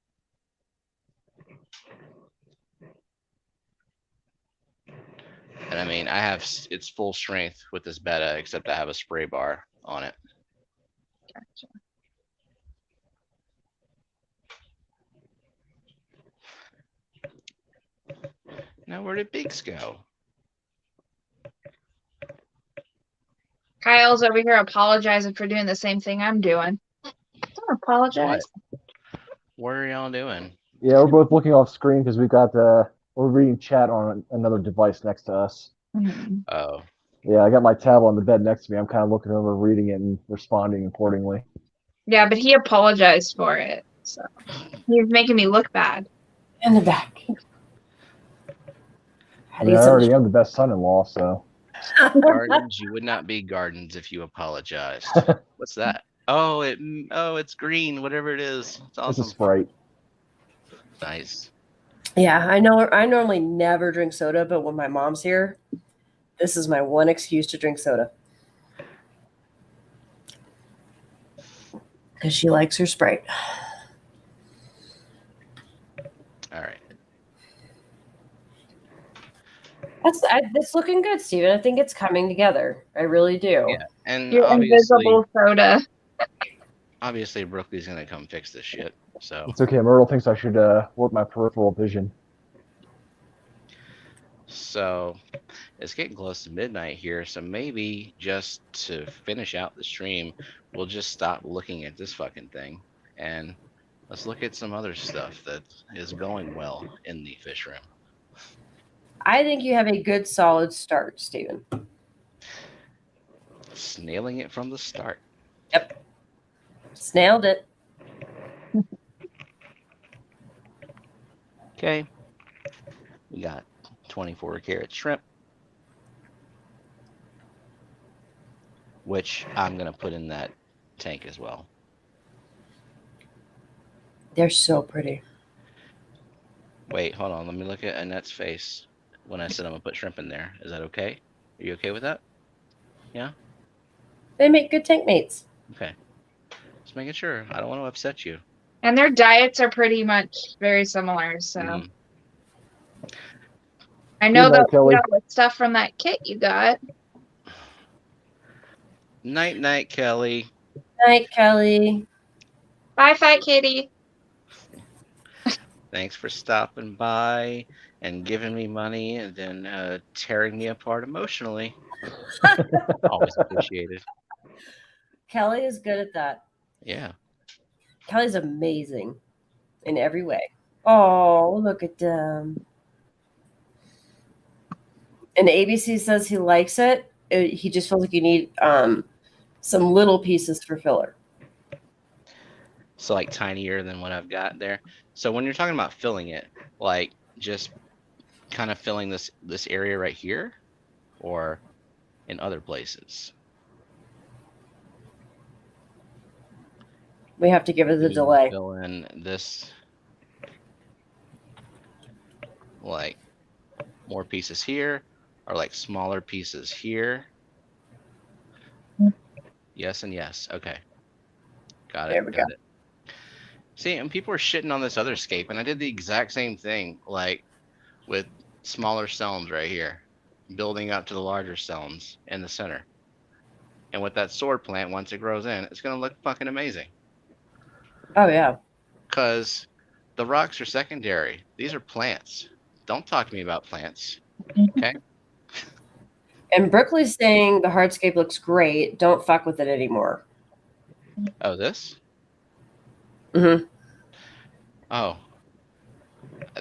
S1: And I mean, I have its full strength with this beta, except I have a spray bar on it.
S4: Gotcha.
S1: Now, where did Biggs go?
S4: Kyle's over here apologizing for doing the same thing I'm doing. Don't apologize.
S1: What are y'all doing?
S3: Yeah, we're both looking off screen because we're reading chat on another device next to us.
S4: Mhm.
S1: Oh,
S3: Yeah, I got my tab on the bed next to me. I'm kind of looking over, reading it, and responding accordingly.
S4: Yeah, but he apologized for it. So he was making me look bad.
S2: In the back.
S3: I mean, I already am the best son-in-law, so.
S1: gardens, you would not be gardens if you apologized. What's that? Oh, it's green, whatever it is. It's
S3: It's a
S1: awesome.
S3: Sprite.
S1: Nice.
S2: Yeah, I know. I normally never drink soda, but when my mom's here, this is my one excuse to drink soda. Because she likes her Sprite.
S1: All right.
S2: It's looking good, Steven. I think it's coming together. I really do.
S1: Yeah, and
S4: Your invisible soda.
S1: obviously Brooklyn's gonna come fix this shit. So
S3: It's okay. Myrtle thinks I should work my peripheral vision.
S1: So it's getting close to midnight here, so maybe just to finish out the stream, we'll just stop looking at this fucking thing and let's look at some other stuff that is going well in the fish room.
S2: I think you have a good, solid start, Steven.
S1: Snailing it from the start.
S2: Yep. Snailed it.
S1: Okay. We got 24 karat shrimp, which I'm going to put in that tank as well.
S2: They're so pretty.
S1: Wait, hold on. Let me look at Annette's face when I said I'm going to put shrimp in there. Is that okay? Are you okay with that? Yeah?
S2: They make good tank mates.
S1: Okay. Just making sure. I don't want to upset you.
S4: And their diets are pretty much very similar, so. I know
S3: Good night,
S4: that
S3: Kelly.
S4: stuff from that kit you got.
S1: Night, night, Kelly.
S2: Night, Kelly.
S4: Bye, Fat Kitty.
S1: Thanks for stopping by and giving me money and then tearing me apart emotionally. Always appreciated.
S2: Kelly is good at that.
S1: Yeah.
S2: Kelly's amazing in every way. Oh, look at them. And ABC says he likes it. He just feels like you need some little pieces for filler.
S1: So like tinier than what I've got there. So when you're talking about filling it, like just kind of filling this area right here or in other places?
S2: We have to give it a delay.
S1: Fill in this, like more pieces here or like smaller pieces here. Yes and yes. Okay. Got it.
S2: There we go.
S1: It. See, and people are shitting on this other scape, and I did the exact same thing, like with smaller stones right here, building up to the larger stones in the center. And with that sword plant, once it grows in, it's going to look fucking amazing.
S2: Oh, yeah.
S1: Because the rocks are secondary. These are plants. Don't talk to me about plants. Okay?
S2: And Brooklyn's saying the hardscape looks great. Don't fuck with it anymore.
S1: Oh, this?
S2: Mm-hmm.
S1: Oh,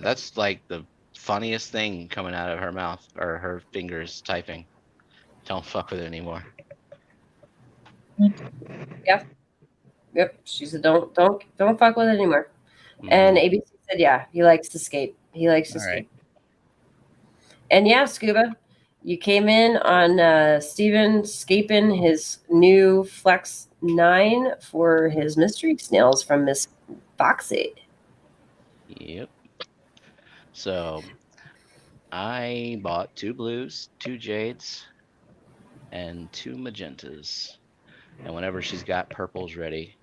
S1: that's like the funniest thing coming out of her mouth or her fingers typing. Don't fuck with it anymore.
S2: Yep. She said don't fuck with it anymore. And
S1: Mhm.
S2: ABC said, yeah, he likes to skate. He likes to
S1: All right.
S2: skate. And yeah, Scuba, you came in on Steven scaping his new Flex 9 for his mystery snails from Miss Foxy.
S1: Yep. So I bought 2 blues, 2 jades, and 2 magentas. And whenever she's got purples ready,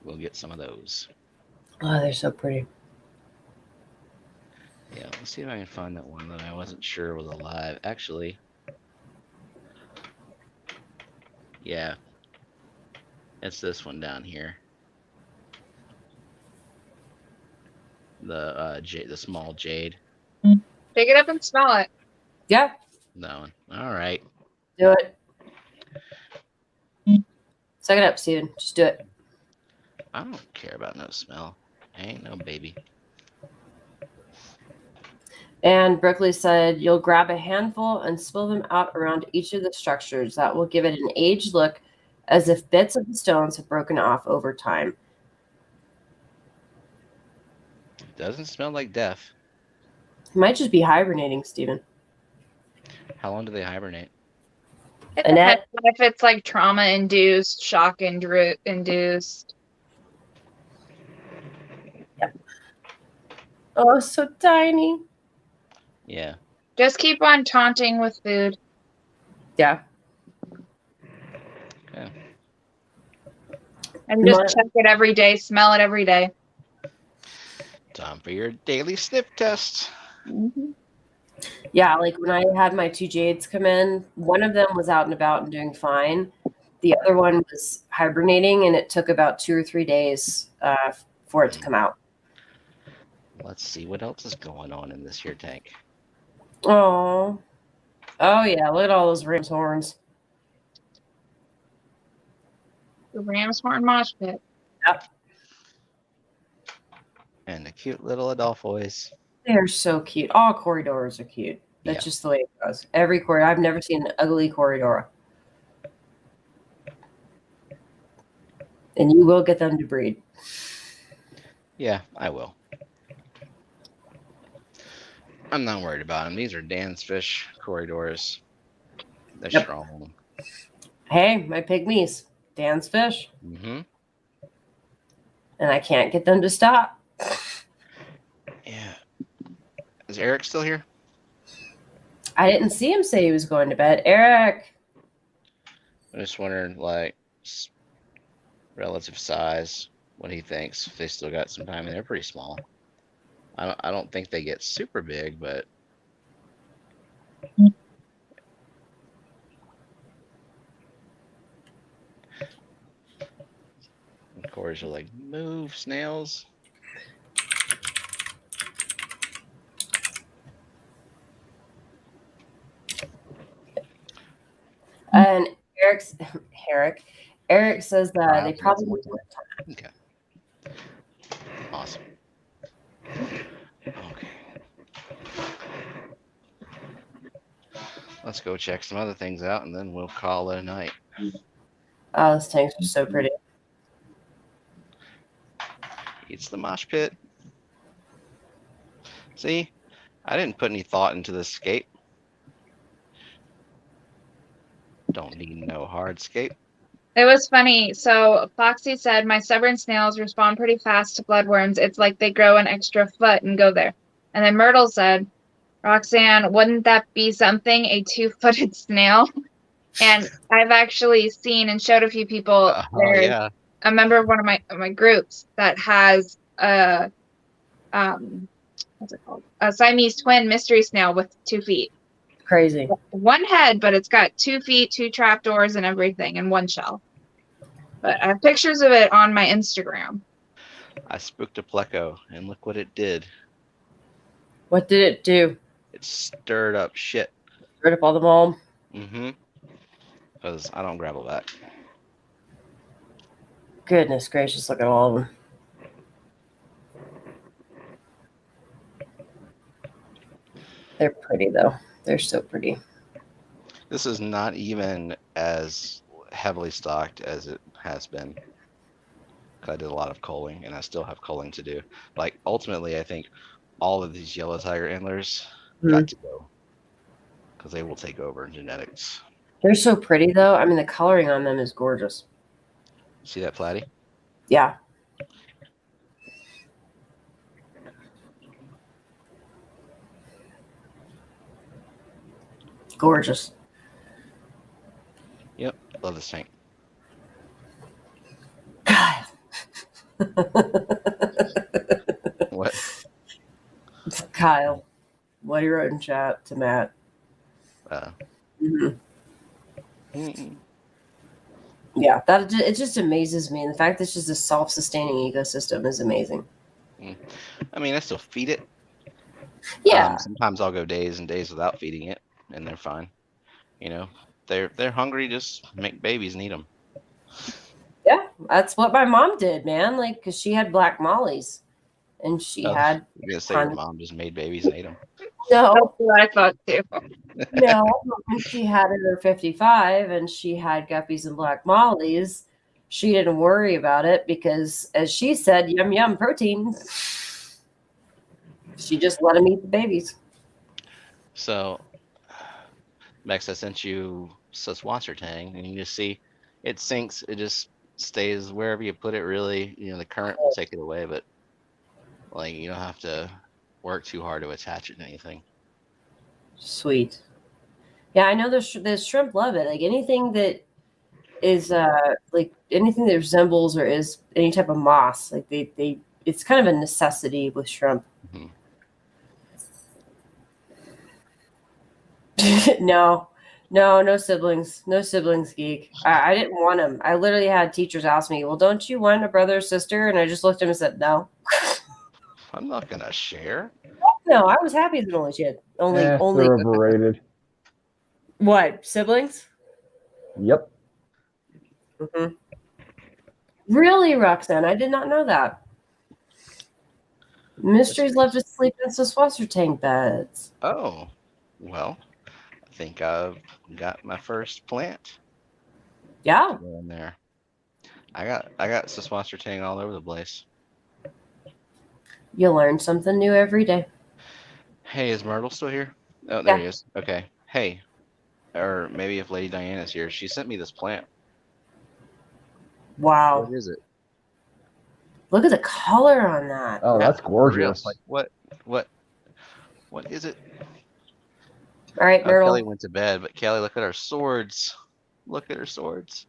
S1: we'll get some of those.
S2: Oh, they're so pretty.
S1: Yeah, let's see if I can find that one that I wasn't sure was alive. Actually, yeah, it's this one down here. The small jade.
S4: Pick it up and smell it.
S2: Yeah,
S1: That one. All right.
S2: do it. Suck it up, Steven. Just do it.
S1: I don't care about no smell. I ain't no baby.
S2: And Berkeley said, you'll grab a handful and spill them out around each of the structures. That will give it an aged look as if bits of the stones have broken off over time.
S1: Doesn't smell like death.
S2: It might just be hibernating, Steven.
S1: How long do they hibernate?
S4: It
S2: Annette?
S4: depends if it's like trauma induced, shock induced.
S2: Oh, so tiny.
S1: Yeah.
S4: Just keep on taunting with food.
S2: Yeah.
S1: Okay.
S4: And just check it every day, smell it every day.
S1: Time for your daily sniff test.
S4: Mm-hmm.
S2: Yeah, like when I had my 2 jades come in, one of them was out and about and doing fine. The other one was hibernating, and it took about 2 or 3 days for it to come out.
S1: Let's see what else is going on in this here tank.
S2: Oh yeah, look at all those ram's horns.
S4: The ram's horn mosh pit.
S2: Yep.
S1: And the cute little Adolfois.
S2: They're so cute. All corridors are cute. That's just the way it goes. Every corridor. I've never seen an ugly corridor. And you will get them to breed.
S1: Yeah, I will. I'm not worried about them. These are Dan's fish corridors. They're strong.
S2: Hey, my pygmies. Dan's fish.
S1: Mm-hmm.
S2: And I can't get them to stop.
S1: Yeah. Is Eric still here?
S2: I didn't see him say he was going to bed. Eric.
S1: I'm just wondering, like, relative size, what he thinks. If they still got some time, and they're pretty small. I don't think they get super big, but of course you're like, move, snails.
S2: And Eric says that they probably
S1: Okay. Awesome. Okay. Let's go check some other things out, and then we'll call it a night.
S2: Oh, those tanks are so pretty.
S1: It's the mosh pit. See, I didn't put any thought into this scape. Don't need no hardscape.
S4: It was funny. So Foxy said, my stubborn snails respond pretty fast to bloodworms. It's like they grow an extra foot and go there. And then Myrtle said, Roxanne, wouldn't that be something? A 2-footed snail? And I've actually seen and showed a few people. There's a member of one of my groups that has a what's it called? A Siamese twin mystery snail with 2 feet.
S2: Crazy.
S4: One head, but it's got 2 feet, 2 trapdoors, and everything, and 1 shell. But I have pictures of it on my Instagram.
S1: I spooked a pleco, and look what it did.
S2: What did it do?
S1: It stirred up shit.
S2: Stirred up all the mold.
S1: Mm-hmm. Because I don't gravel back.
S2: Goodness gracious, look at all of them. They're pretty though. They're so pretty.
S1: This is not even as heavily stocked as it has been. 'Cause I did a lot of culling, and I still have culling to do. Like, ultimately, I think all of these yellow tiger antlers got to go. Because they will take over in genetics.
S2: They're so pretty though. I mean, the coloring on them is gorgeous.
S1: See that platy?
S2: Yeah. Gorgeous.
S1: Yep. Love this tank.
S2: God.
S1: What?
S2: Kyle, what he wrote in chat to Matt. Mhm.
S1: Mm-mm.
S2: Yeah, it just amazes me, and the fact that it's just a self-sustaining ecosystem is amazing.
S1: I mean, I still feed it.
S2: Yeah,
S1: Sometimes I'll go days and days without feeding it, and they're fine. You know, they're hungry. Just make babies and eat them.
S2: yeah, that's what my mom did, man. Like, because she had black mollies, and she had
S1: You're gonna say your mom just made babies and ate them?
S2: no,
S4: That's what I thought too.
S2: no. When she had her 55, and she had guppies and black mollies, she didn't worry about it because, as she said, "Yum yum protein." She just let them eat the babies.
S1: So, Max, I sent you Suswasser Tang, and you just see it sinks. It just stays wherever you put it. Really, the current will take it away, but like you don't have to work too hard to attach it to anything.
S2: Sweet. Yeah, I know the shrimp love it. Like anything that is like anything that resembles or is any type of moss, like they it's kind of a necessity with shrimp.
S1: Mhm.
S2: No siblings. No siblings, geek. I didn't want them. I literally had teachers ask me, well, don't you want a brother or sister? And I just looked at him and said, no.
S1: I'm not gonna share.
S2: No, I was happy that only she had only
S3: They're overrated.
S2: what, siblings?
S3: Yep.
S2: Mm-hmm. Really, Roxanne? I did not know that. Mysteries love to sleep in Saswasser tank beds.
S1: Oh, well, I think I've got my first plant
S2: Yeah.
S1: to go in there. I got Suswasser Tang all over the place.
S2: You learn something new every day.
S1: Hey, is Myrtle still here? Oh, there
S2: Yeah.
S1: he is. Okay. Hey, or maybe if Lady Diana's here, she sent me this plant.
S2: Wow.
S1: What is it?
S2: Look at the color on that.
S3: Oh, that's
S1: For real.
S3: gorgeous.
S1: Like what is it?
S2: All right,
S1: Oh,
S2: Myrtle.
S1: Kelly went to bed, but Kelly, look at our swords. Look at her swords.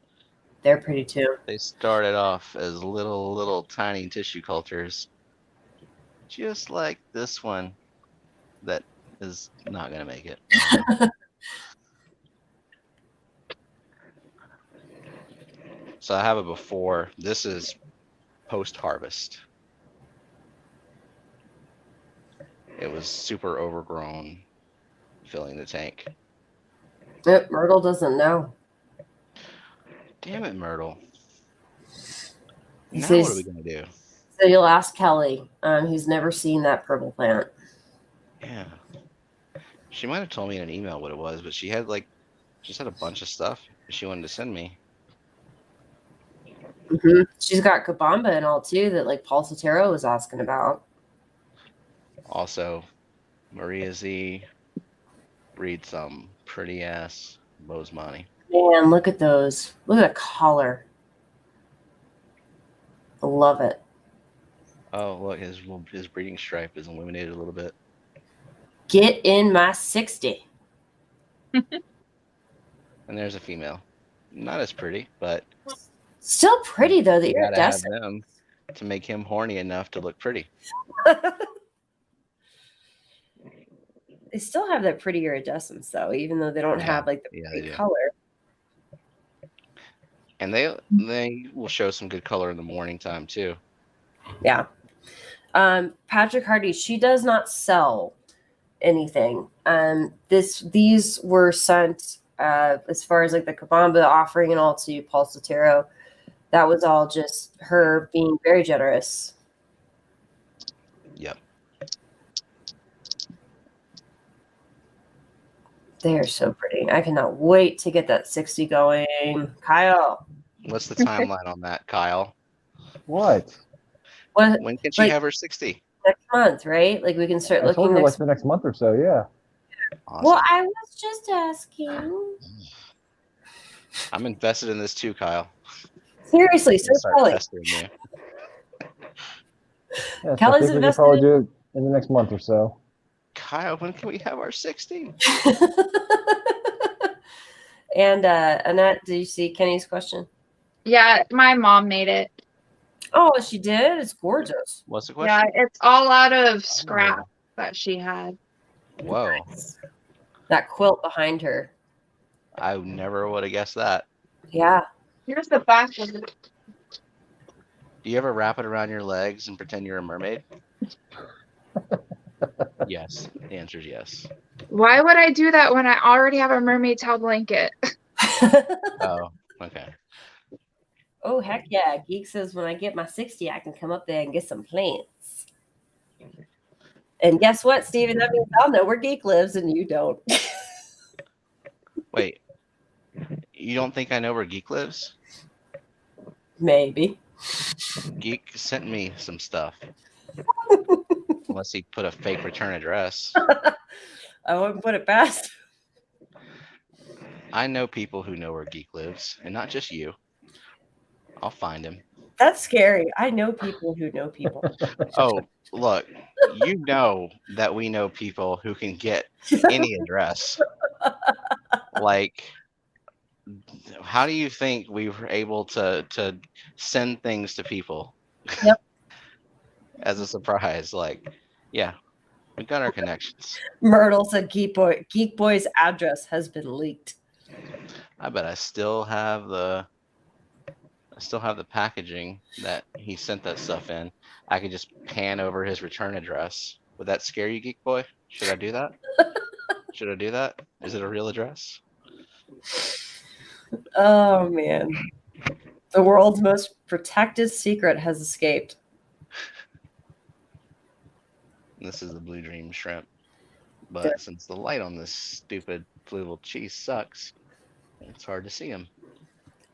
S2: They're pretty too.
S1: They started off as little tiny tissue cultures, just like this one that is not gonna make it. So I have a before. This is post-harvest. It was super overgrown, filling the tank.
S2: Yep, Myrtle doesn't know.
S1: Damn it, Myrtle.
S2: He
S1: Now
S2: says,
S1: what are we gonna do?
S2: so you'll ask Kelly. He's never seen that purple plant.
S1: Yeah. She might have told me in an email what it was, but she had just had a bunch of stuff she wanted to send me.
S2: Mm-hmm. She's got Kabamba and all too that like Paul Sotero was asking about.
S1: Also, Maria Z breeds some pretty ass Bosemani.
S2: Man, look at those. Look at the color. I love it.
S1: Oh, look, his breeding stripe is illuminated a little bit.
S2: Get in my 60.
S1: And there's a female. Not as pretty, but
S2: Still pretty though. The
S1: you gotta have
S2: iridescent.
S1: them to make him horny enough to look pretty.
S2: They still have that pretty iridescence though, even though they don't have like the
S1: they
S2: pretty
S1: do.
S2: color.
S1: And they will show some good color in the morning time too.
S2: Yeah. Patrick Hardy, she does not sell anything. These were sent As far as like the Kabamba offering and all to Paul Sotero, that was all just her being very generous.
S1: Yep.
S2: They're so pretty. I cannot wait to get that 60 going. Kyle,
S1: What's the timeline on that, Kyle?
S3: What?
S2: what,
S1: When can she
S2: like
S1: have her 60?
S2: next month, right? Like we can start
S3: I told
S2: looking
S3: you like
S2: next.
S3: the next month or so. Yeah.
S1: Awesome.
S2: Well, I was just asking.
S1: I'm invested in this too, Kyle.
S2: Seriously,
S1: I'm
S2: so
S1: gonna start
S2: Kelly.
S1: pestering you.
S3: Yeah. So I
S2: Kelly's
S3: think we can
S2: invested
S3: probably do it in the next month or so.
S1: Kyle, when can we have our 60?
S2: And Annette, did you see Kenny's question?
S4: Yeah, my mom made it.
S2: Oh, she did. It's gorgeous.
S1: What's the
S4: Yeah,
S1: question?
S4: it's all out of scrap
S1: Oh,
S4: that she had.
S1: whoa.
S2: That quilt behind her.
S1: I never would have guessed that.
S2: Yeah.
S4: Here's the back of it.
S1: Do you ever wrap it around your legs and pretend you're a mermaid? Yes. The answer is yes.
S4: Why would I do that when I already have a mermaid tail blanket?
S1: Oh, okay.
S2: Oh, heck yeah. Geek says when I get my 60, I can come up there and get some plants. And guess what, Steven? That means I'll know where Geek lives and you don't.
S1: Wait. You don't think I know where Geek lives?
S2: Maybe.
S1: Geek sent me some stuff. Unless he put a fake return address.
S2: I wouldn't put it past.
S1: I know people who know where Geek lives, and not just you. I'll find him.
S2: That's scary. I know people who know people.
S1: Oh, look, you know that we know people who can get any address. Like, how do you think we were able to send things to people?
S2: Yep.
S1: As a surprise? Like, yeah, we got our connections.
S2: Myrtle said Geek Boy's address has been leaked.
S1: I bet I still have the packaging that he sent that stuff in. I could just pan over his return address. Would that scare you, Geek Boy? Should I do that? Should I do that? Is it a real address?
S2: Oh, man. The world's most protected secret has escaped.
S1: This is the Blue Dream shrimp. But since the light on this stupid Fluval cheese sucks, it's hard to see them.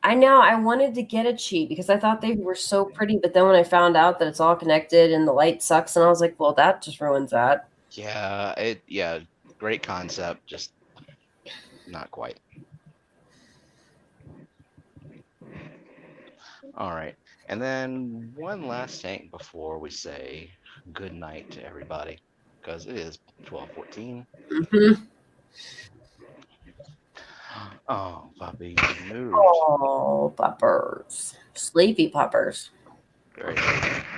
S2: I know. I wanted to get a cheat because I thought they were so pretty. But then when I found out that it's all connected and the light sucks, and I was like, well, that just ruins that.
S1: Yeah, great concept, just not quite. All right. And then one last thing before we say good night to everybody, because it is 12:14.
S2: Mm-hmm.
S1: Oh, puppy, move.
S2: Oh, puppers. Sleepy puppers.
S1: Very good.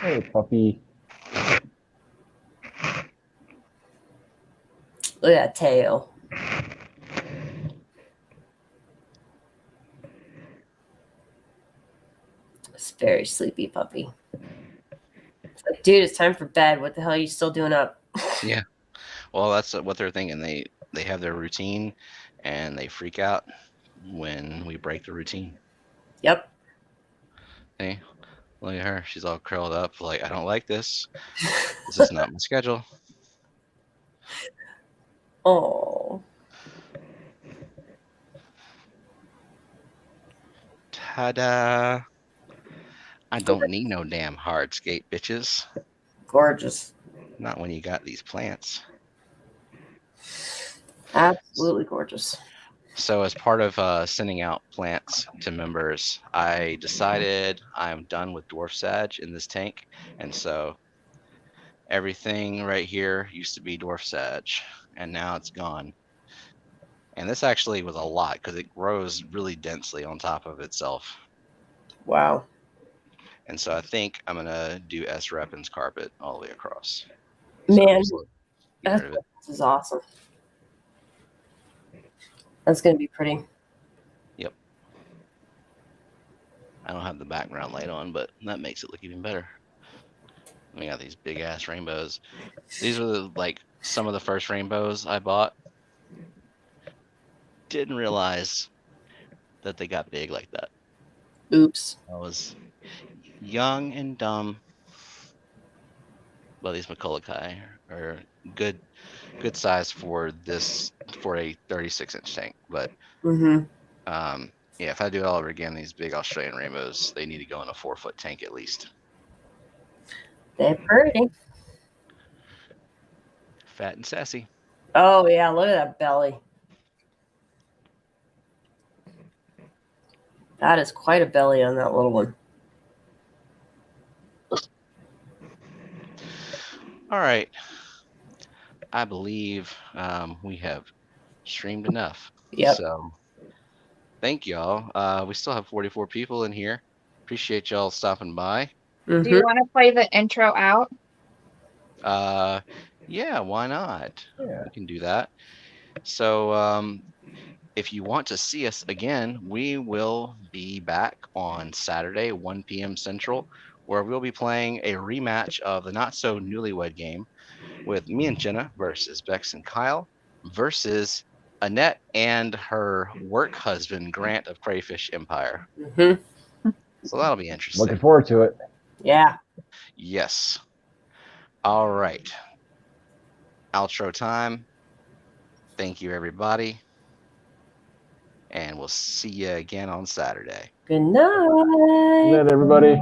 S3: Hey, puppy.
S2: Look at that tail. It's a very sleepy puppy. It's like, dude, it's time for bed. What the hell are you still doing up?
S1: Yeah. Well, that's what they're thinking. They have their routine, and they freak out when we break the routine.
S2: Yep.
S1: Hey, look at her. She's all curled up. Like, I don't like this. This is not my schedule.
S2: Oh.
S1: Ta-da! I don't need no damn hardscape, bitches.
S2: Gorgeous.
S1: Not when you got these plants.
S2: Absolutely gorgeous.
S1: So as part of sending out plants to members, I decided I'm done with dwarf sage in this tank. And so everything right here used to be dwarf sage, and now it's gone. And this actually was a lot because it grows really densely on top of itself.
S2: Wow.
S1: And so I think I'm going to do S. Repin's carpet all the way across.
S2: Man,
S1: So get rid of it.
S2: this is awesome. That's going to be pretty.
S1: Yep. I don't have the background light on, but that makes it look even better. We got these big ass rainbows. These were like some of the first rainbows I bought. Didn't realize that they got big like that.
S2: Oops.
S1: I was young and dumb. Well, these Maculaci are good size for a 36-inch tank. But
S2: Mm-hmm.
S1: yeah, if I do it all over again, these big Australian rainbows, they need to go in a 4-foot tank at least.
S2: They're pretty.
S1: Fat and sassy.
S2: Oh yeah, look at that belly. That is quite a belly on that little one.
S1: All right. I believe we have streamed enough.
S2: Yep.
S1: So thank y'all. We still have 44 people in here. Appreciate y'all stopping by.
S4: Do
S2: Mm-hmm.
S4: you want to play the intro out?
S1: Yeah, why not?
S3: Yeah.
S1: We can do that. So if you want to see us again, we will be back on Saturday, 1 p.m. Central, where we'll be playing a rematch of the not so newlywed game with me and Jenna versus Bex and Kyle versus Annette and her work husband Grant of Crayfish Empire.
S2: Mm-hmm.
S1: So that'll be interesting.
S3: Looking forward to it.
S2: Yeah.
S1: Yes. All right. Outro time. Thank you, everybody. And we'll see you again on Saturday.
S2: Good night.
S3: Good night, everybody.